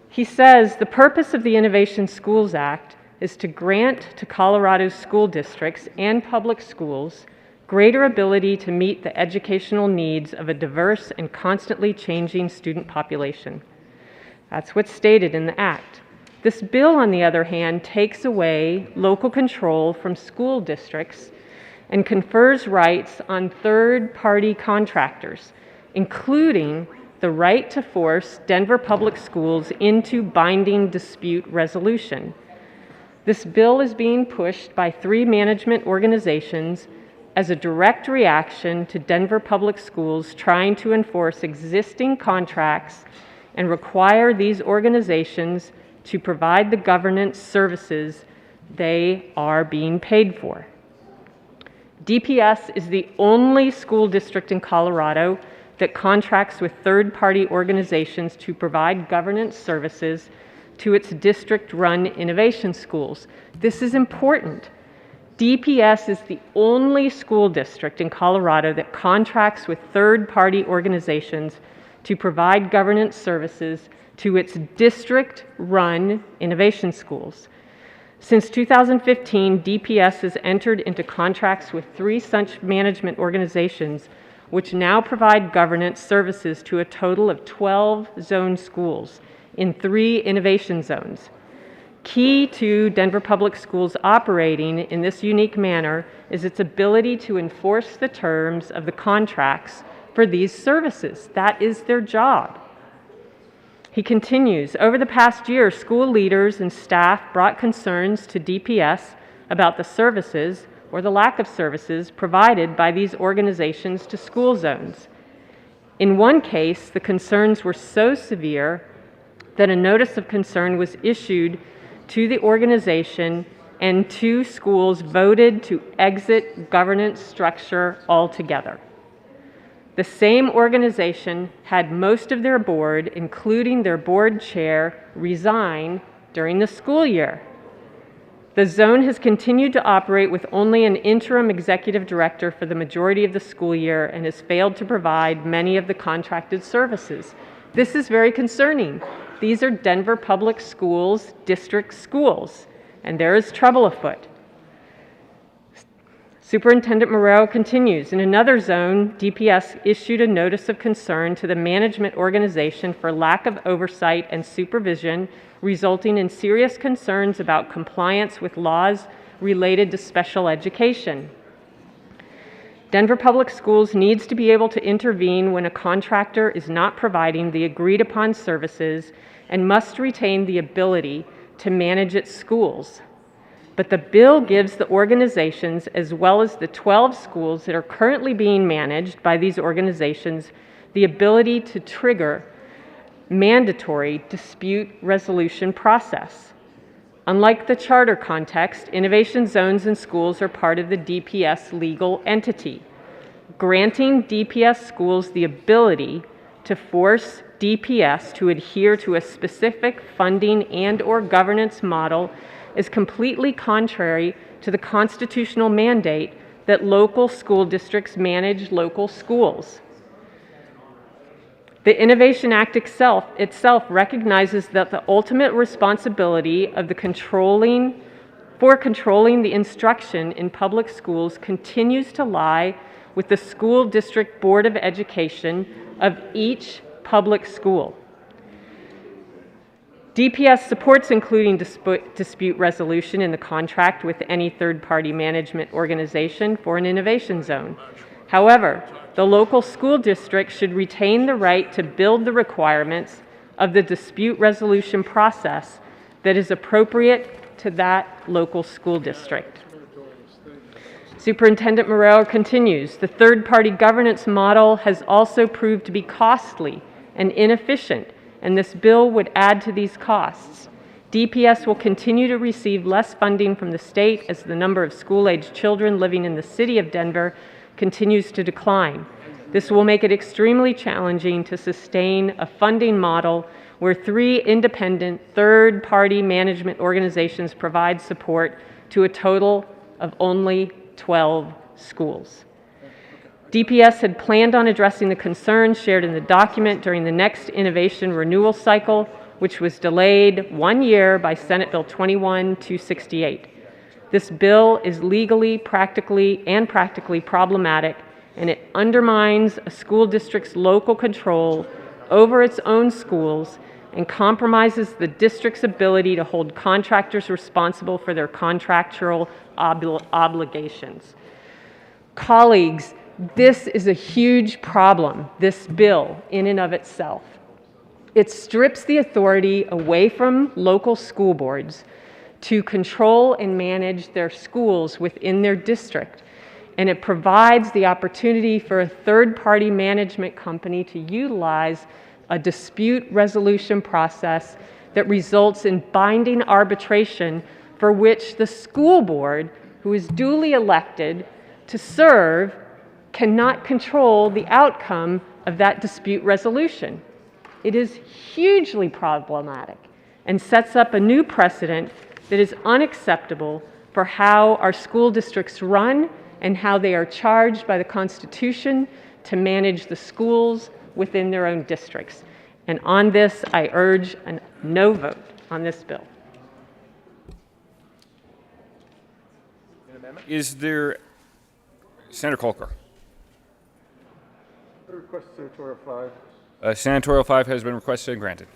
He says, the purpose of the Innovation Schools Act is to grant to Colorado's school districts and public schools greater ability to meet the educational needs of a diverse and constantly changing student population. That's what's stated in the Act. This bill, on the other hand, takes away local control from school districts and confers rights on third-party contractors, including the right to force Denver Public Schools into binding dispute resolution. This bill is being pushed by 3 management organizations as a direct reaction to Denver Public Schools trying to enforce existing contracts and require these organizations to provide the governance services they are being paid for. DPS is the only school district in Colorado that contracts with third-party organizations to provide governance services to its district-run innovation schools. This is important. DPS is the only school district in Colorado that contracts with third-party organizations to provide governance services to its district-run innovation schools. Since 2015, DPS has entered into contracts with 3 such management organizations, which now provide governance services to a total of 12 zone schools in 3 innovation zones. Key to Denver Public Schools operating in this unique manner is its ability to enforce the terms of the contracts for these services. That is their job. He continues, over the past year, school leaders and staff brought concerns to DPS about the services or the lack of services provided by these organizations to school zones. In one case, the concerns were so severe that a notice of concern was issued to the organization, and 2 schools voted to exit governance structure altogether. The same organization had most of their board, including their board chair, resign during the school year. The zone has continued to operate with only an interim executive director for the majority of the school year and has failed to provide many of the contracted services. This is very concerning. These are Denver Public Schools district schools, and there is trouble afoot. Superintendent Marrero continues, in another zone, DPS issued a notice of concern to the management organization for lack of oversight and supervision, resulting in serious concerns about compliance with laws related to special education. Denver Public Schools needs to be able to intervene when a contractor is not providing the agreed-upon services and must retain the ability to manage its schools. But the bill gives the organizations, as well as the 12 schools that are currently being managed by these organizations, the ability to trigger mandatory dispute resolution process. Unlike the charter context, innovation zones and schools are part of the DPS legal entity. Granting DPS schools the ability to force DPS to adhere to a specific funding and/or governance model is completely contrary to the constitutional mandate that local school districts manage local schools. The Innovation Act itself recognizes that the ultimate responsibility of controlling the instruction in public schools continues to lie with the school district board of education of each public school. DPS supports including dispute resolution in the contract with any third-party management organization for an innovation zone. However, the local school district should retain the right to build the requirements of the dispute resolution process that is appropriate to that local school district. Superintendent Moreau continues, the third-party governance model has also proved to be costly and inefficient, and this bill would add to these costs. DPS will continue to receive less funding from the state as the number of school-aged children living in the city of Denver continues to decline. This will make it extremely challenging to sustain a funding model where 3 independent third-party management organizations provide support to a total of only 12 schools. DPS had planned on addressing the concerns shared in the document during the next innovation renewal cycle, which was delayed 1 year by Senate Bill 21-268. This bill is legally, practically problematic, and it undermines a school district's local control over its own schools and compromises the district's ability to hold contractors responsible for their contractual obligations. Colleagues, this is a huge problem, this bill in and of itself. It strips the authority away from local school boards to control and manage their schools within their district, and it provides the opportunity for a third-party management company to utilize a dispute resolution process that results in binding arbitration for which the school board, who is duly elected to serve, cannot control the outcome of that dispute resolution. It is hugely problematic and sets up a new precedent that is unacceptable for how our school districts run and how they are charged by the Constitution to manage the schools within their own districts. And on this, I urge a no vote on this bill. Is there Senator Kolker? Request senatorial 5. Senatorial 5 has been requested and granted.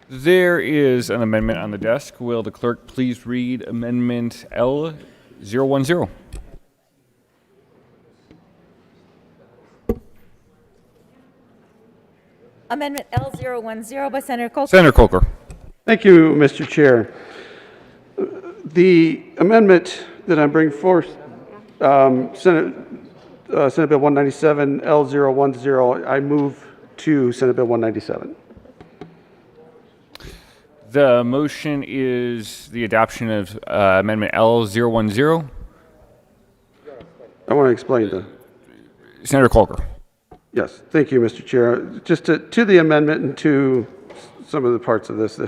There is an amendment on the desk. Will the clerk please read Amendment L010? Amendment L010 by Senator Colker. Senator Colker. Thank you, Mr. Chair. The amendment that I'm bringing forth, Senate Bill 197 L010, I move to Senate Bill 197. The motion is the adoption of Amendment L010. I want to explain the. Senator Colker. Yes, thank you, Mr. Chair. Just to the amendment and to some of the parts of this.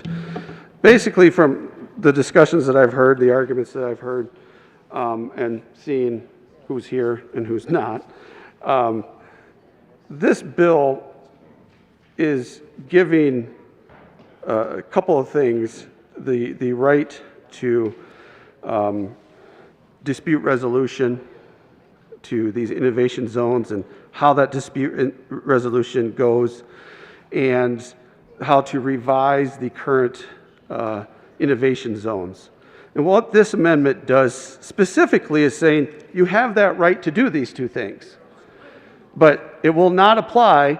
Basically, from the discussions that I've heard, the arguments that I've heard, and seeing who's here and who's not, this bill is giving a couple of things: the right to dispute resolution to these innovation zones and how that dispute resolution goes, and how to revise the current innovation zones. And what this amendment does specifically is saying you have that right to do these two things, but it will not apply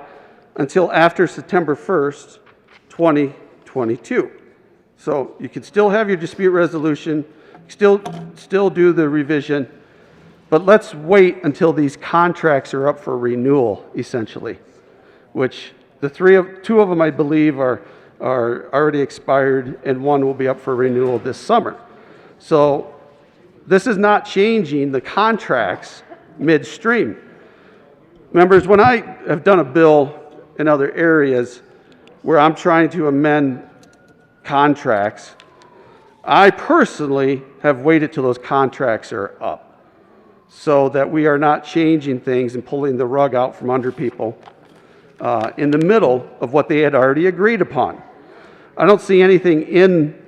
until after September 1st, 2022. So you can still have your dispute resolution, still do the revision, but let's wait until these contracts are up for renewal, essentially, which two of them, I believe, are already expired, and one will be up for renewal this summer. So this is not changing the contracts midstream. Members, when I have done a bill in other areas where I'm trying to amend contracts, I personally have waited till those contracts are up, so that we are not changing things and pulling the rug out from under people in the middle of what they had already agreed upon. I don't see anything in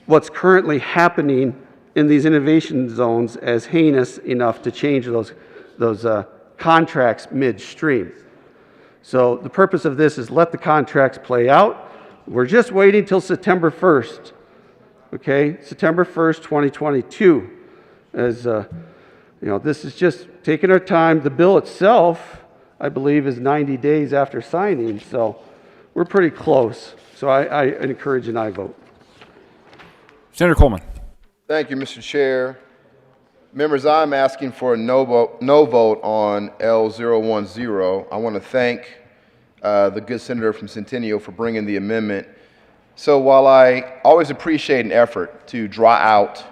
what's currently happening in these innovation zones as heinous enough to change those contracts midstream. So the purpose of this is let the contracts play out. We're just waiting till September 1st, okay? September 1st, 2022, as this is just taking our time. The bill itself, I believe, is 90 days after signing, so we're pretty close. So I encourage an aye vote. Senator Coleman. Thank you, Mr. Chair. Members, I'm asking for a no vote on L010. I want to thank the good senator from Centennial for bringing the amendment. So while I always appreciate an effort to draw out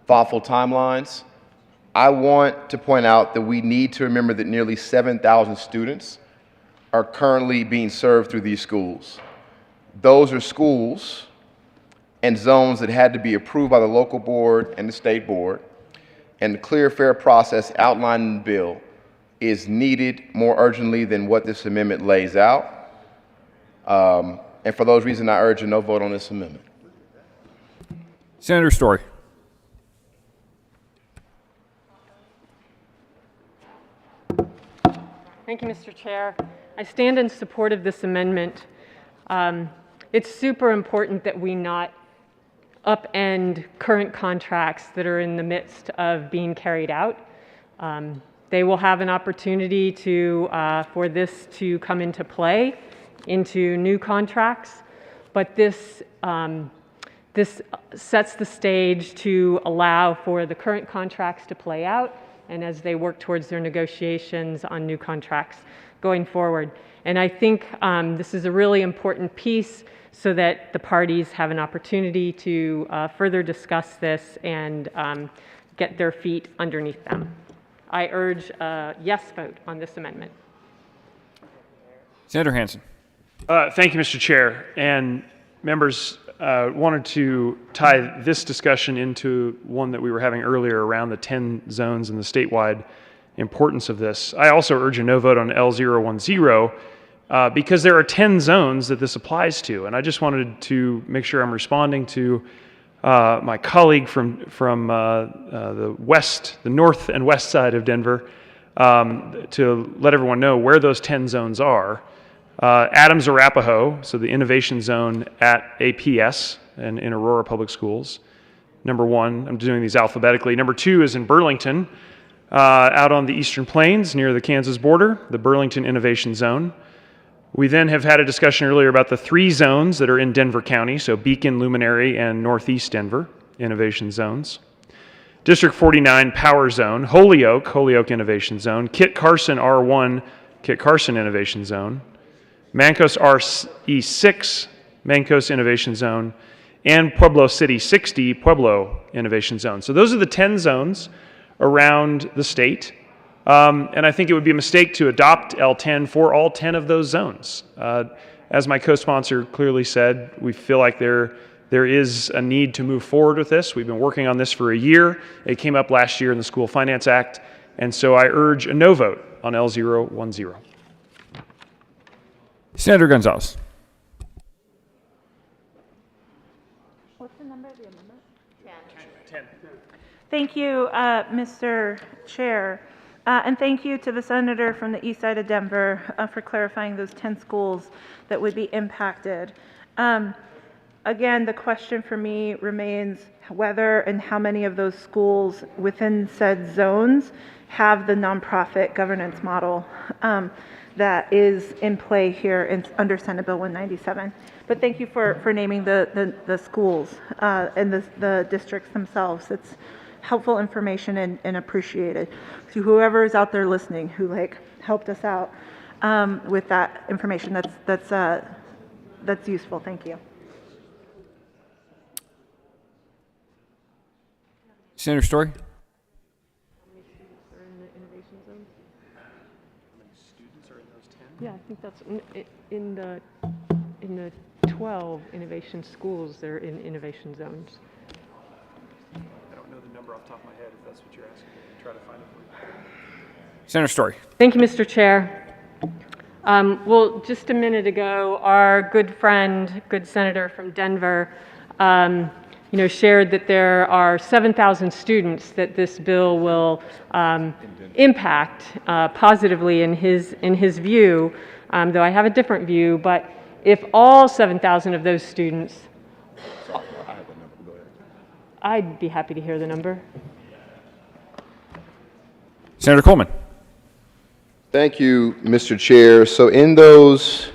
thoughtful timelines, I want to point out that we need to remember that nearly 7,000 students are currently being served through these schools. Those are schools and zones that had to be approved by the local board and the state board, and the clear, fair process outlined in the bill is needed more urgently than what this amendment lays out. And for those reasons, I urge a no vote on this amendment. Senator Story. Thank you, Mr. Chair. I stand in support of this amendment. It's super important that we not upend current contracts that are in the midst of being carried out. They will have an opportunity for this to come into play into new contracts, but this sets the stage to allow for the current contracts to play out, and as they work towards their negotiations on new contracts going forward. And I think this is a really important piece so that the parties have an opportunity to further discuss this and get their feet underneath them. I urge a yes vote on this amendment. Senator Hansen. Thank you, Mr. Chair. And members, wanted to tie this discussion into one that we were having earlier around the 10 zones and the statewide importance of this. I also urge a no vote on L010 because there are 10 zones that this applies to. And I just wanted to make sure I'm responding to my colleague from the north and west side of Denver to let everyone know where those 10 zones are. Adams Arapahoe, so the innovation zone at APS and in Aurora Public Schools. Number 1, I'm doing these alphabetically. Number 2 is in Burlington, out on the Eastern Plains near the Kansas border, the Burlington Innovation Zone. We then have had a discussion earlier about the 3 zones that are in Denver County, so Beacon, Luminary, and Northeast Denver Innovation Zones. District 49 Power Zone, Holyoke Innovation Zone, Kit Carson R1, Kit Carson Innovation Zone, Mancos RE6, Mancos Innovation Zone, and Pueblo City 60, Pueblo Innovation Zone. So those are the 10 zones around the state. And I think it would be a mistake to adopt L10 for all 10 of those zones. As my co-sponsor clearly said, we feel like there is a need to move forward with this. We've been working on this for a year. It came up last year in the School Finance Act, and so I urge a no vote on L010. Senator Gonzalez. What's the number of the amendment? 10. Thank you, Mr. Chair. And thank you to the senator from the east side of Denver for clarifying those 10 schools that would be impacted. Again, the question for me remains whether and how many of those schools within said zones have the nonprofit governance model that is in play here under Senate Bill 197. But thank you for naming the schools and the districts themselves. It's helpful information and appreciated. To whoever is out there listening who helped us out with that information, that's useful. Thank you. Senator Story. Yeah, I think that's in the 12 innovation schools that are in innovation zones. I don't know the number off the top of my head, if that's what you're asking. I'll try to find it for you. Senator Story. Thank you, Mr. Chair. Well, just a minute ago, our good friend, good senator from Denver, shared that there are 7,000 students that this bill will impact positively in his view, though I have a different view. But if all 7,000 of those students, I'd be happy to hear the number. Senator Coleman. Thank you, Mr. Chair. So in those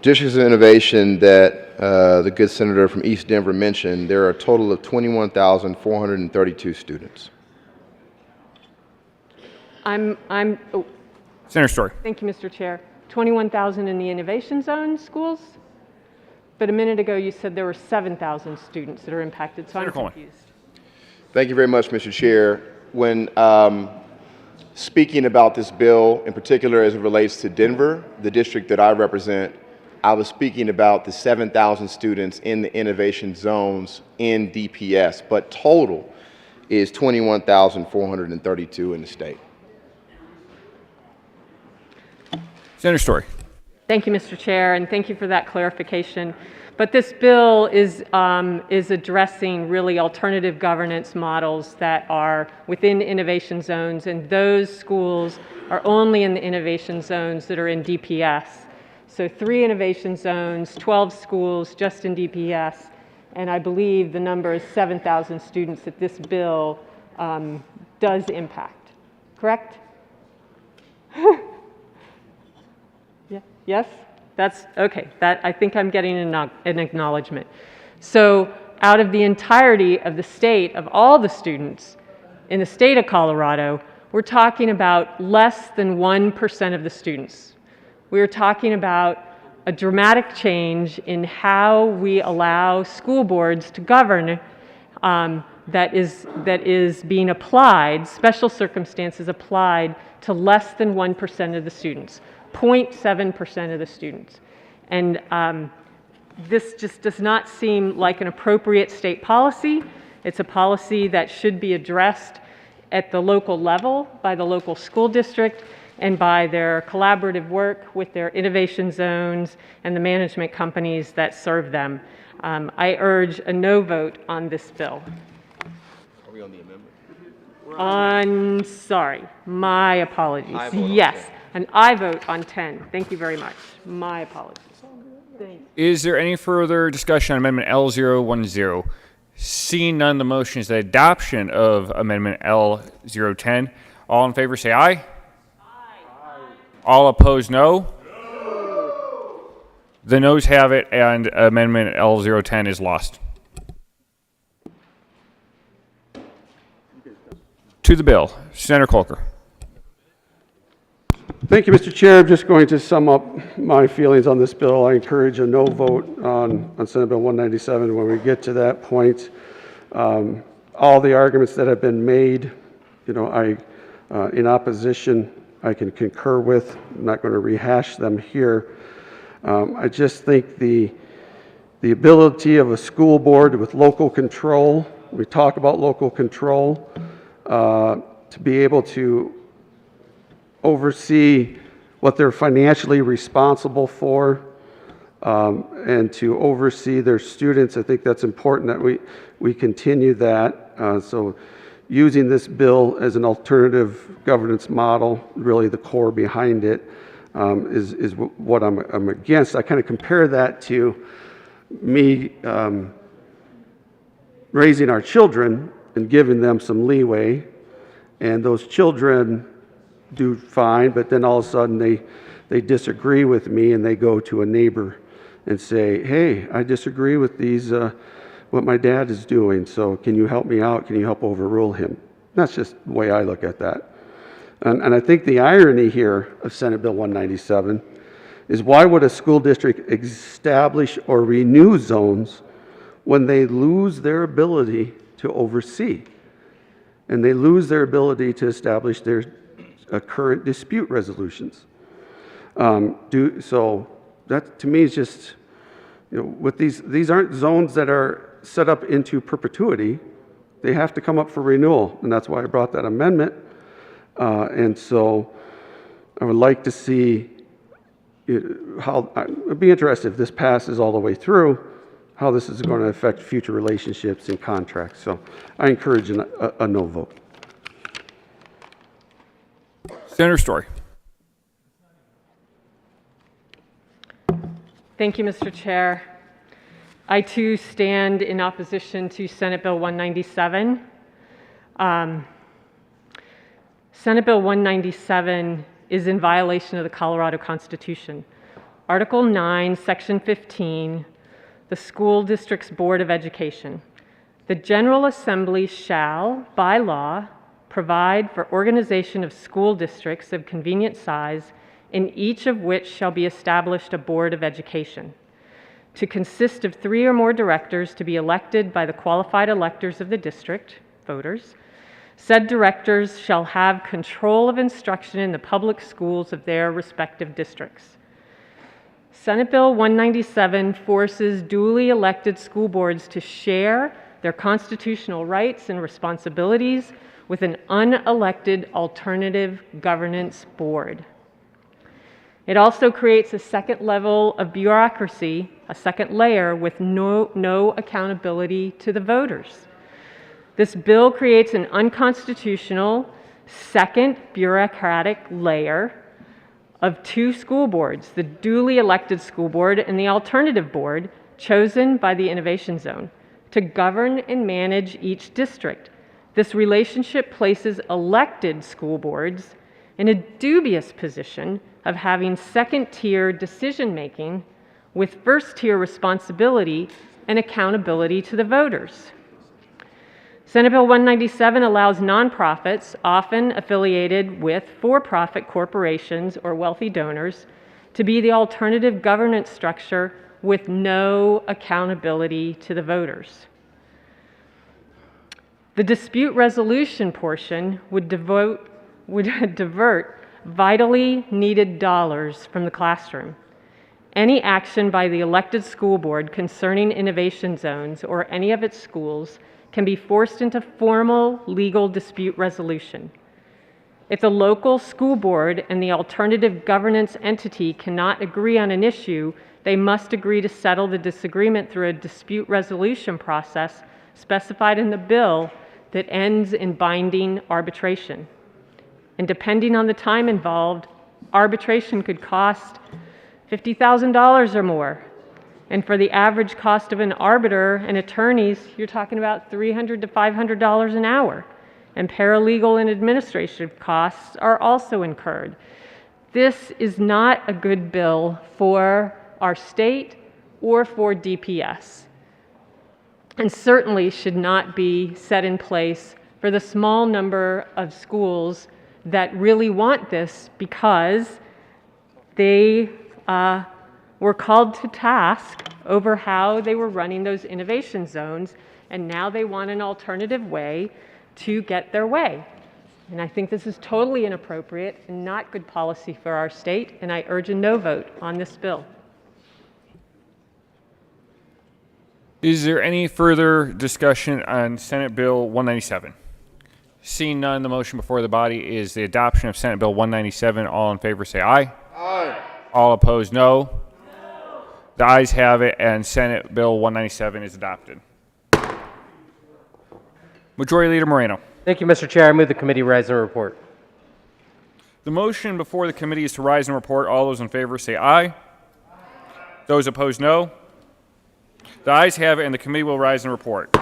districts of innovation that the good senator from East Denver mentioned, there are a total of 21,432 students. Senator Story. Thank you, Mr. Chair. 21,000 in the innovation zone schools, but a minute ago you said there were 7,000 students that are impacted, so I'm confused. Thank you very much, Mr. Chair. When speaking about this bill, in particular as it relates to Denver, the district that I represent, I was speaking about the 7,000 students in the innovation zones in DPS, but total is 21,432 in the state. Senator Story. Thank you, Mr. Chair, and thank you for that clarification. But this bill is addressing really alternative governance models that are within innovation zones, and those schools are only in the innovation zones that are in DPS. So 3 innovation zones, 12 schools just in DPS, and I believe the number is 7,000 students that this bill does impact. Correct? Yeah. Yes? That's okay. That I think I'm getting an acknowledgement. So out of the entirety of the state, of all the students in the state of Colorado, we're talking about less than 1% of the students. We're talking about a dramatic change in how we allow school boards to govern that is being applied, special circumstances applied to less than 1% of the students. 0.7% of the students. And this just does not seem like an appropriate state policy. It's a policy that should be addressed at the local level by the local school district and by their collaborative work with their innovation zones and the management companies that serve them. I urge a no vote on this bill. Are we on the amendment? I'm sorry, my apologies. Yes, an aye vote on 10. Thank you very much. My apologies. Thank you. Is there any further discussion on Amendment L010? Seeing none, the motion is the adoption of Amendment L010. All in favor say aye. Aye. All opposed, no. The noes have it, and Amendment L010 is lost. To the bill, Senator Kolker. Thank you, Mr. Chair. I'm just going to sum up my feelings on this bill. I encourage a no vote on Senate Bill 197 when we get to that point. All the arguments that have been made, in opposition, I can concur with. I'm not going to rehash them here. I just think the ability of a school board with local control, we talk about local control, to be able to oversee what they're financially responsible for, and to oversee their students. I think that's important that we continue that. So using this bill as an alternative governance model, really the core behind it, is what I'm against. I kind of compare that to me raising our children and giving them some leeway, and those children do fine, but then all of a sudden they disagree with me and they go to a neighbor and say, hey, I disagree with what my dad is doing, so can you help me out? Can you help overrule him? That's just the way I look at that. And I think the irony here of Senate Bill 197 is, why would a school district establish or renew zones when they lose their ability to oversee and they lose their ability to establish their current dispute resolutions? So that to me is just, with these aren't zones that are set up into perpetuity. They have to come up for renewal, and that's why I brought that amendment. And so I would like to see I'd be interested if this passes all the way through, how this is going to affect future relationships and contracts. So I encourage a no vote. Senator Story. Thank you, Mr. Chair. I too stand in opposition to Senate Bill 197. Senate Bill 197 is in violation of the Colorado Constitution. Article 9, Section 15, the School District's Board of Education. The General Assembly shall, by law, provide for organization of school districts of convenient size, in each of which shall be established a Board of Education, to consist of 3 or more directors to be elected by the qualified electors of the district, voters. Said directors shall have control of instruction in the public schools of their respective districts. Senate Bill 197 forces duly elected school boards to share their constitutional rights and responsibilities with an unelected alternative governance board. It also creates a second level of bureaucracy, a second layer with no accountability to the voters. This bill creates an unconstitutional second bureaucratic layer of 2 school boards, the duly elected school board and the alternative board chosen by the Innovation Zone, to govern and manage each district. This relationship places elected school boards in a dubious position of having second-tier decision-making with first-tier responsibility and accountability to the voters. Senate Bill 197 allows nonprofits, often affiliated with for-profit corporations or wealthy donors, to be the alternative governance structure with no accountability to the voters. The dispute resolution portion would divert vitally needed dollars from the classroom. Any action by the elected school board concerning innovation zones or any of its schools can be forced into formal legal dispute resolution. If the local school board and the alternative governance entity cannot agree on an issue, they must agree to settle the disagreement through a dispute resolution process specified in the bill that ends in binding arbitration. And depending on the time involved, Arbitration could cost $50,000 or more. And for the average cost of an arbiter and attorneys, you're talking about $300 to $500 an hour. And paralegal and administrative costs are also incurred. This is not a good bill for our state or for DPS, and certainly should not be set in place for the small number of schools that really want this because they were called to task over how they were running those innovation zones, and now they want an alternative way to get their way. And I think this is totally inappropriate and not good policy for our state, and I urge a no vote on this bill. Is there any further discussion on Senate Bill 197? Seeing none, the motion before the body is the adoption of Senate Bill 197. All in favor say aye. Aye. All opposed, no. The ayes have it, and Senate Bill 197 is adopted. Majority Leader Moreno. Thank you, Mr. Chair. I move the committee rise and report. The motion before the committee is to rise and report. All those in favor say aye. Aye. Those opposed, no. The ayes have it, and the committee will rise and report.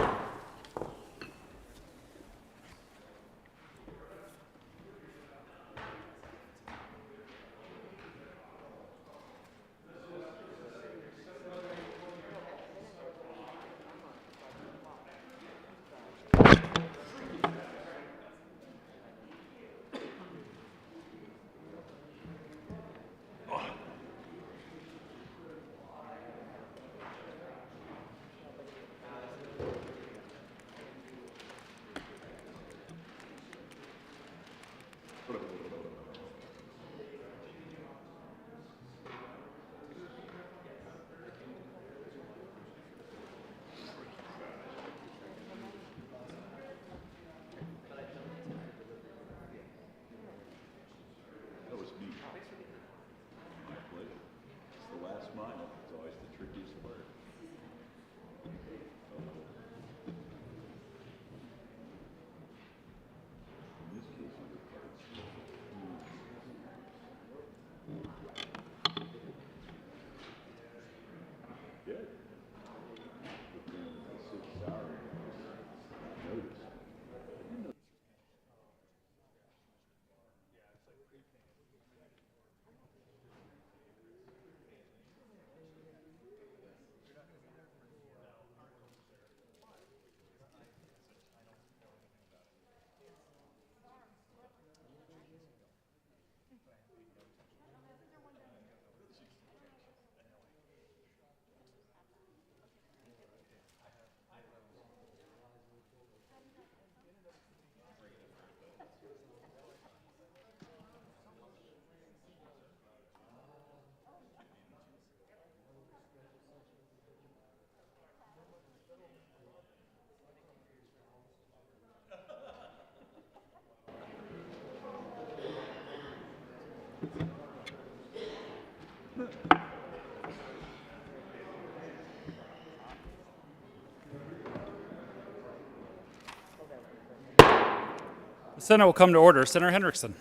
The Senate will come to order. Senator Hendrickson.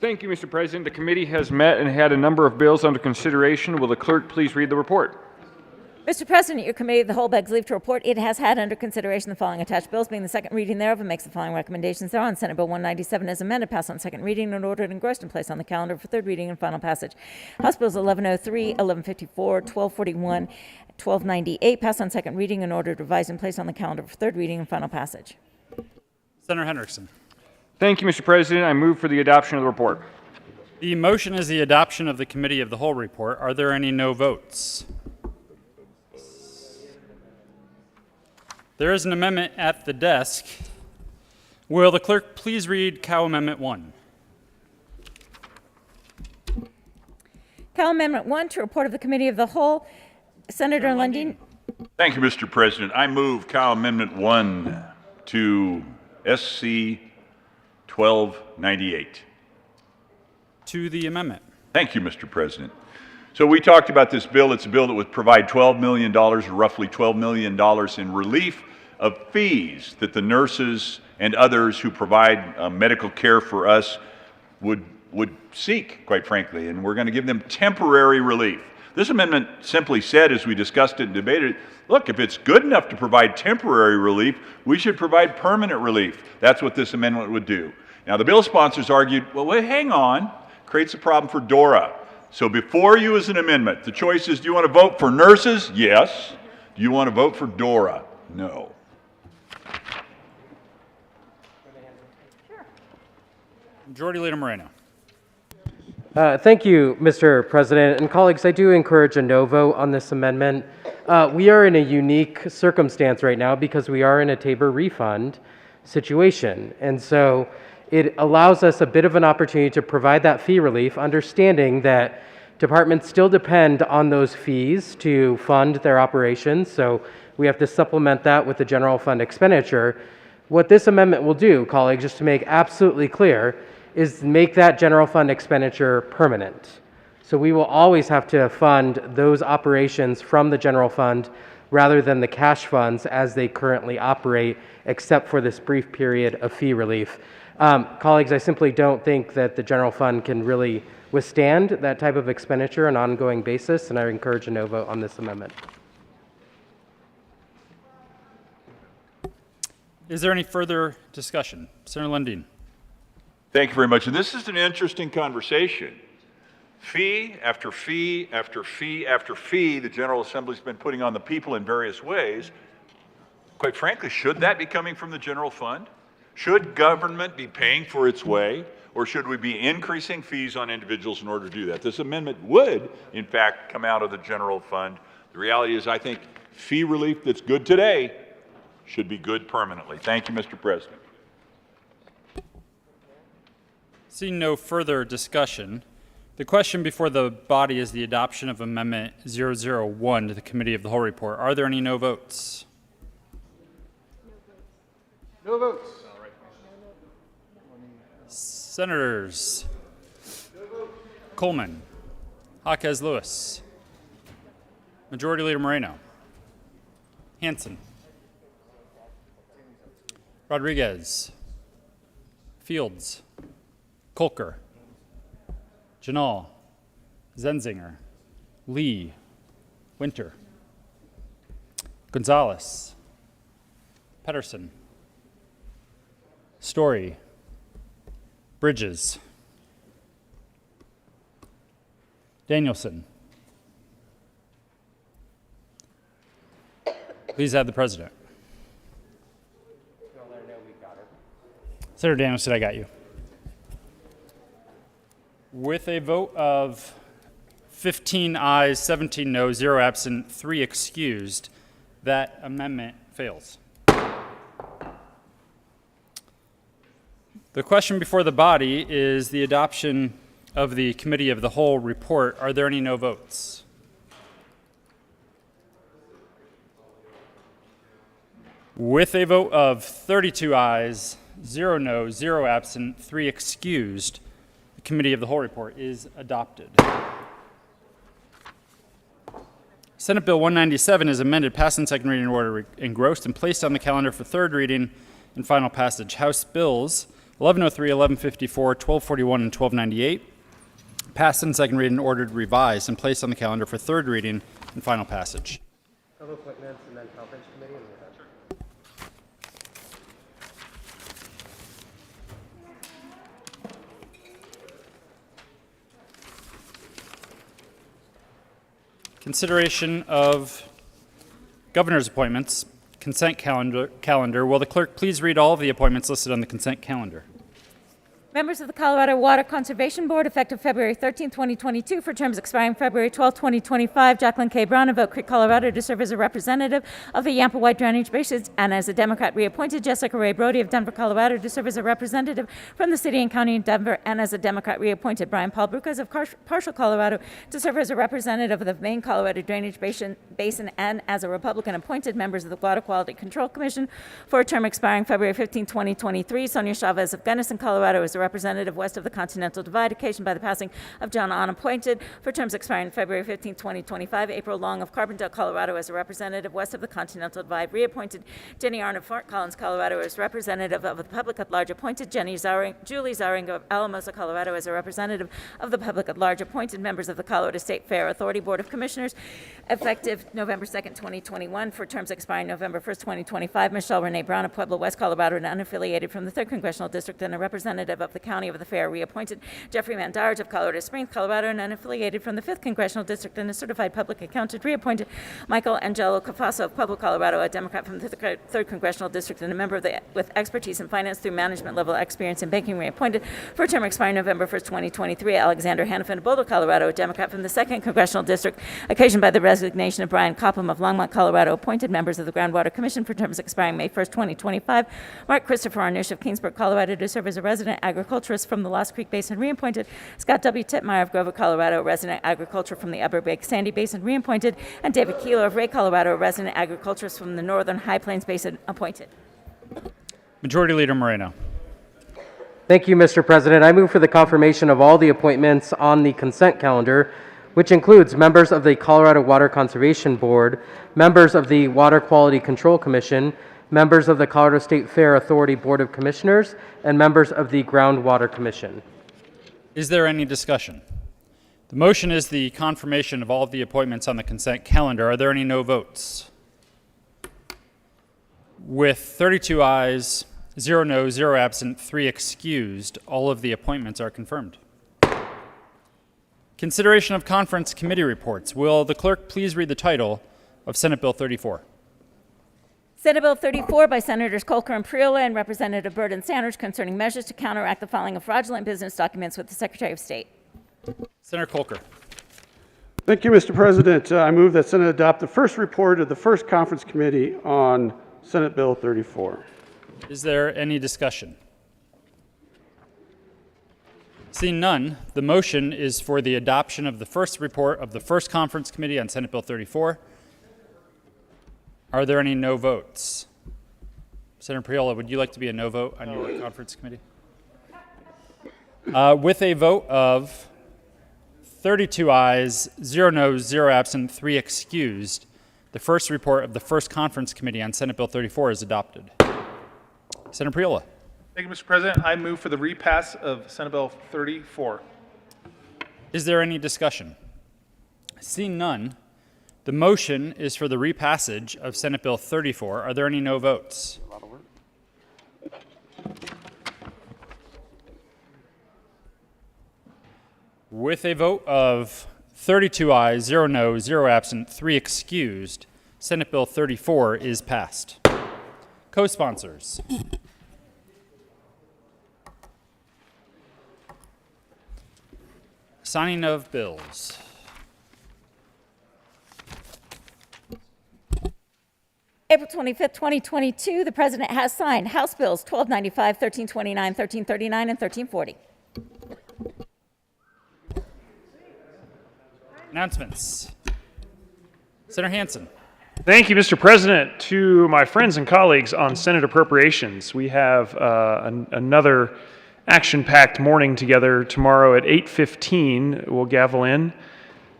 Thank you, Mr. President. The committee has met and had a number of bills under consideration. Will the clerk please read the report? Mr. President, your committee of the whole begs leave to report it has had under consideration the following attached bills, being the second reading thereof, and makes the following recommendations thereon. Senate Bill 197 as amended, passed on second reading and ordered engrossed and placed on the calendar for third reading and final passage. House Bills 1103, 1154, 1241, 1298, passed on second reading and ordered revised and placed on the calendar for third reading and final passage. Senator Hendrickson. Thank you, Mr. President. I move for the adoption of the report. The motion is the adoption of the committee of the whole report. Are there any no votes? There is an amendment at the desk. Will the clerk please read Cow Amendment 1? Cow Amendment 1 to report of the committee of the whole. Senator Lundin. Thank you, Mr. President. I move Cow Amendment 1 to SC 1298. To the amendment. Thank you, Mr. President. So we talked about this bill. It's a bill that would provide $12 million, or roughly $12 million in relief of fees that the nurses and others who provide medical care for us would would seek, quite frankly, and we're going to give them temporary relief. This amendment simply said, as we discussed it and debated, look, if it's good enough to provide temporary relief, we should provide permanent relief. That's what this amendment would do. Now, the bill sponsors argued, well, wait, hang on, creates a problem for DORA. So before you as an amendment, the choice is, do you want to vote for nurses? Yes. Do you want to vote for DORA? No. Majority Leader Moreno. Thank you, Mr. President. And colleagues, I do encourage a no vote on this amendment. We are in a unique circumstance right now because we are in a Tabor refund situation. And so it allows us a bit of an opportunity to provide that fee relief, understanding that departments still depend on those fees to fund their operations. So we have to supplement that with the general fund expenditure. What this amendment will do, colleagues, just to make absolutely clear, is make that general fund expenditure permanent. So we will always have to fund those operations from the general fund rather than the cash funds as they currently operate, except for this brief period of fee relief. Colleagues, I simply don't think that the general fund can really withstand that type of expenditure on an ongoing basis, and I encourage a no vote on this amendment. Is there any further discussion? Senator Lundin. Thank you very much. And this is an interesting conversation. Fee after fee after fee after fee the General Assembly's been putting on the people in various ways. Quite frankly, should that be coming from the general fund? Should government be paying for its way, or should we be increasing fees on individuals in order to do that? This amendment would, in fact, come out of the general fund. The reality is, I think fee relief that's good today should be good permanently. Thank you, Mr. President. Seeing no further discussion, the question before the body is the adoption of Amendment 001 to the Committee of the Whole report. Are there any no votes? No votes. Senators Coleman, Jaquez Lewis, Majority Leader Moreno, Hansen, Rodriguez, Fields, Kolker, Janal, Zenzinger, Lee, Winter, Gonzalez, Pedersen, Story, Bridges, Danielson. Please have the president. Senator Danielson, I got you. With a vote of 15 ayes, 17 no, 0 absent, 3 excused, that amendment fails. The question before the body is the adoption of the Committee of the Whole report. Are there any no votes? With a vote of 32 ayes, 0 no, 0 absent, 3 excused, the Committee of the Whole report is adopted. Senate Bill 197 is amended, passed in second reading in order, engrossed, and placed on the calendar for third reading and final passage. House Bills 1103, 1154, 1241, and 1298, passed in second reading and ordered revised and placed on the calendar for third reading and final passage. Appointments and then conference committee. Consideration of governor's appointments, consent calendar. Will the clerk please read all of the appointments listed on the consent calendar? Members of the Colorado Water Conservation Board, effective February 13, 2022, for terms expiring February 12, 2025. Jacqueline K. Brown of Oak Creek, Colorado, to serve as a representative of the Yampa White Drainage Basin, and as a Democrat reappointed. Jessica Ray Brody of Denver, Colorado, to serve as a representative from the city and county of Denver, and as a Democrat reappointed. Brian Paul Brucas of Parshall, Colorado, to serve as a representative of the Main Colorado Drainage Basin, and as a Republican appointed. Members of the Water Quality Control Commission, for a term expiring February 15, 2023. Sonia Chavez of Gunnison, Colorado, as a representative west of the Continental Divide, occasioned by the passing of John On, appointed for terms expiring February 15, 2025. April Long of Carbondale, Colorado, as a representative west of the Continental Divide, reappointed. Jenny Arnott, Fort Collins, Colorado, as representative of the public at large, appointed. Julie Zaring of Alamosa, Colorado, as a representative of the public at large, appointed. Members of the Colorado State Fair Authority Board of Commissioners, effective November 2nd, 2021, for terms expiring November 1st, 2025. Michelle Renee Brown of Pueblo, West Colorado, and unaffiliated from the 3rd Congressional District and a representative of the County of the Fair, reappointed. Jeffrey Mandarage of Colorado Springs, Colorado, and unaffiliated from the 5th Congressional District and a certified public accountant, reappointed. Michael Angelo Cafaso of Pueblo, Colorado, a Democrat from the 3rd Congressional District and a member of with expertise in finance through management level experience in banking, reappointed. For a term expiring November 1st, 2023, Alexander Hannafin of Boulder, Colorado, a Democrat from the 2nd Congressional District, occasioned by the resignation of Brian Copham of Longmont, Colorado, appointed. Members of the Groundwater Commission for terms expiring May 1st, 2025. Mark Christopher Arnush of Kingsburg, Colorado, to serve as a resident agriculturist from the Lost Creek Basin, reappointed. Scott W. Titmeyer of Grover, Colorado, a resident agriculturist from the Upper Big Sandy Basin, reappointed. And David Keeler of Ray, Colorado, a resident agriculturist from the Northern High Plains Basin, appointed. Majority Leader Moreno. Thank you, Mr. President. I move for the confirmation of all the appointments on the consent calendar, which includes members of the Colorado Water Conservation Board, members of the Water Quality Control Commission, members of the Colorado State Fair Authority Board of Commissioners, and members of the Groundwater Commission. Is there any discussion? The motion is the confirmation of all of the appointments on the consent calendar. Are there any no votes? With 32 ayes, 0 no, 0 absent, 3 excused, all of the appointments are confirmed. Consideration of conference committee reports. Will the clerk please read the title of Senate Bill 34? Senate Bill 34 by Senators Colker and Priola and Representative Byrd and Sanders concerning measures to counteract the filing of fraudulent business documents with the Secretary of State. Senator Colker. Thank you, Mr. President. I move that Senate adopt the first report of the first conference committee on Senate Bill 34. Is there any discussion? Seeing none, the motion is for the adoption of the first report of the first conference committee on Senate Bill 34. Are there any no votes? Senator Priola, would you like to be a no vote on your conference committee? With a vote of 32 ayes, 0 noes, 0 absent, 3 excused, the first report of the first conference committee on Senate Bill 34 is adopted. Senator Priola. Thank you, Mr. President. I move for the repass of Senate Bill 34. Is there any discussion? Seeing none, the motion is for the repassage of Senate Bill 34. Are there any no votes? With a vote of 32 ayes, 0 no, 0 absent, 3 excused, Senate Bill 34 is passed. Co-sponsors. Signing of bills. April 25th, 2022, the President has signed House Bills 1295, 1329, 1339, and 1340. Announcements. Senator Hansen. Thank you, Mr. President. To my friends and colleagues on Senate appropriations, we have another action-packed morning together. Tomorrow at 8:15, we'll gavel in.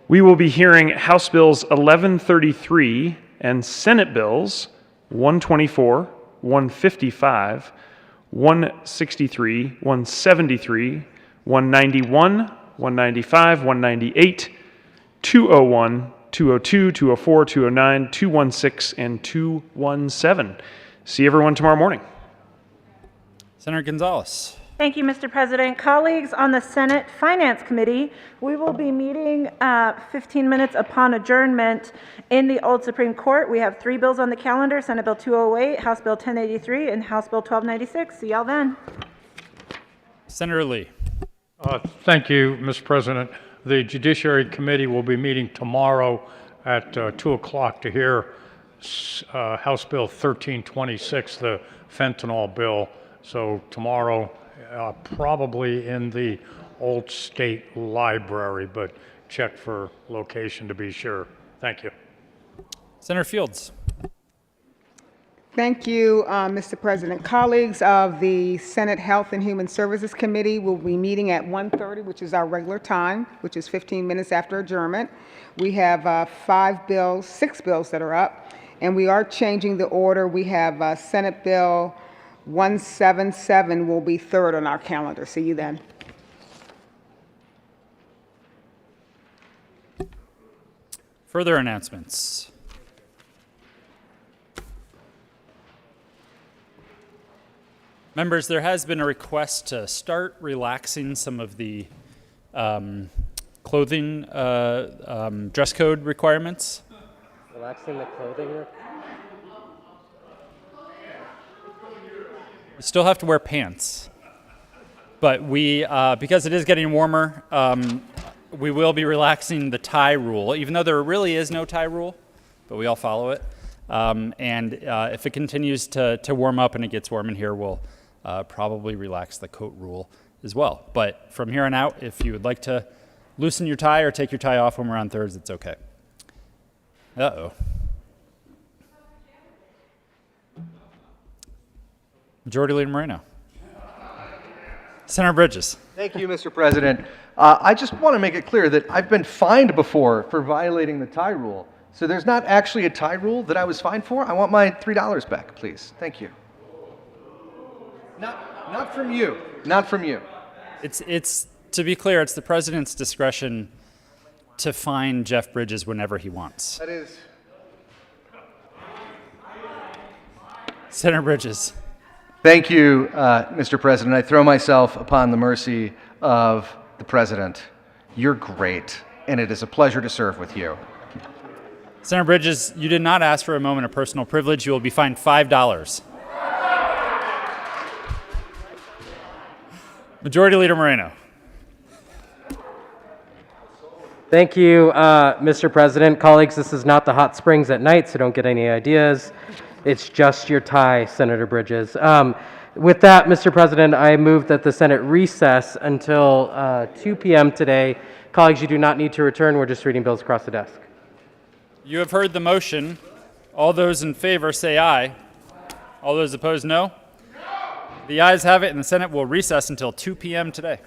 We will be hearing House Bills 1133 and Senate Bills 124, 155, 163, 173, 191, 195, 198, 201, 202, 204, 209, 216, and 217. See everyone tomorrow morning. Senator Gonzalez. Thank you, Mr. President. Colleagues on the Senate Finance Committee, we will be meeting 15 minutes upon adjournment in the Old Supreme Court. We have 3 bills on the calendar: Senate Bill 208, House Bill 1083, and House Bill 1296. See y'all then. Senator Lee. Thank you, Mr. President. The Judiciary Committee will be meeting tomorrow at 2 o'clock to hear House Bill 1326, the fentanyl bill. So tomorrow, probably in the Old State Library, but check for location to be sure. Thank you. Senator Fields. Thank you, Mr. President. Colleagues of the Senate Health and Human Services Committee will be meeting at 1:30, which is our regular time, which is 15 minutes after adjournment. We have 6 bills that are up, and we are changing the order. We have Senate Bill 177 will be third on our calendar. See you then. Further announcements. Members, there has been a request to start relaxing some of the clothing dress code requirements. Relaxing the clothing. You still have to wear pants, but we, because it is getting warmer, we will be relaxing the tie rule, even though there really is no tie rule, but we all follow it. And if it continues to warm up and it gets warm in here, we'll probably relax the coat rule as well. But from here on out, if you would like to loosen your tie or take your tie off when we're on thirds, it's okay. Uh-oh. Majority Leader Moreno. Senator Bridges. Thank you, Mr. President. I just want to make it clear that I've been fined before for violating the tie rule. So there's not actually a tie rule that I was fined for. I want my $3 back, please. Thank you. Not from you. Not from you. It's to be clear, it's the president's discretion to fine Jeff Bridges whenever he wants. That is. Senator Bridges. Thank you, Mr. President. I throw myself upon the mercy of the president. You're great, and it is a pleasure to serve with you. Senator Bridges, you did not ask for a moment of personal privilege. You will be fined $5. Majority Leader Moreno. Thank you, Mr. President. Colleagues, this is not the hot springs at night, so don't get any ideas. It's just your tie, Senator Bridges. With that, Mr. President, I move that the Senate recess until 2 p.m. today. Colleagues, you do not need to return. We're just reading bills across the desk. You have heard the motion. All those in favor say aye. All those opposed, no. The ayes have it, and the Senate will recess until 2 p.m. today.